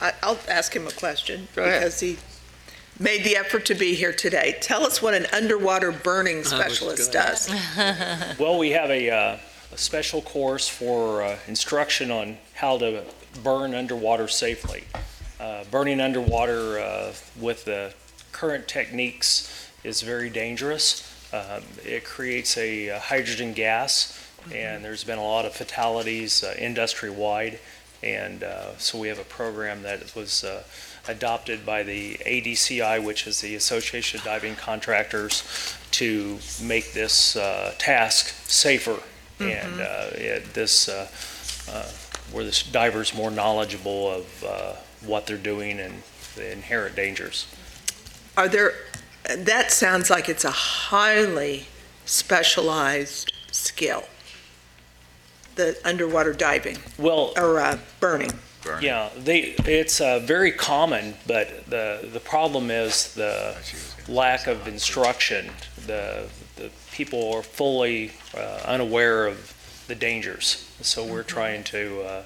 I'll ask him a question. Go ahead. Because he made the effort to be here today. Tell us what an underwater burning specialist does. Well, we have a special course for instruction on how to burn underwater safely. Burning underwater with the current techniques is very dangerous. It creates a hydrogen gas, and there's been a lot of fatalities industry-wide. And so we have a program that was adopted by the ADCI, which is the Association of Diving Contractors, to make this task safer. And where the diver's more knowledgeable of what they're doing and the inherent dangers. That sounds like it's a highly specialized skill, the underwater diving. Well, or burning. Yeah, it's very common, but the problem is the lack of instruction. The people are fully unaware of the dangers, so we're trying to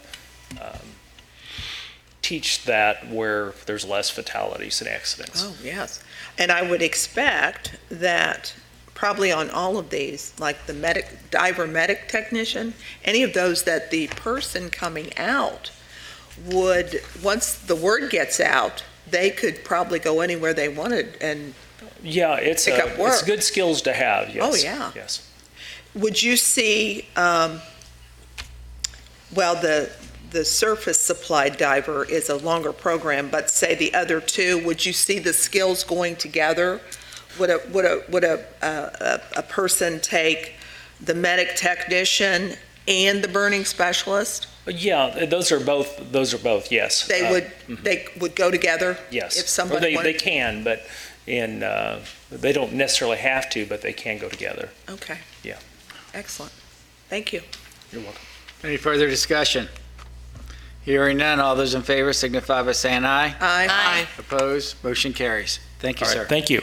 teach that where there's less fatalities and accidents. Oh, yes. And I would expect that probably on all of these, like the diver medic technician, any of those that the person coming out would, once the word gets out, they could probably go anywhere they wanted and Yeah, it's pick up work. it's good skills to have, yes. Oh, yeah. Yes. Would you see, well, the surface supply diver is a longer program, but say the other two, would you see the skills going together? Would a person take the medic technician and the burning specialist? Yeah, those are both, yes. They would go together? Yes. If somebody Or they wanted. can, but they don't necessarily have to, but they can go together. Okay. Yeah. Excellent. Thank you. You're welcome. Any further discussion? Hearing none, all those in favor signify by saying aye. Aye. Opposed? Motion carries. Thank you, All sir. right, thank you.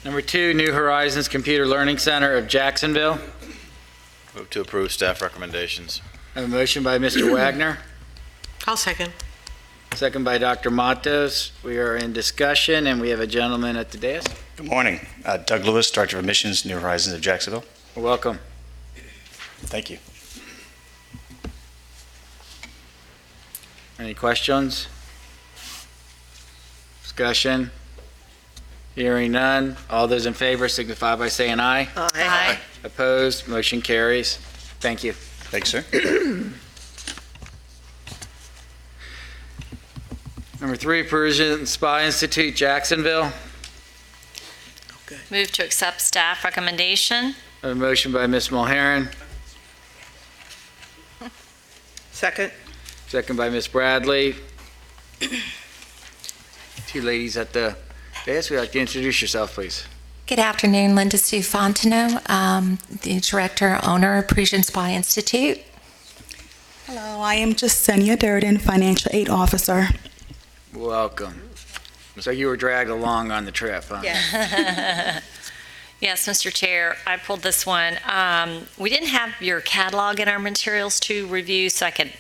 Number 2, New Horizons Computer Learning Center of Jacksonville. Move to approve staff recommendations. I have a motion by Mr. Wagner, I'll second. second by Dr. Matos. We are in discussion, and we have a gentleman at the dais. Good morning. Doug Lewis, Director of Admissions, New Horizons of Jacksonville. Welcome. Thank you. Any questions? Discussion? Hearing none. All those in favor signify by saying aye. Aye. Opposed? Motion carries. Thank you. Thanks, sir. Number 3, Persian Spa Institute, Jacksonville. Move to accept staff recommendation. I have a motion by Ms. Mulheron, Second. second by Ms. Bradley. Two ladies at the dais, would like to introduce yourself, please. Good afternoon, Linda Sue Fontenot, the director, owner of Parisian Spa Institute. Hello, I am Jasenia Durden, financial aid officer. Welcome. So you were dragged along on the trip, huh? Yes, Mr. Chair, I pulled this one. We didn't have your catalog in our materials to review, so I could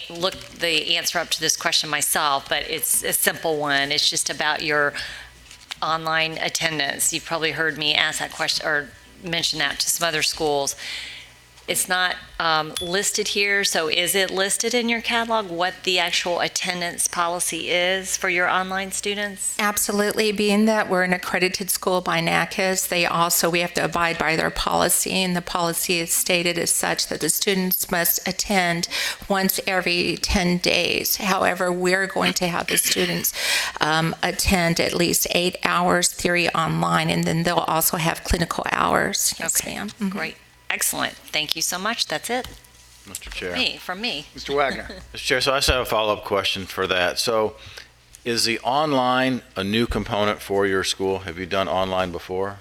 look the answer up to this question myself, but it's a simple one. It's just about your online attendance. You've probably heard me ask that question or mention that to some other schools. It's not listed here, so is it listed in your catalog what the actual attendance policy is for your online students? Absolutely, being that we're an accredited school by NACAS, we have to abide by their policy, and the policy is stated as such that the students must attend once every 10 days. However, we're going to have the students attend at least 8 hours theory online, and then they'll also have clinical hours. Yes, Okay, ma'am. Mhm. great. Excellent. Thank you so much. That's it. Mr. Chair. From me. Mr. Wagner. Mr. Chair, so I just have a follow-up question for that. So is the online a new component for your school? Have you done online before?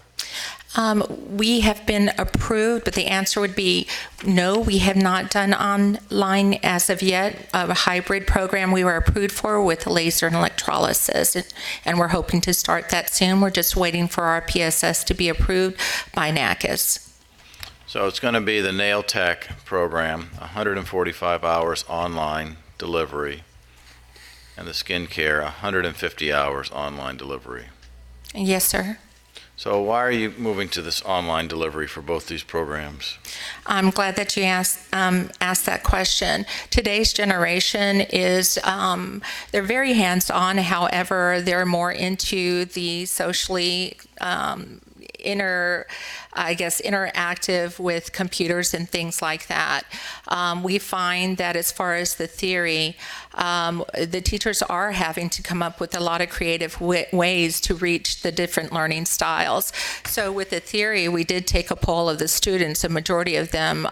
We have been approved, but the answer would be no, we have not done online as of yet. A hybrid program we were approved for with laser and electrolysis, and we're hoping to start that soon. We're just waiting for our PSS to be approved by NACAS. So it's going to be the nail tech program, 145 hours online delivery, and the skincare, 150 hours online delivery. Yes, sir. So why are you moving to this online delivery for both these programs? I'm glad that you asked that question. Today's generation is, they're very hands-on. However, they're more into the socially interactive with computers and things like that. We find that as far as the theory, the teachers are having to come up with a lot of creative ways to reach the different learning styles. So with the theory, we did take a poll of the students. A majority of them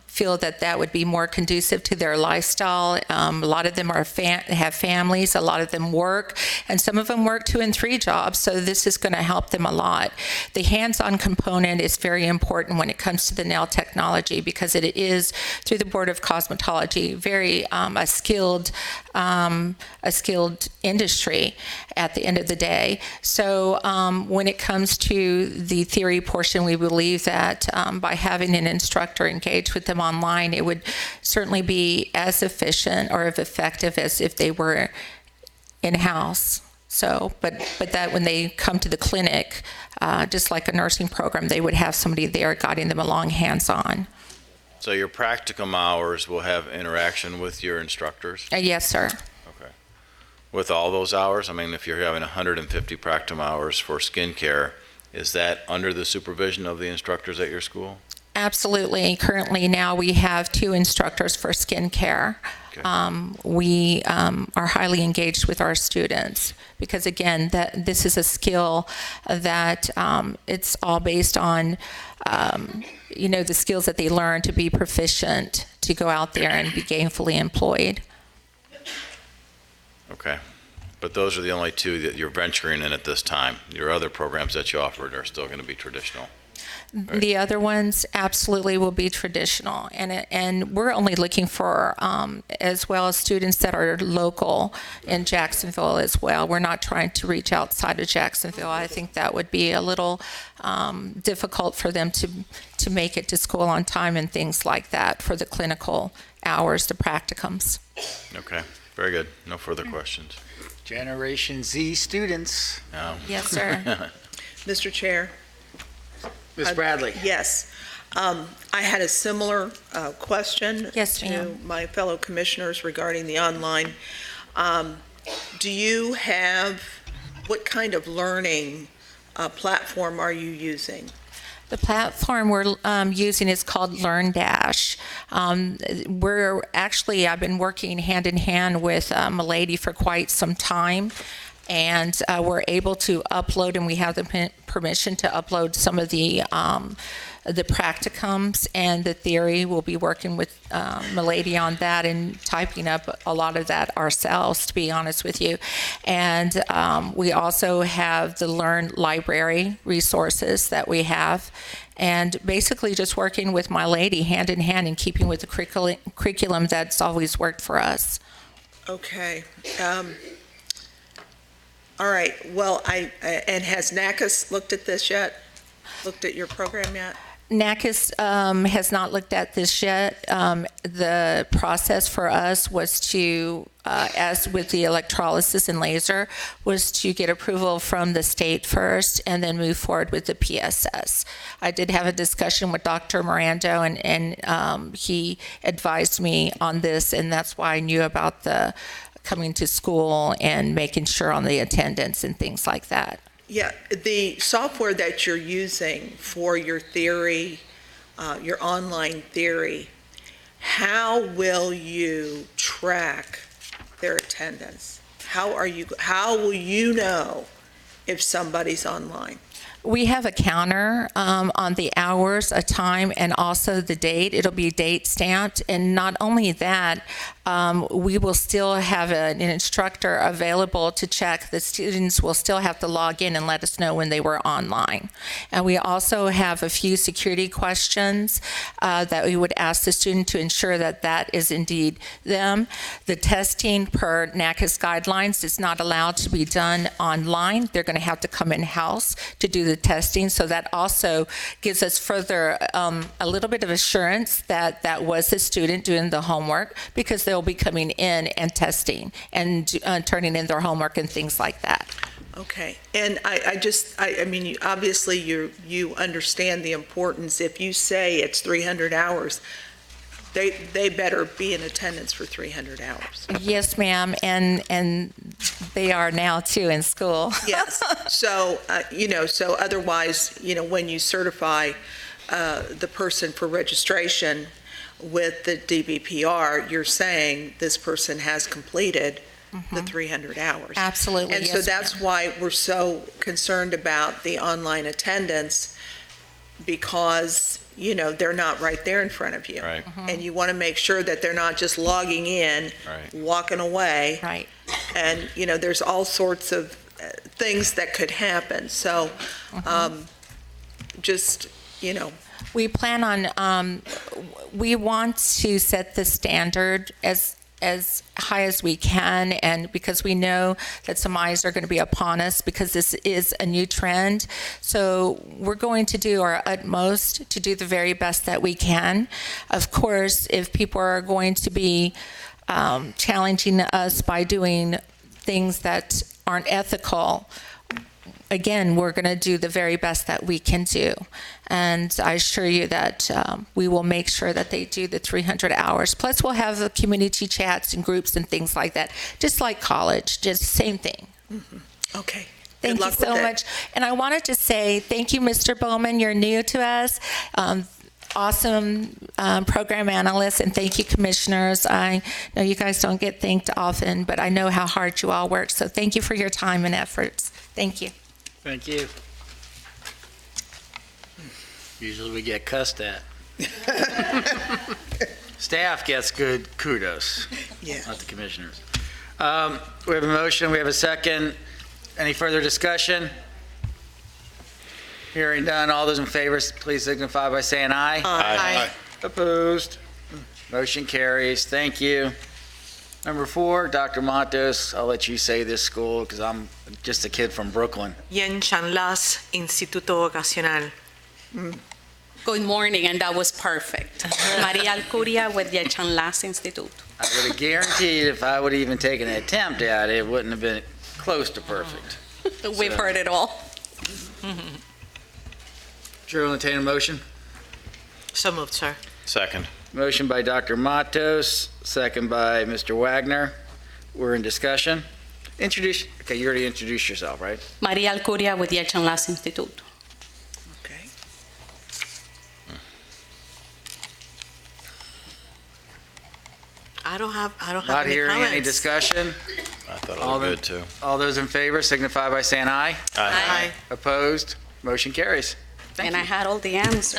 feel that that would be more conducive to their lifestyle. A lot of them have families, a lot of them work, and some of them work 2 and 3 jobs, so this is going to help them a lot. The hands-on component is very important when it comes to the nail technology because it is, through the Board of Cosmetology, very a skilled industry at the end of the day. So when it comes to the theory portion, we believe that by having an instructor engage with them online, it would certainly be as efficient or as effective as if they were in-house. So, but that when they come to the clinic, just like a nursing program, they would have somebody there guiding them along hands-on. So your practicum hours will have interaction with your instructors? Yes, sir. Okay. With all those hours? I mean, if you're having 150 practicum hours for skincare, is that under the supervision of the instructors at your school? Absolutely. Currently now we have 2 instructors for skincare. Okay. We are highly engaged with our students because, again, that this is a skill that it's all based on, the skills that they learn to be proficient, to go out there and be gainfully employed. Okay. But those are the only 2 that you're venturing in at this time. Your other programs that you offered are still going to be traditional. Right. The other ones absolutely will be traditional, and we're only looking for as well as students that are local in Jacksonville as well. We're not trying to reach outside of Jacksonville. I think that would be a little difficult for them to make it to school on time and things like that for the clinical hours, the practicums. Okay, very good. No further questions. Generation Z students. No. Yes, sir. Mr. Chair. Ms. Bradley. Yes. I had a similar question Yes, to ma'am. my fellow commissioners regarding the online. Do you have, what kind of learning platform are you using? The platform we're using is called LearnDash. I've been working hand in hand with a lady for quite some time, and we're able to upload, and we have the permission to upload some of the practicums and the theory. We'll be working with Milady on that and typing up a lot of that ourselves, to be honest with you. And we also have the Learn Library resources that we have. And basically just working with my lady hand in hand and keeping with the curriculum that's always worked for us. Okay. All right. Well, and has NACAS looked at this yet? Looked at your program yet? NACAS has not looked at this yet. The process for us was to, as with the electrolysis and laser, was to get approval from the state first and then move forward with the PSS. I did have a discussion with Dr. Mirando, and he advised me on this, and that's why I knew about the coming to school and making sure on the attendance and things like that. Yeah, the software that you're using for your theory, your online theory, how will you track their attendance? How will you know if somebody's online? We have a counter on the hours, a time, and also the date. It'll be date stamped. And not only that, we will still have an instructor available to check. The students will still have to log in and let us know when they were online. And we also have a few security questions that we would ask the student to ensure that that is indeed them. The testing per NACAS guidelines is not allowed to be done online. They're going to have to come in-house to do the testing. So that also gives us further a little bit of assurance that that was the student doing the homework, because they'll be coming in and testing and turning in their homework and things like that. Okay, and I mean, obviously you understand the importance. If you say it's 300 hours, they better be in attendance for 300 hours. Yes, ma'am, and they are now too in school. Yes, so, so otherwise, when you certify the person for registration with the DBPR, you're saying this person has completed the 300 hours. Absolutely, And yes, so that's why we're so concerned about the online attendance, because, they're not right there in front of you. Right. And you want to make sure that they're not just logging in, Right. walking away. Right. And, there's all sorts of things that could happen. So, We plan on, we want to set the standard as high as we can, and because we know that some eyes are going to be upon us because this is a new trend. So we're going to do our utmost to do the very best that we can. Of course, if people are going to be challenging us by doing things that aren't ethical, again, we're going to do the very best that we can do. And I assure you that we will make sure that they do the 300 hours. Plus, we'll have the community chats and groups and things like that, just like college, just same thing. Okay. Thank you so much. And I wanted to say thank you, Mr. Bowman. You're new to us. Awesome program analyst, and thank you, commissioners. I know you guys don't get thanked often, but I know how hard you all work. So thank you for your time and efforts. Thank you. Thank you. Usually we get cussed at. Staff gets good kudos, not the commissioners. We have a motion, we have a second. Any further discussion? Hearing none, all those in favor, please signify by saying aye. Aye. Opposed? Motion carries. Thank you. Number 4, Dr. Matos, I'll let you say this school because I'm just a kid from Brooklyn. Yen Chanlas Instituto Vocacional. Good morning, and that was perfect. Maria Alcuria with the Chanlas Institute. I would have guaranteed if I would have even taken an attempt at it, it wouldn't have been close to perfect. We've heard it all. Chair will entertain a motion. So moved, sir. Second. Motion by Dr. Matos, second by Mr. Wagner. We're in discussion. Okay, you already introduced yourself, right? Maria Alcuria with the Chanlas Institute. Okay. I don't have Not any hearing comments. any discussion. I thought it All was the- good, too. All those in favor signify by saying aye. Aye. Opposed? Motion carries. And I had all the answers.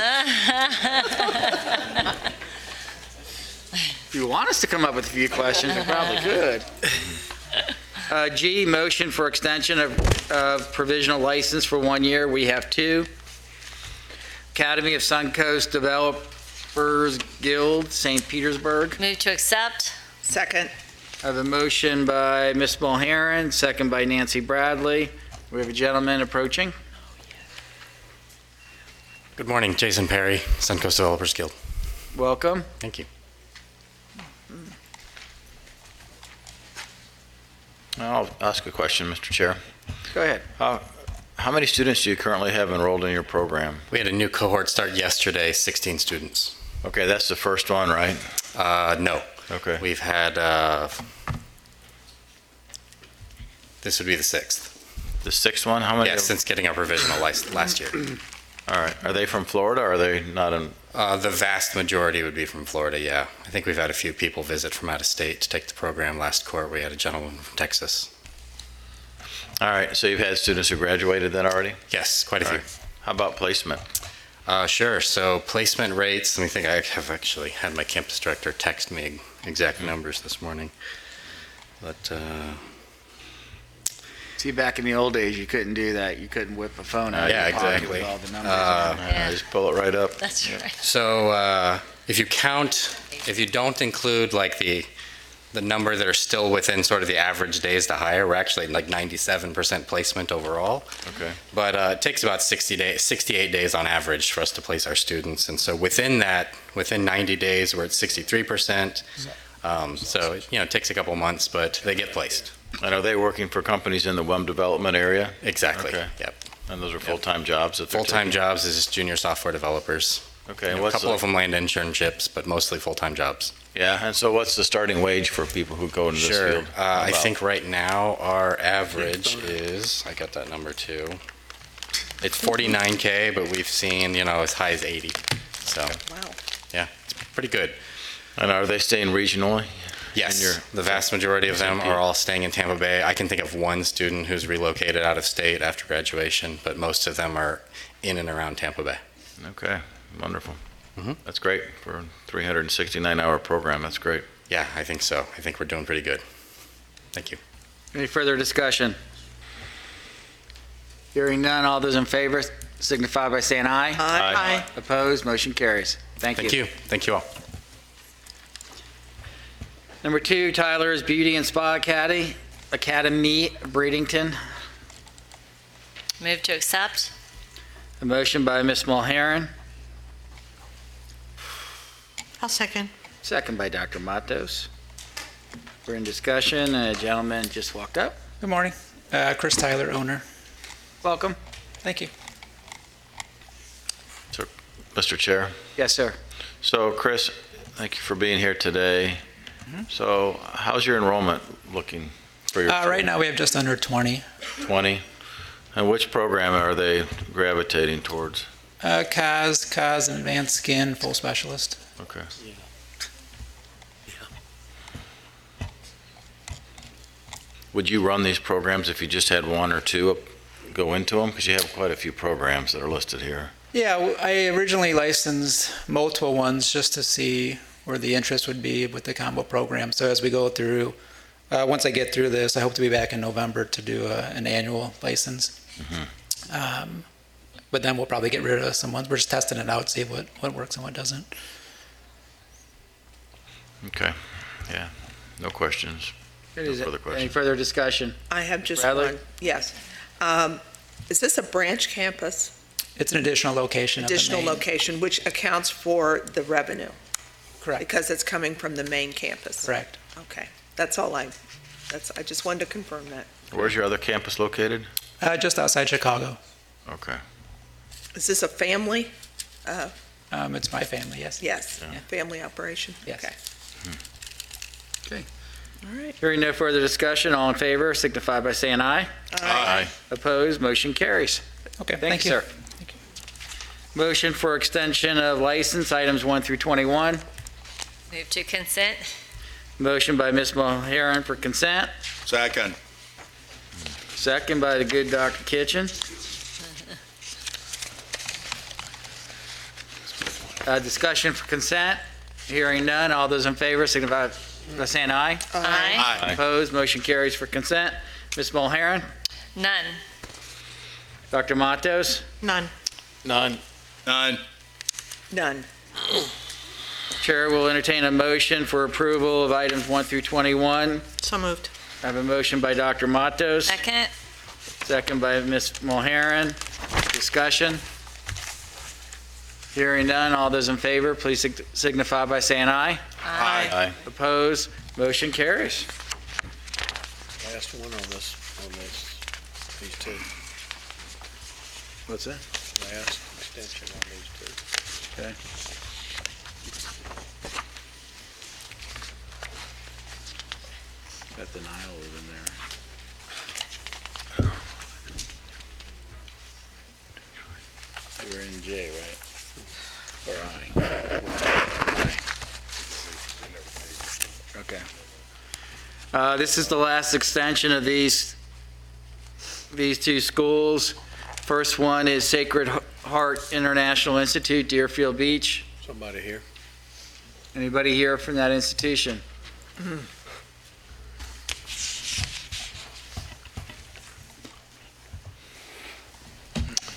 If you want us to come up with a few questions, we probably could. G, motion for extension of provisional license for 1 year. We have 2. Academy of Suncoast Developers Guild, St. Petersburg. Move to accept. Second. I have a motion by Ms. Mulheron, second by Nancy Bradley. We have a gentleman approaching. Good morning, Jason Perry, Suncoast Developers Guild. Welcome. Thank you. I'll ask a question, Mr. Chair. Go ahead. How many students do you currently have enrolled in your program? We had a new cohort start yesterday, 16 students. Okay, that's the first one, right? No. Okay. We've had, this would be the 6th. The 6th one? How many? Yeah, since getting our provisional license last year. All right. Are they from Florida, or are they not in? The vast majority would be from Florida, yeah. I think we've had a few people visit from out of state to take the program. Last cohort, we had a gentleman from Texas. All right, so you've had students who graduated then already? Yes, quite a few. How about placement? Sure, so placement rates, let me think, I have actually had my campus director text me exact numbers this morning. But, See, back in the old days, you couldn't do that. You couldn't whip a phone out. Yeah, of your pocket exactly. With all the numbers on it. Just pull it right up. That's right. so if you don't include like the number that are still within sort of the average days to hire, we're actually like 97% placement overall. Okay. But it takes about 68 days on average for us to place our students. And so within that, within 90 days, we're at 63%. So, it takes a couple months, but they get placed. And are they working for companies in the WEM development area? Exactly. Okay. Yep. And those are full-time jobs that they're Full-time taking? jobs is just junior software developers. Okay. A couple of them land internships, but mostly full-time jobs. Yeah, and so what's the starting wage for people who go into this Sure. field? I think right now our average is, I got that number too. It's 49K, but we've seen, as high as 80. So, Wow. yeah, it's pretty good. And are they staying regionally? Yes, the vast majority of them are all staying in Tampa Bay. I can think of one student who's relocated out of state after graduation, but most of them are in and around Tampa Bay. Okay, wonderful. Mm-hmm. That's great for a 369-hour program. That's great. Yeah, I think so. I think we're doing pretty good. Thank you. Any further discussion? Hearing none, all those in favor signify by saying aye. Aye. Opposed? Motion carries. Thank you. Thank you all. Number 2, Tyler's Beauty and Spa Academy, Bradenton. Move to accept. A motion by Ms. Mulheron, I'll second. second by Dr. Matos. We're in discussion, and a gentleman just walked up. Good morning. Chris Tyler, owner. Welcome. Thank you. So, Mr. Chair? Yes, sir. So, Chris, thank you for being here today. So, how's your enrollment looking for your Right now we have just under 20. 20? And which program are they gravitating towards? CAS, and advanced skin, full specialist. Okay. Would you run these programs if you just had one or two go into them? Because you have quite a few programs that are listed here. Yeah, I originally licensed multiple ones just to see where the interest would be with the combo program. So as we go through, once I get through this, I hope to be back in November to do an annual license. But then we'll probably get rid of some ones. We're just testing it out, see what works and what doesn't. Okay. Yeah. No questions. No further questions. Any further discussion? I have just Bradley? one. Yes. Is this a branch campus? It's an additional location. Additional of the main. location, which accounts for the revenue? Correct. Because it's coming from the main campus? Correct. Okay. That's all I just wanted to confirm that. Where's your other campus located? Just outside Chicago. Okay. Is this a family? It's my family, yes. Yes, a family operation? Yes. Okay. Okay. All right. Hearing no further discussion, all in favor signify by saying aye. Aye. Opposed, motion carries. Okay, Thank you, sir. Motion for extension of license, items 1 through 21. Move to consent. Motion by Ms. Mulheron for consent, Second. second by the good Dr. Kitchen. Discussion for consent, hearing none, all those in favor signify by saying aye. Aye. Opposed, motion carries for consent. Ms. Mulheron, None. Dr. Matos, None. None. None. None. Chair will entertain a motion for approval of items 1 through 21. So moved. I have a motion by Dr. Matos, Second. second by Ms. Mulheron. Discussion. Hearing none, all those in favor, please signify by saying aye. Aye. Opposed, motion carries. Last one on this, these two. What's that? Last extension on these two. Okay. Got denial over there. You're in J, right? Or I? Okay. This is the last extension of these two schools. First one is Sacred Heart International Institute, Deerfield Beach. Somebody here? Anybody here from that institution?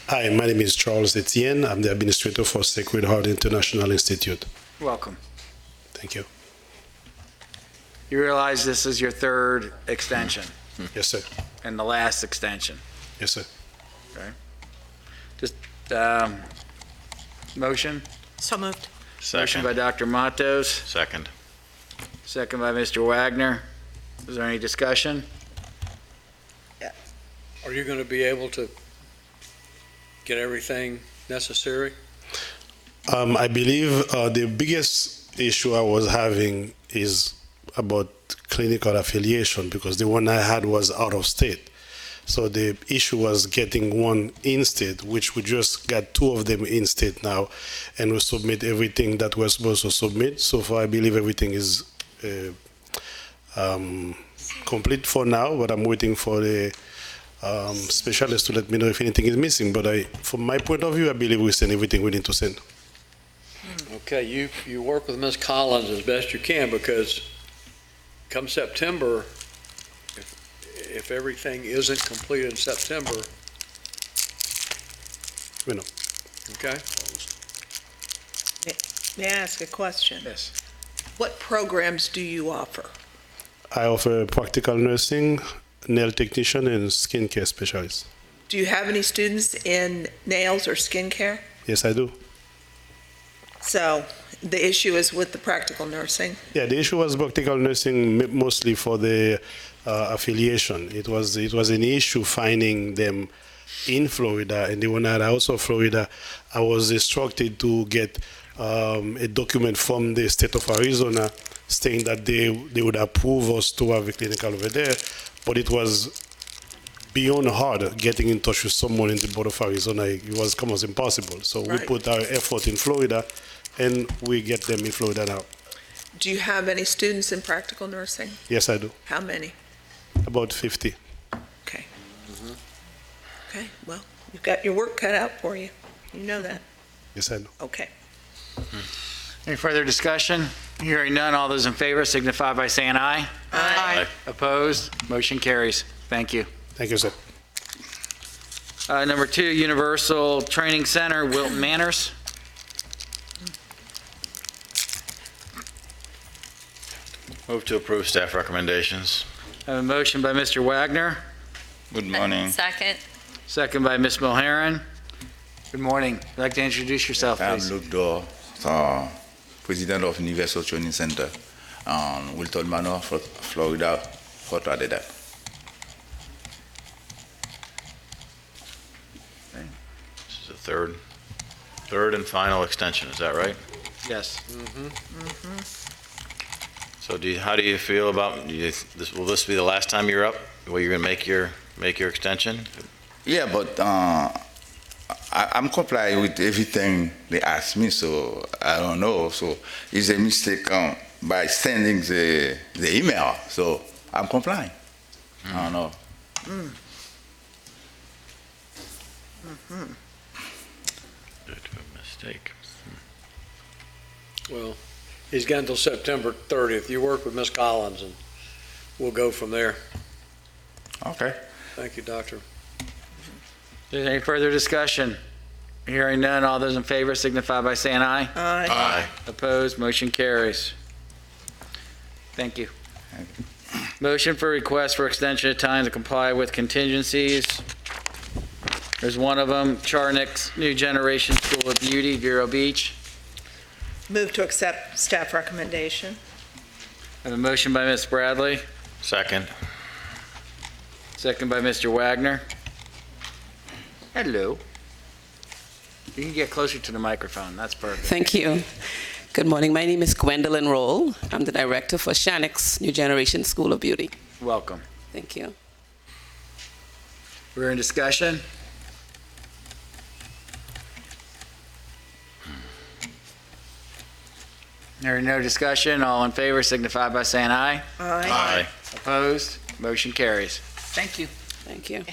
Hi, my name is Charles Etienne. I'm the administrator for Sacred Heart International Institute. Welcome. Thank you. You realize this is your third extension Yes, sir. and the last extension, Yes, sir. okay? Just, motion? So moved. Motion by Second. Dr. Matos, Second. second by Mr. Wagner. Is there any discussion? Are you going to be able to get everything necessary? I believe the biggest issue I was having is about clinical affiliation because the one I had was out of state. So the issue was getting one in state, which we just got two of them in state now, and we submit everything that we're supposed to submit. So far, I believe everything is complete for now, but I'm waiting for the specialist to let me know if anything is missing. But from my point of view, I believe we send everything we need to send. Okay, you work with Ms. Collins as best you can because come September, if everything isn't completed in September, You know. okay? May I ask a question? Yes. What programs do you offer? I offer practical nursing, nail technician, and skincare specialist. Do you have any students in nails or skincare? Yes, I do. So the issue is with the practical nursing. Yeah, the issue was practical nursing mostly for the affiliation. It was an issue finding them in Florida, and when I was also Florida, I was instructed to get a document from the state of Arizona saying that they would approve us to have a clinical over there, but it was beyond hard getting in touch with someone in the board of Arizona. It was almost impossible. So we put our effort in Florida, and we get them in Florida now. Do you have any students in practical nursing? Yes, I do. How many? About 50. Okay. Okay, well, you've got your work cut out for you. You know that. Yes, I know. Okay. Any further discussion? Hearing none, all those in favor signify by saying aye. Aye. Opposed? Motion carries. Thank you. Thank you, sir. Number 2, Universal Training Center, Wilton Manors. Move to approve staff recommendations. I have a motion by Mr. Wagner, Good morning. Second. second by Ms. Mulheron. Good morning. Would you like to introduce yourself, I'm please? Luke Dorr, President of Universal Training Center on Wilton Manor, Florida, Fort Lauderdale. This is the third and final extension, is that right? Yes. So how do you feel about, will this be the last time you're up, where you're going to make your extension? Yeah, but I'm complying with everything they ask me, so I don't know. So it's a mistake by sending the email. So I'm complying. I don't know. Due to a mistake. Well, he's got until September 30th. You work with Ms. Collins, and we'll go from there. Okay. Thank you, Doctor. Is there any further discussion? Hearing none, all those in favor signify by saying aye. Aye. Opposed? Motion carries. Thank you. Motion for request for extension of time to comply with contingencies. There's one of them, Charnick's New Generation School of Beauty, Vero Beach. Move to accept staff recommendation. I have a motion by Ms. Bradley, Second. second by Mr. Wagner. Hello. You can get closer to the microphone, that's perfect. Thank you. Good morning. My name is Gwendolyn Roll. I'm the director for Shannick's New Generation School of Beauty. Welcome. Thank you. We're in discussion. There no discussion. All in favor signify by saying aye. Aye. Opposed? Motion carries. Thank you. Thank you.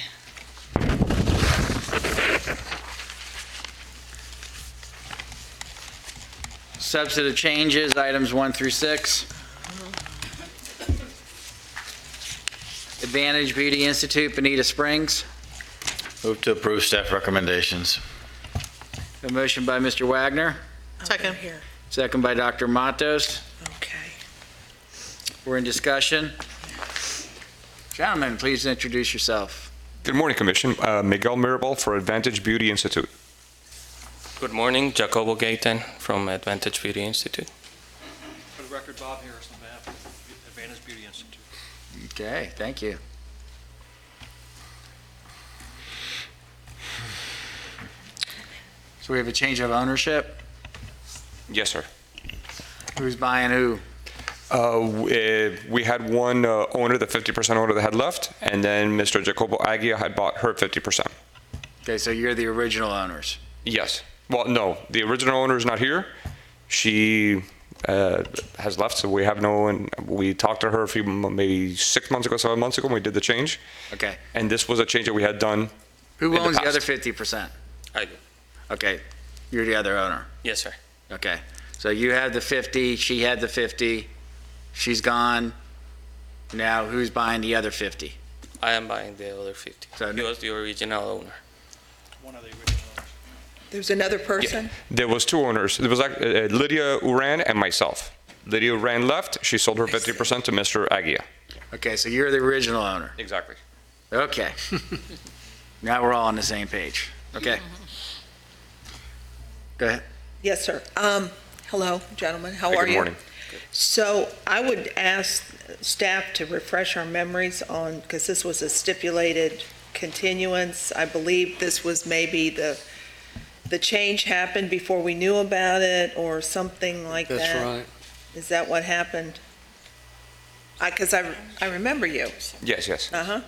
Substantive changes, items 1 through 6. Advantage Beauty Institute, Bonita Springs. Move to approve staff recommendations. A motion by Mr. Wagner, Second. Here. second by Dr. Matos. Okay. We're in discussion. Gentlemen, please introduce yourself. Good morning, Commission. Miguel Mirabal for Advantage Beauty Institute. Good morning, Jacobo Gayton from Advantage Beauty Institute. For the record, Bob Harris on behalf of Advantage Beauty Institute. Okay, thank you. So we have a change of ownership? Yes, sir. Who's buying who? We had one owner, the 50% owner that had left, and then Mr. Jacobo Aguia had bought her 50%. Okay, so you're the original owners? Yes. Well, no, the original owner is not here. She has left, so we have no, and we talked to her maybe 6 months ago, 7 months ago, when we did the change. Okay. And this was a change that we had done. Who in owns the past. other 50%? I do. Okay, you're the other owner? Yes, sir. Okay, so you had the 50, she had the 50, she's gone. Now who's buying the other 50? I am buying the other 50. So He was the original owner. One of the original owners. There's another person? There was two owners. There was Lydia Uran and myself. Lydia Uran left. She sold her 50% to Mr. Aguia. Okay, so you're the original owner? Exactly. Okay. Now we're all on the same page. Okay. Go ahead. Yes, sir. Hello, gentlemen. How Hey, are good you? morning. So I would ask staff to refresh our memories on, because this was a stipulated continuance. I believe this was maybe the change happened before we knew about it or something like that. That's right. Is that what happened? Because I remember you. Yes, yes. Uh-huh.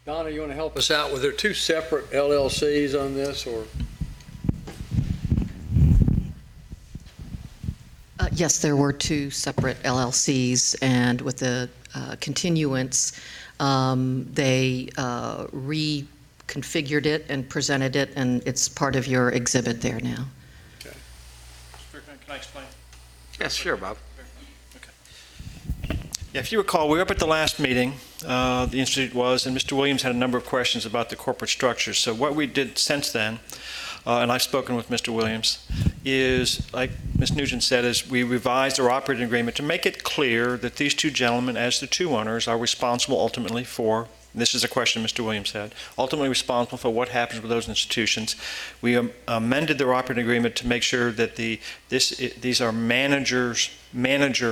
Donna, you want to help us out? Were there two separate LLCs on this, or? Yes, there were two separate LLCs, and with the continuance, they reconfigured it and presented it, and it's part of your exhibit there now. Can I explain? Yes, sure, Bob. Yeah, if you recall, we were up at the last meeting, the Institute was, and Mr. Williams had a number of questions about the corporate structure. So what we did since then, and I've spoken with Mr. Williams, is, like Ms. Nugent said, is we revised our operating agreement to make it clear that these two gentlemen, as the two owners, are responsible ultimately for, this is a question Mr. Williams had, ultimately responsible for what happens with those institutions. We amended their operating agreement to make sure that these are manager-managed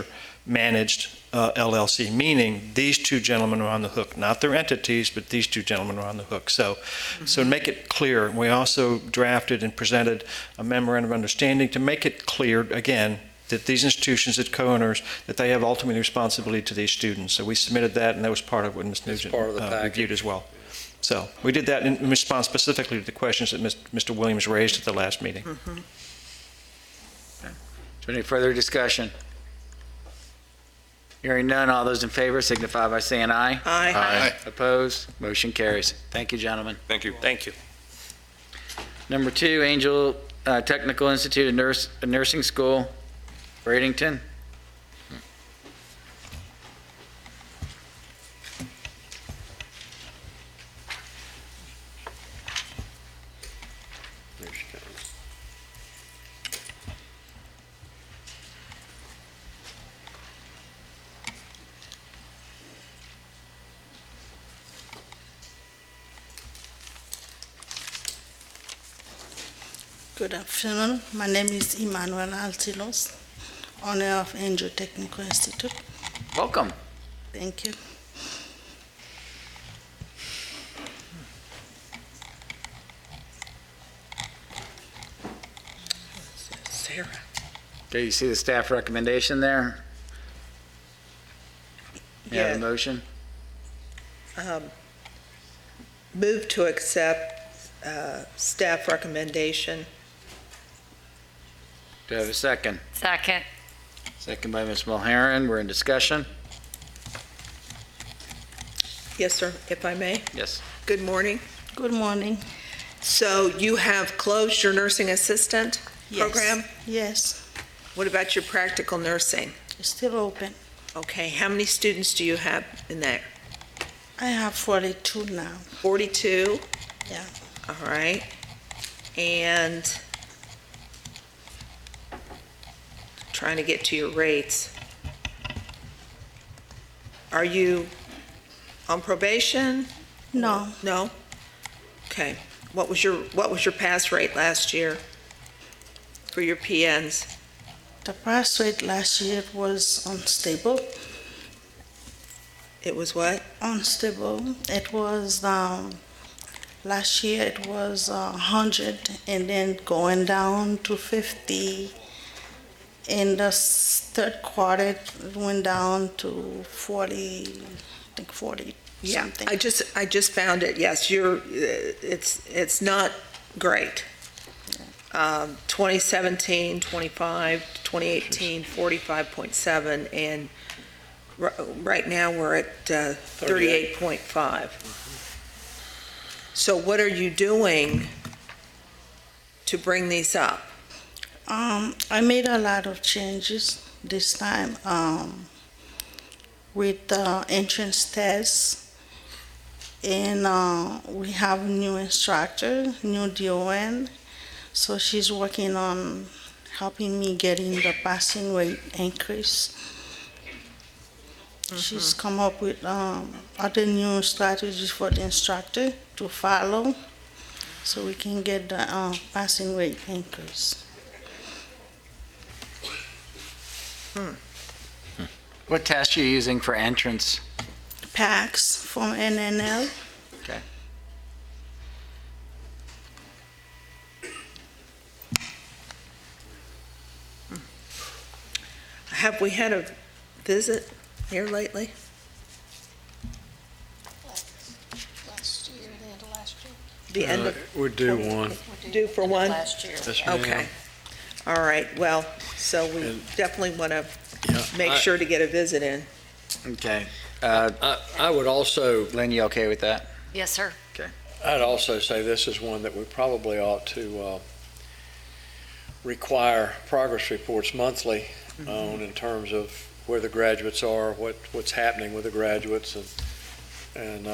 LLC, meaning these two gentlemen are on the hook, not their entities, but these two gentlemen are on the hook. So to make it clear, we also drafted and presented a memorandum of understanding to make it clear, again, that these institutions, as co-owners, that they have ultimate responsibility to these students. So we submitted that, and that was part of what Ms. Nugent reviewed as well. So we did that in response specifically to the questions that Mr. Williams raised at the last meeting. Mm-hmm. Is there any further discussion? Hearing none, all those in favor signify by saying aye. Aye. Aye. Opposed? Motion carries. Thank you, gentlemen. Thank you. Thank you. Number 2, Angel Technical Institute of Nursing School, Bradenton. Good afternoon. My name is Emmanuel Altilos, owner of Angel Technical Institute. Welcome. Thank you. Sarah. Okay, you see the staff recommendation there? You have a Yeah. motion? Move to accept staff recommendation. Do I have a second? Second. Second by Ms. Mulheron. We're in discussion. Yes, sir, if I may. Yes. Good morning. Good morning. So you have closed your nursing assistant program? Yes, What about your practical nursing? it's still open. Okay, how many students do you have in there? I have 42 now. 42? Yeah. All right. And trying to get to your rates. Are you on probation? No, No? Okay. What was your pass rate last year for your PNs? the pass rate last year was unstable. It was what? Unstable. It was, last year it was 100 and then going down to 50. In the third quarter, it went down to 40, I think 40 Yeah, something. I just found it. Yes, it's not great. 2017, 25, 2018, 45.7, and right now we're at 38.5. So what are you doing to bring these up? I made a lot of changes this time with the entrance tests, and we have new instructor, new DON, so she's working on helping me getting the passing rate increase. She's come up with other new strategies for the instructor to follow. so we can get the passing rate increase. What test are you using for entrance? PACS from NNL. Okay. Have we had a visit here lately? Last year, the end of last year. The end of, We're due one. due for one? Last year. Yes, ma'am. Okay. All right, well, so we And- definitely want to Yeah, make sure to get a visit in. Okay. I would also, Lynn, you okay with that? Yes, sir. I'd also say this is one that we probably ought to require progress reports monthly on in terms of where the graduates are, what's happening with the graduates, and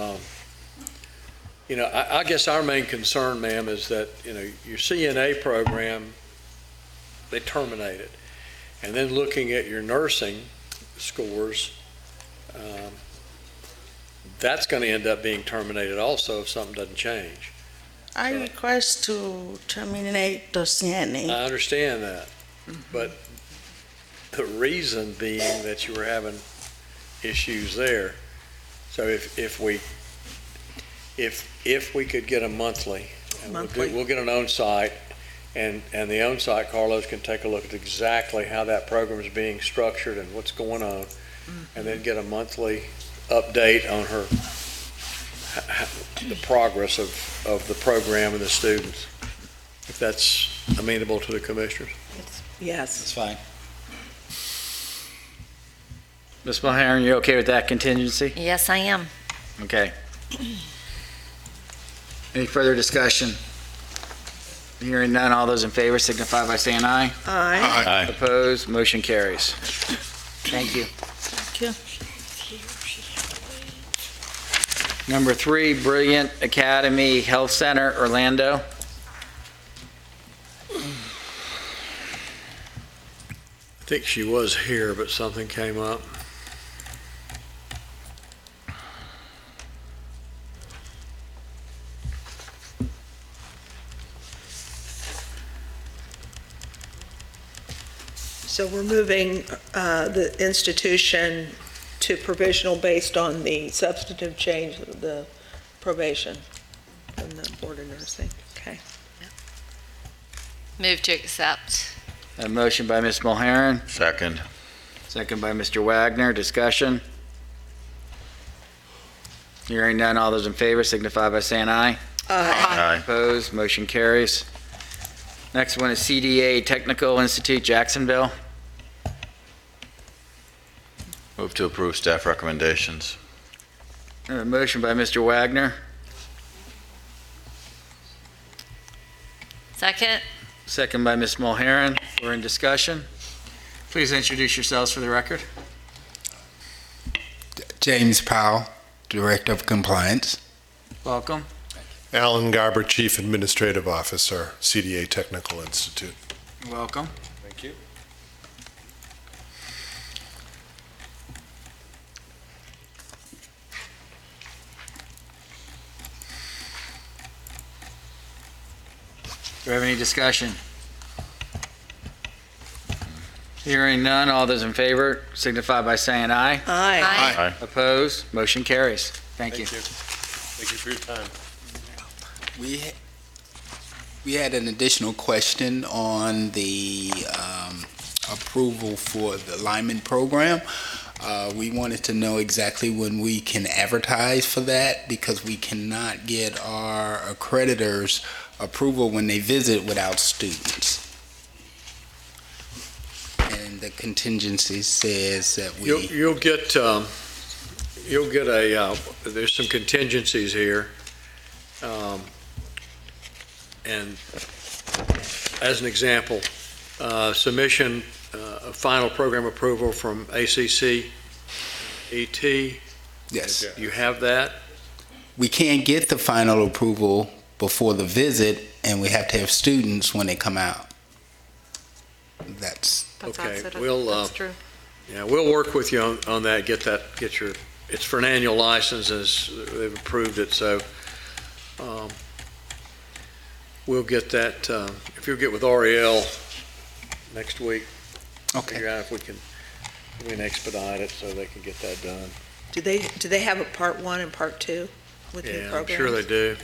you know, I guess our main concern, ma'am, is that, you know, your CNA program, they terminate it. And then looking at your nursing scores, that's going to end up being terminated also if something doesn't change. I request to terminate the CNA. I understand that, but the reason being that you were having issues there. So if we could get a monthly, and we'll get an on-site, and the on-site, Carlos can take a look at exactly how that program is being structured and what's going on, and then get a monthly update on the progress of the program and the students, if that's amenable to the commissioners. Yes. That's fine. Ms. Mulhern, you okay with that contingency? Yes, I am. Okay. Any further discussion? Hearing none, all those in favor signify by saying aye. Aye. Opposed, motion carries. Thank you. Thank you. Number 3, Brilliant Academy Health Center, Orlando. I think she was here, but something came up. So we're moving the institution to provisional based on the substantive change of the probation from the Board of Nursing. Okay. Move to accept. A motion by Ms. Mulhern, Second. second by Mr. Wagner. Discussion? Hearing none, all those in favor signify by saying aye. Aye. Opposed, motion carries. Next one is CDA Technical Institute, Jacksonville. Move to approve staff recommendations. A motion by Mr. Wagner, Second. second by Ms. Mulhern. We're in discussion. Please introduce yourselves for the record. James Powell, Director of Compliance. Welcome. Alan Garber, Chief Administrative Officer, CDA Technical Institute. Welcome. Thank you. Do we have any discussion? Hearing none, all those in favor signify by saying aye. Aye. Aye. Opposed, motion carries. Thank you. Thank you for your time. We had an additional question on the approval for the Lyman program. We wanted to know exactly when we can advertise for that, because we cannot get our accreditors approval when they visit without students. And the contingency says that we... You'll get there's some contingencies here. And as an example, submission of final program approval from ACC ET. Yes. You have that? We can't get the final approval before the visit, and we have to have students when they come out. That's Okay, we'll, yeah, we'll work with you on that, get your, it's for an annual license, as they've approved it, so, we'll get that, if you'll get with Ariel next week. Okay. Figure out if we can expedite it so they can get that done. Do they have a part 1 and part 2 with the Yeah, program? I'm sure they do.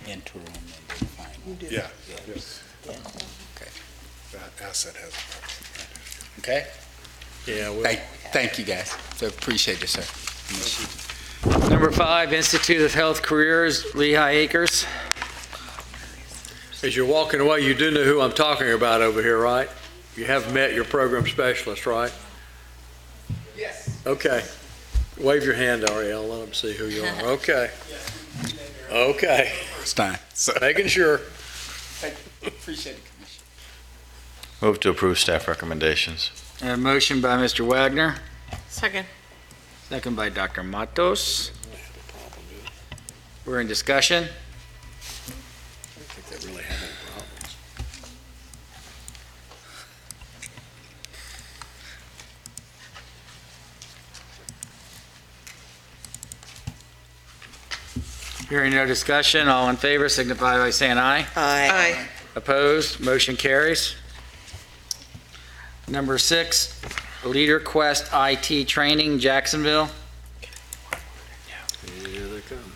Interim and then final. You do. Yeah. Yes. Okay. That asset has. Okay? Yeah. Thank you, guys. So appreciate it, sir. Number 5, Institute of Health Careers, Lehigh Acres. As you're walking away, you do know who I'm talking about over here, right? You have met your program specialist, right? Yes. Okay. Wave your hand, Ariel. Let them see who you are. Okay. Okay. First time. So. Making sure. Appreciate it, Commissioner. Move to approve staff recommendations. A motion by Mr. Wagner, Second. second by Dr. Matos. We're in discussion. I don't think they really have any problems. Hearing no discussion, all in favor signify by saying aye. Aye. Opposed, motion carries. Number 6, Leader Quest IT Training, Jacksonville. Here they come.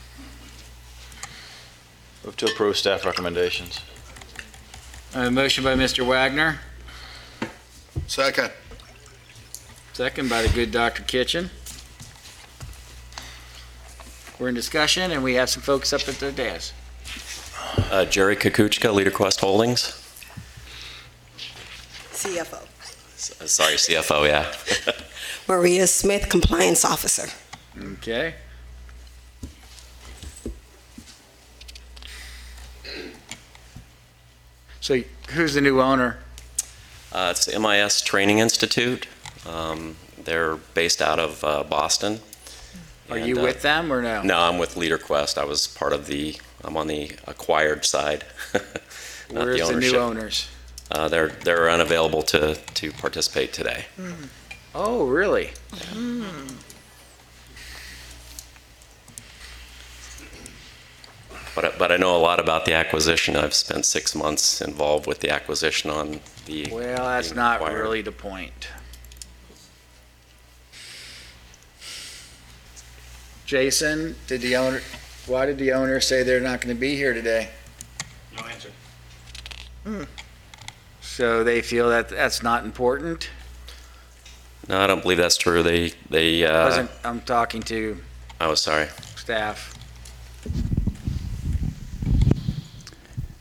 Move to approve staff recommendations. A motion by Mr. Wagner, Second. second by the good Dr. Kitchen. We're in discussion, and we have some folks up at the dais. Jerry Kukuchka, Leader Quest Holdings. CFO. Sorry, CFO, yeah. Maria Smith, Compliance Officer. Okay. So who's the new owner? It's the MIS Training Institute. They're based out of Boston. Are you with them or no? No, I'm with Leader Quest. I'm on the acquired side. Not Where's the ownership. new owners? They're unavailable to participate today. Oh, really? But I know a lot about the acquisition. I've spent 6 months involved with the acquisition on the. Well, that's not really the point. Jason, why did the owner say they're not going to be here today? No answer. So they feel that that's not important? No, I don't believe that's true. I'm talking to I was sorry. staff.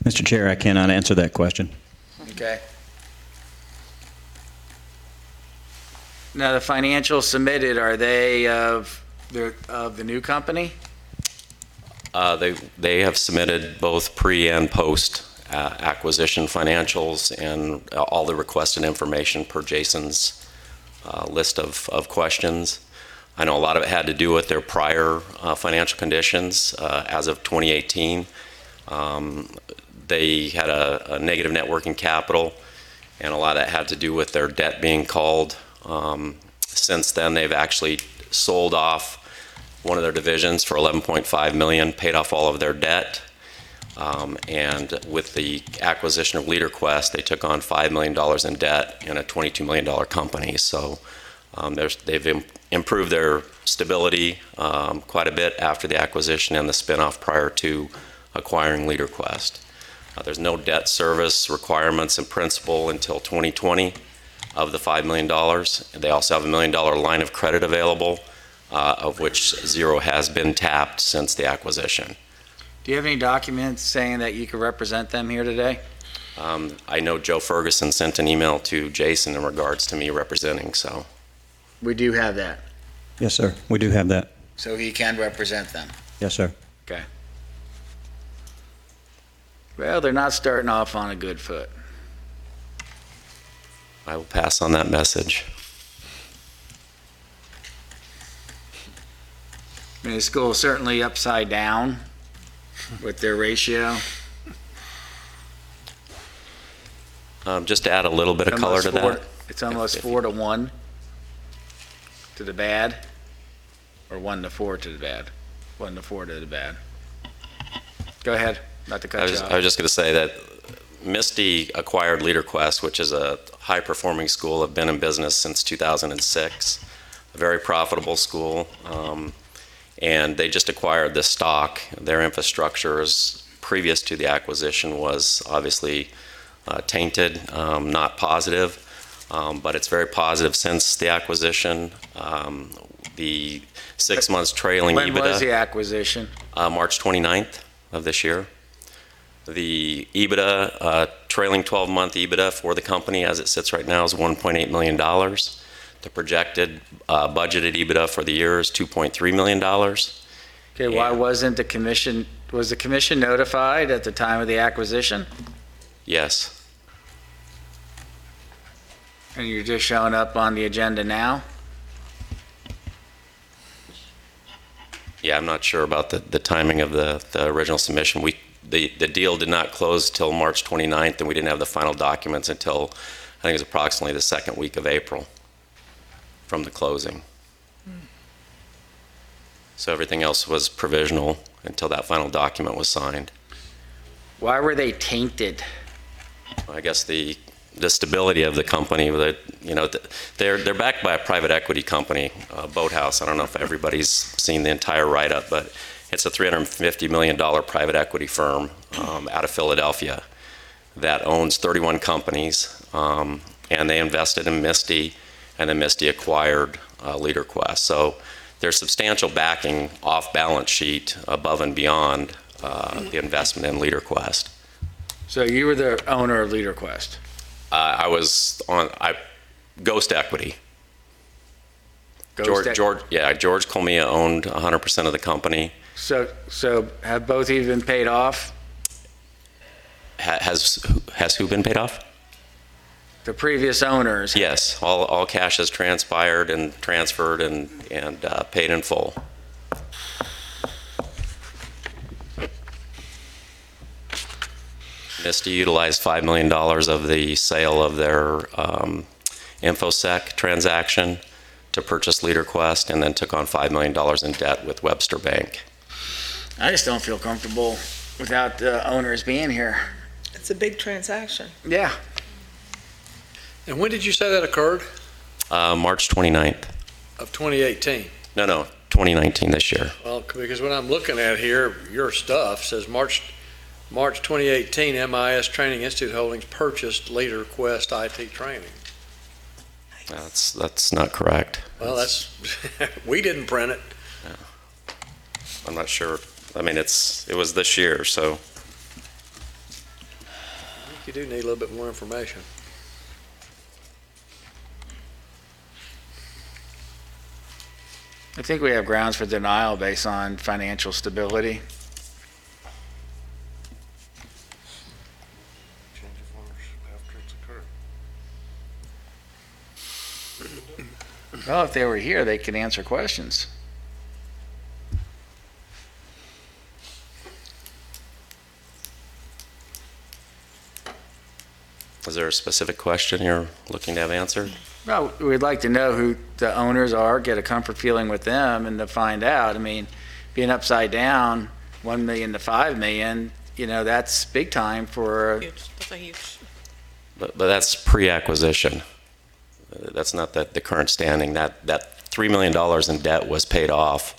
Mr. Chair, I cannot answer that question. Okay. Now, the financials submitted, are they of the new company? They have submitted both pre and post acquisition financials and all the requested information per Jason's list of questions. I know a lot of it had to do with their prior financial conditions as of 2018. They had a negative net working capital, and a lot of that had to do with their debt being called. Since then, they've actually sold off one of their divisions for $11.5 million, paid off all of their debt, and with the acquisition of LeaderQuest, they took on $5 million in debt in a $22 million company. So they've improved their stability quite a bit after the acquisition and the spinoff prior to acquiring LeaderQuest. There's no debt service requirements in principle until 2020 of the $5 million. They also have a $1 million line of credit available, of which zero has been tapped since the acquisition. Do you have any documents saying that you could represent them here today? I know Joe Ferguson sent an email to Jason in regards to me representing, so. We do have that, Yes, sir. We do have that. so he can represent them. Yes, sir. Okay. Well, they're not starting off on a good foot. I will pass on that message. I mean, the school is certainly upside down with their ratio. Just to add a little bit of color to that. It's almost 4-1 to the bad, or 1-4 to the bad. wasn't afforded a bad. Go ahead, not to I cut you was off. just going to say that Misty acquired LeaderQuest, which is a high-performing school, have been in business since 2006, a very profitable school, and they just acquired the stock. Their infrastructure is, previous to the acquisition, was obviously tainted, not positive, but it's very positive since the acquisition. The 6 months trailing When EBITDA. was the acquisition? March 29th of this year. The EBITDA, trailing 12-month EBITDA for the company as it sits right now is $1.8 million. The projected budgeted EBITDA for the year is $2.3 million. Okay, why wasn't the commission, was the commission notified at the time of the acquisition? Yes. And you're just showing up on the agenda now? Yeah, I'm not sure about the timing of the original submission. The deal did not close till March 29th, and we didn't have the final documents until, I think it was approximately the second week of April from the closing. So everything else was provisional until that final document was signed. Why were they tainted? I guess the stability of the company, they're backed by a private equity company, Boathouse. I don't know if everybody's seen the entire write-up, but it's a $350 million private equity firm out of Philadelphia that owns 31 companies, and they invested in Misty, and then Misty acquired LeaderQuest. So there's substantial backing off balance sheet above and beyond the investment in LeaderQuest. So you were the owner of LeaderQuest? I was on Ghost Equity. Ghost George Colmia owned 100% of the company. So have both of you been paid off? Has who been paid off? The previous owners? Yes, all cash has transpired and transferred and paid in full. Misty utilized $5 million of the sale of their InfoSec transaction to purchase LeaderQuest, and then took on $5 million in debt with Webster Bank. I just don't feel comfortable without the owners being here. It's a big transaction. Yeah. And when did you say that occurred? March 29th. Of 2018? No, 2019, this year. Well, because when I'm looking at here, your stuff says March 2018, MIS Training Institute Holdings purchased LeaderQuest IT Training. That's not correct. Well, we didn't print it. I'm not sure. I mean, it was this year, so. I think you do need a little bit more information. I think we have grounds for denial based on financial stability. Well, if they were here, they could answer questions. Is there a specific question you're looking to have answered? Well, we'd like to know who the owners are, get a comfort feeling with them, and to find out. I mean, being upside down, 1 million to 5 million, that's big time for. That's a huge. But that's pre-acquisition. That's not the current standing. That $3 million in debt was paid off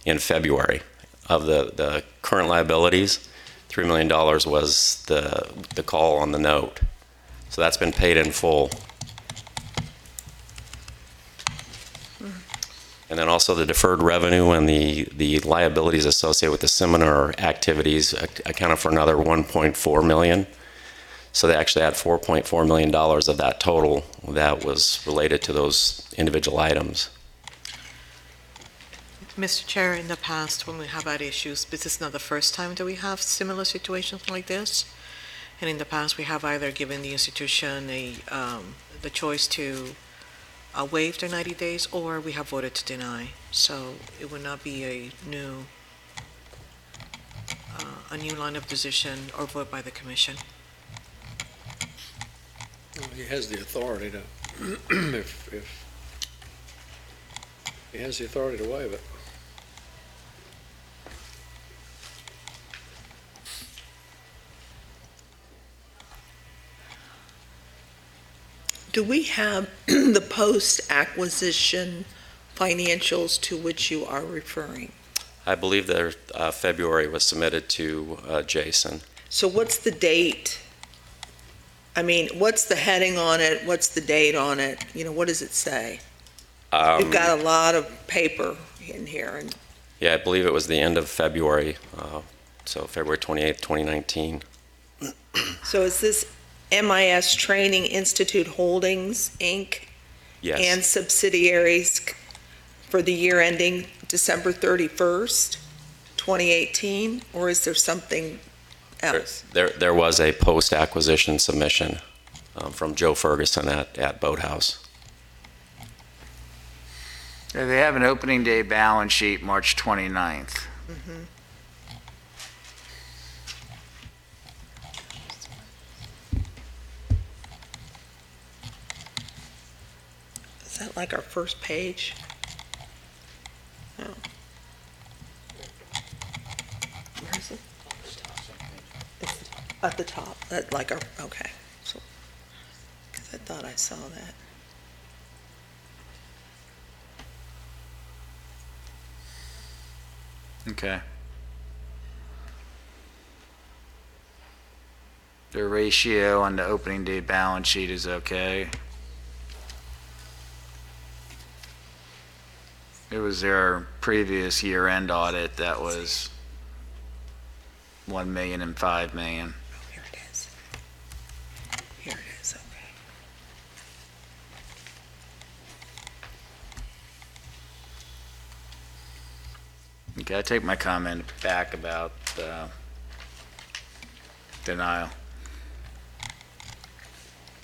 in February. Of the current liabilities, $3 million was the call on the note. So that's been paid in full. And then also the deferred revenue and the liabilities associated with the seminar activities accounted for another $1.4 million. So they actually had $4.4 million of that total that was related to those individual items. Mr. Chair, in the past, when we have had issues, this is not the first time that we have similar situations like this. And in the past, we have either given the institution the choice to waive their 90 days, or we have voted to deny. So it would not be a new line of decision or vote by the commission. Well, he has the authority to, if he has the authority to waive it. Do we have the post-acquisition financials to which you are referring? I believe their February was submitted to Jason. So what's the date? I mean, what's the heading on it? What's the date on it? You know, what does it say? We've got a lot of paper in here, and Yeah, I believe it was the end of February, so February 28th, 2019. so is this MIS Training Institute Holdings, Inc.? Yes. And subsidiaries for the year ending December 31st, 2018? Or is there something else? There was a post-acquisition submission from Joe Ferguson at Boathouse. They have an opening day balance sheet, March 29th. Mhm. Is that like our first page? No. Where is it? It's at the top, that like our, okay. So, because I thought I saw that. Okay. The ratio on the opening day balance sheet is okay. It was their previous year-end audit that was 1 million and 5 million. Here it is. Here it is, okay. Okay, I take my comment back about denial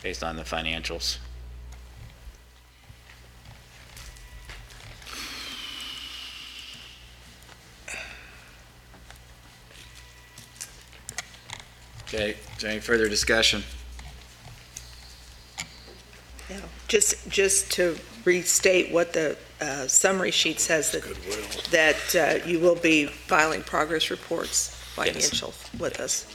based on the financials. Okay, is there any further discussion? Yeah, just to restate what the summary sheet says, that you will be filing progress reports, financial, with us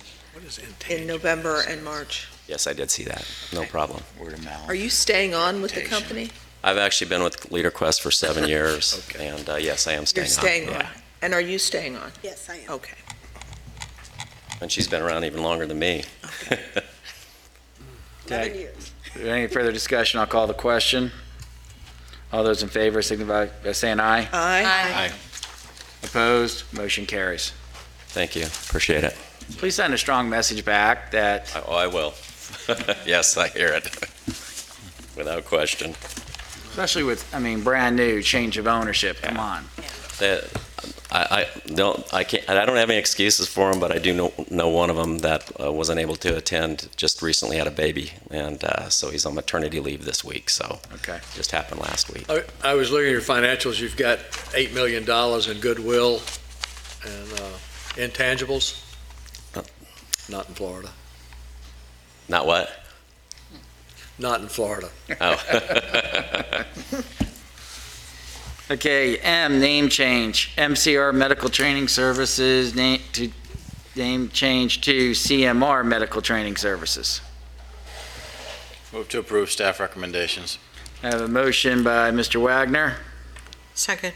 in November and March. Yes, I did see that. No problem. Word of mouth. Are you staying on with the company? I've actually been with LeaderQuest for 7 years, and yes, I am staying You're staying on. on. And are you staying on? Yes, I am. Okay. And she's been around even longer than me. 11 years. Is there any further discussion? I'll call the question. All those in favor signify by saying aye. Aye. Opposed? Motion carries. Thank you. Appreciate it. Please send a strong message back that Oh, I will. Yes, I hear it. Without question. especially with, I mean, brand new, change of ownership, come on. I don't have any excuses for him, but I do know one of them that wasn't able to attend, just recently had a baby, and so he's on maternity leave this week, so Okay. just happened last week. I was looking at your financials. You've got $8 million in goodwill and intangibles. Not in Florida. Not what? Not in Florida. Oh. Okay, M, name change, MCR Medical Training Services, name change to CMR Medical Training Services. Move to approve staff recommendations. I have a motion by Mr. Wagner, Second.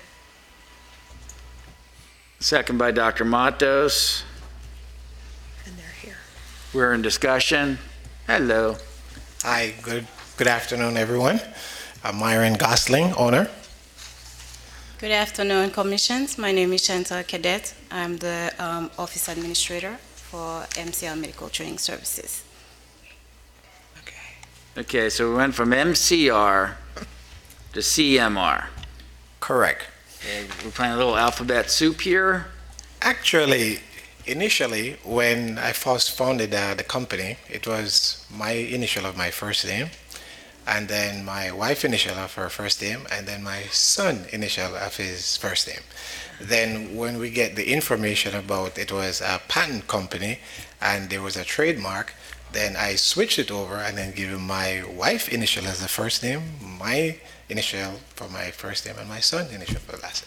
second by Dr. Matos. And they're here. We're in discussion. Hello. Hi, good afternoon, everyone. I'm Myron Gosling, owner. Good afternoon, Commissions. My name is Chantal Cadet. I'm the Office Administrator for MCR Medical Training Services. Okay, so we went from MCR to CMR. Correct. Okay, we're playing a little alphabet soup here. Actually, initially, when I first founded the company, it was my initial of my first name, and then my wife initial of her first name, and then my son initial of his first name. Then when we get the information about it was a patent company and there was a trademark, then I switched it over and then give him my wife initial as the first name, my initial for my first name, and my son initial for the last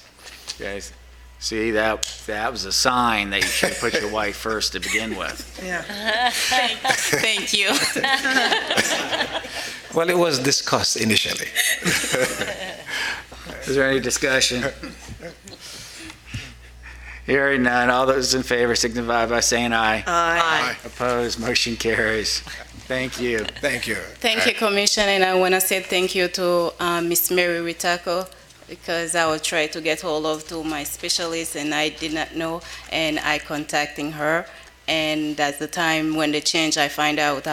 name. Guys, see, that was a sign that you should put your wife first to begin with. Yeah. Thank you. Well, it was discussed initially. Is there any discussion? Hearing none, all those in favor signify by saying aye. Aye. Opposed, motion carries. Thank you. Thank you. Thank you, Commission, and I want to say thank you to Miss Mary Ritako, because I will try to get hold of to my specialist, and I did not know, and I contacting her. And at the time when they change, I find out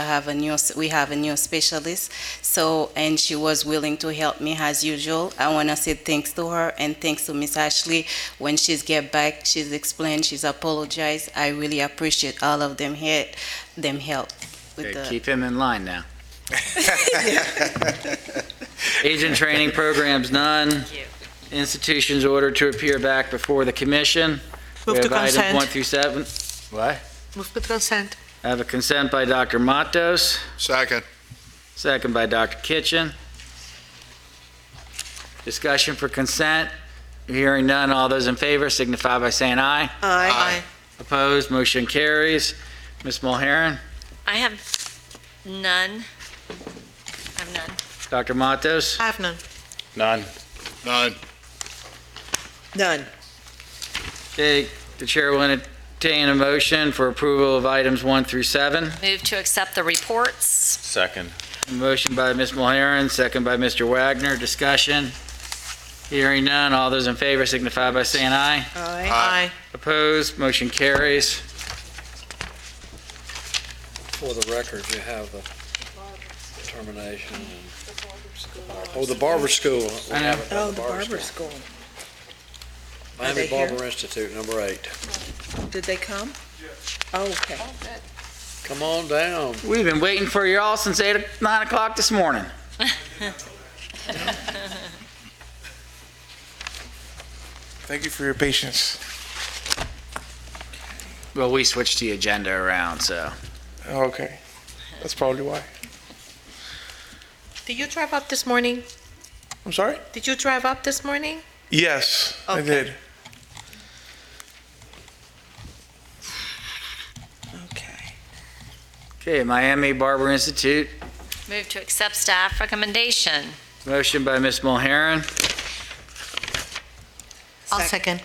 we have a new specialist. So, and she was willing to help me as usual. I want to say thanks to her and thanks to Miss Ashley. When she's get back, she's explained, she's apologized. I really appreciate all of them here, them help. With Okay, keep him in line now. Agent training programs, none. Institutions ordered to appear back before the commission. Move We to have items consent. 1 through 7. What? Move to consent. I have a consent by Dr. Matos, Second. second by Dr. Kitchen. Discussion for consent. Hearing none, all those in favor signify by saying aye. Aye. Opposed, motion carries. Ms. Mulheron, I have none. I have none. Dr. Matos, I have none. None. None. None. okay, the chair will entertain a motion for approval of items 1 through 7. Move to accept the reports. Second. A motion by Ms. Mulheron, second by Mr. Wagner. Discussion. Hearing none, all those in favor signify by saying aye. Aye. Opposed, motion carries. For the record, you have the determination. Oh, the barber school. We have it by Oh, the barber school. Are Miami they here? Barber Institute, number 8. Did they come? Oh, okay. Come on down. We've been waiting for you all since 9 o'clock this morning. Thank you for your patience. Well, we switched the agenda around, so. Okay. That's probably why. Did you drive up this morning? I'm sorry? Did you drive up this morning? Yes, I Okay. did. Okay, Miami Barber Institute. Move to accept staff recommendation. Motion by Ms. Mulheron, I'll second.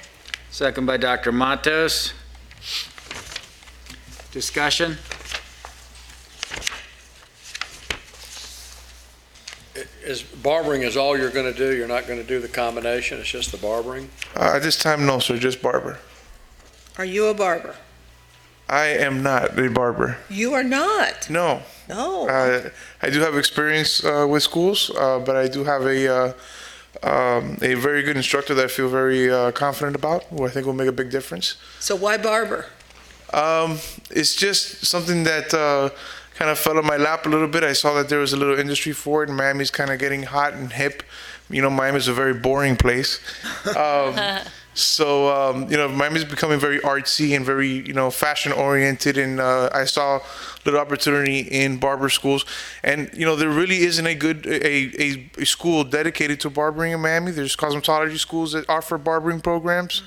second by Dr. Matos. Discussion. Is barbering is all you're going to do? You're not going to do the combination? It's just the barbering? At this time, no, sir, just barber. Are you a barber? I am not a barber. You are not. No. No. I do have experience with schools, but I do have a very good instructor that I feel very confident about, who I think will make a big difference. So why barber? It's just something that kind of fell on my lap a little bit. I saw that there was a little industry for it, and Miami's kind of getting hot and hip. You know, Miami's a very boring place. So, Miami's becoming very artsy and very, fashion oriented. And I saw a little opportunity in barber schools. And, there really isn't a school dedicated to barbering in Miami. There's cosmetology schools that offer barbering programs.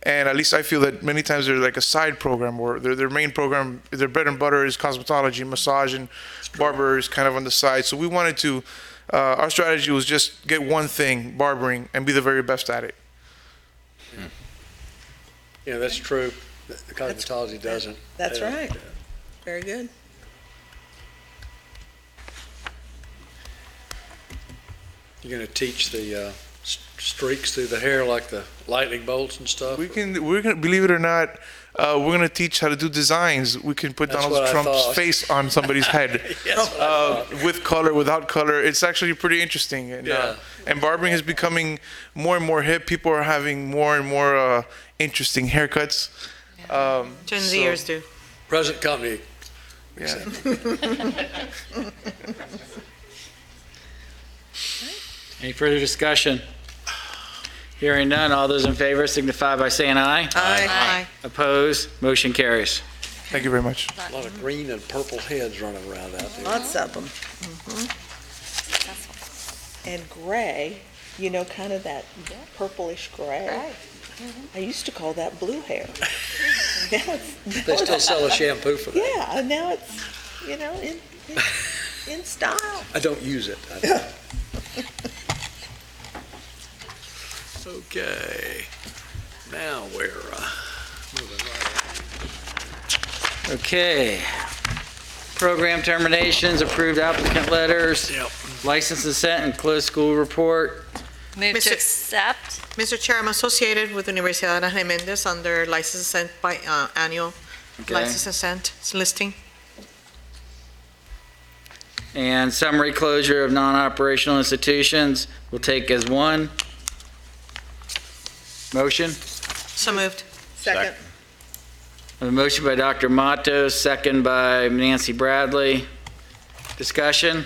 And at least I feel that many times they're like a side program, or their main program, their bread and butter is cosmetology, massage, and barber is kind of on the side. So we wanted to, our strategy was just get one thing, barbering, and be the very best at it. Yeah, that's true. The cosmetology doesn't. That's right. Very good. You're going to teach the streaks through the hair like the lightning bolts and stuff? We're gonna, believe it or not, we're gonna teach how to do designs. We can put That's Donald what I Trump's thought. face on somebody's head, with color, without color. It's actually pretty interesting. And, Yeah. and barbering is becoming more and more hip. People are having more and more interesting haircuts. Gen Zers do. Present company. Yeah. Any further discussion? Hearing none, all those in favor signify by saying aye. Aye. Opposed, motion carries. Thank you very much. A lot of green and purple heads running around out there. Lots of them. And gray, kind of that purplish gray. I used to call that blue hair. Now They still sell a shampoo for that. Yeah, and now it's, In style. I don't use it. Okay. Now we're moving right Okay. Program terminations, approved applicant letters, license and sent, and closed school report. Move to Mr. accept. Mr. Chair, I'm associated with Universidad Ana Jiménez under license sent by annual Okay. license and sent listing. And summary closure of non-operational institutions we'll take as one. Motion? So moved. Second. A motion by Dr. Matos, second by Nancy Bradley. Discussion?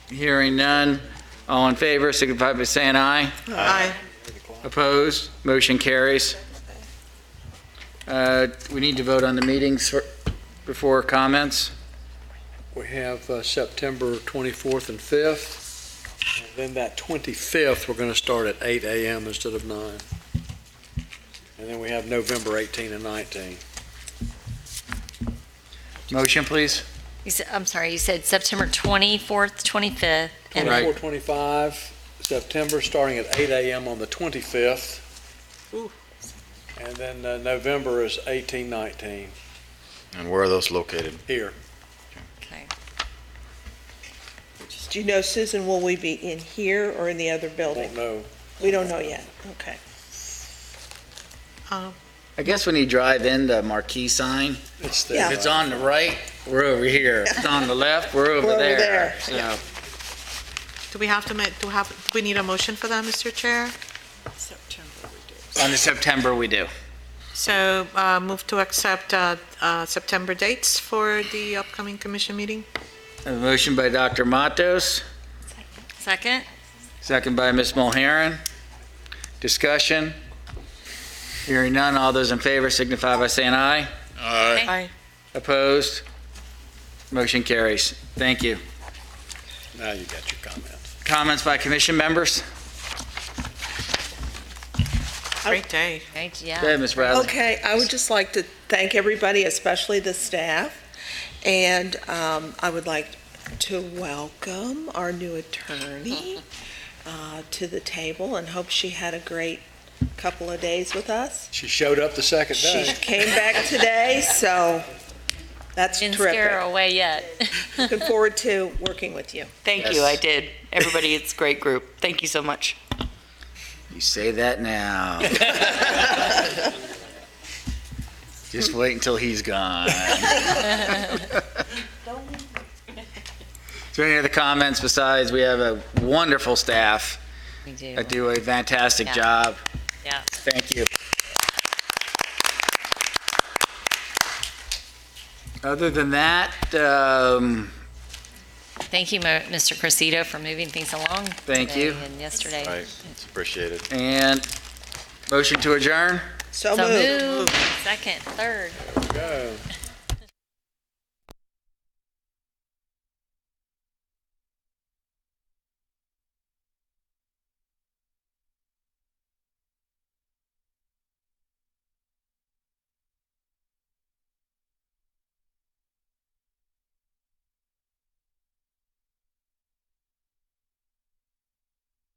Hearing none. All in favor, signify by saying aye. Aye. Opposed? Motion carries. We need to vote on the meetings before comments. We have September 24th and 5th. And then that 25th, we're going to start at 8 a.m. instead of 9. And then we have November 18 and 19. Motion, please. I'm sorry, you said September 24th, 25th. And 24, 25, September, starting at 8 a.m. on the 25th. Ooh. And then November is 18, 19, And where are those located? here. Okay. Do you know, Susan, will we be in here or in the other building? Won't know. We don't know yet. Okay. I guess when you drive in the marquee sign, It's Yeah. if it's on the right, we're over here. If it's on the left, we're over We're over there. there. So, Do we have to do we need a motion for that, Mr. Chair? on the September, we do. So move to accept September dates for the upcoming commission meeting. A motion by Dr. Matos, Second? second by Ms. Mulheron. Discussion? Hearing none, all those in favor signify by saying aye. Aye. Opposed? Motion carries. Thank you. Now you got your comments. Comments by commission members? Great day. Right, Go yeah. ahead, Ms. Bradley. Okay, I would just like to thank everybody, especially the staff. And I would like to welcome our new attorney to the table and hope she had a great couple of days with us. She showed up the second She day. came back today, so that's Didn't scare her terrific. away yet. Looking forward to working with you. Thank Yes. you, I did. Everybody, it's a great group. Thank you so much. You say that now. Just wait until he's gone. Is there any other comments besides we have a wonderful staff We do. that do a fantastic Yeah. job? Yeah. Thank you. Other than that, Thank you, Mr. Cressida, for moving things along. Thank today you. And yesterday. Right, it's appreciated. and motion to adjourn? So So moved. moved. Second, third. Go.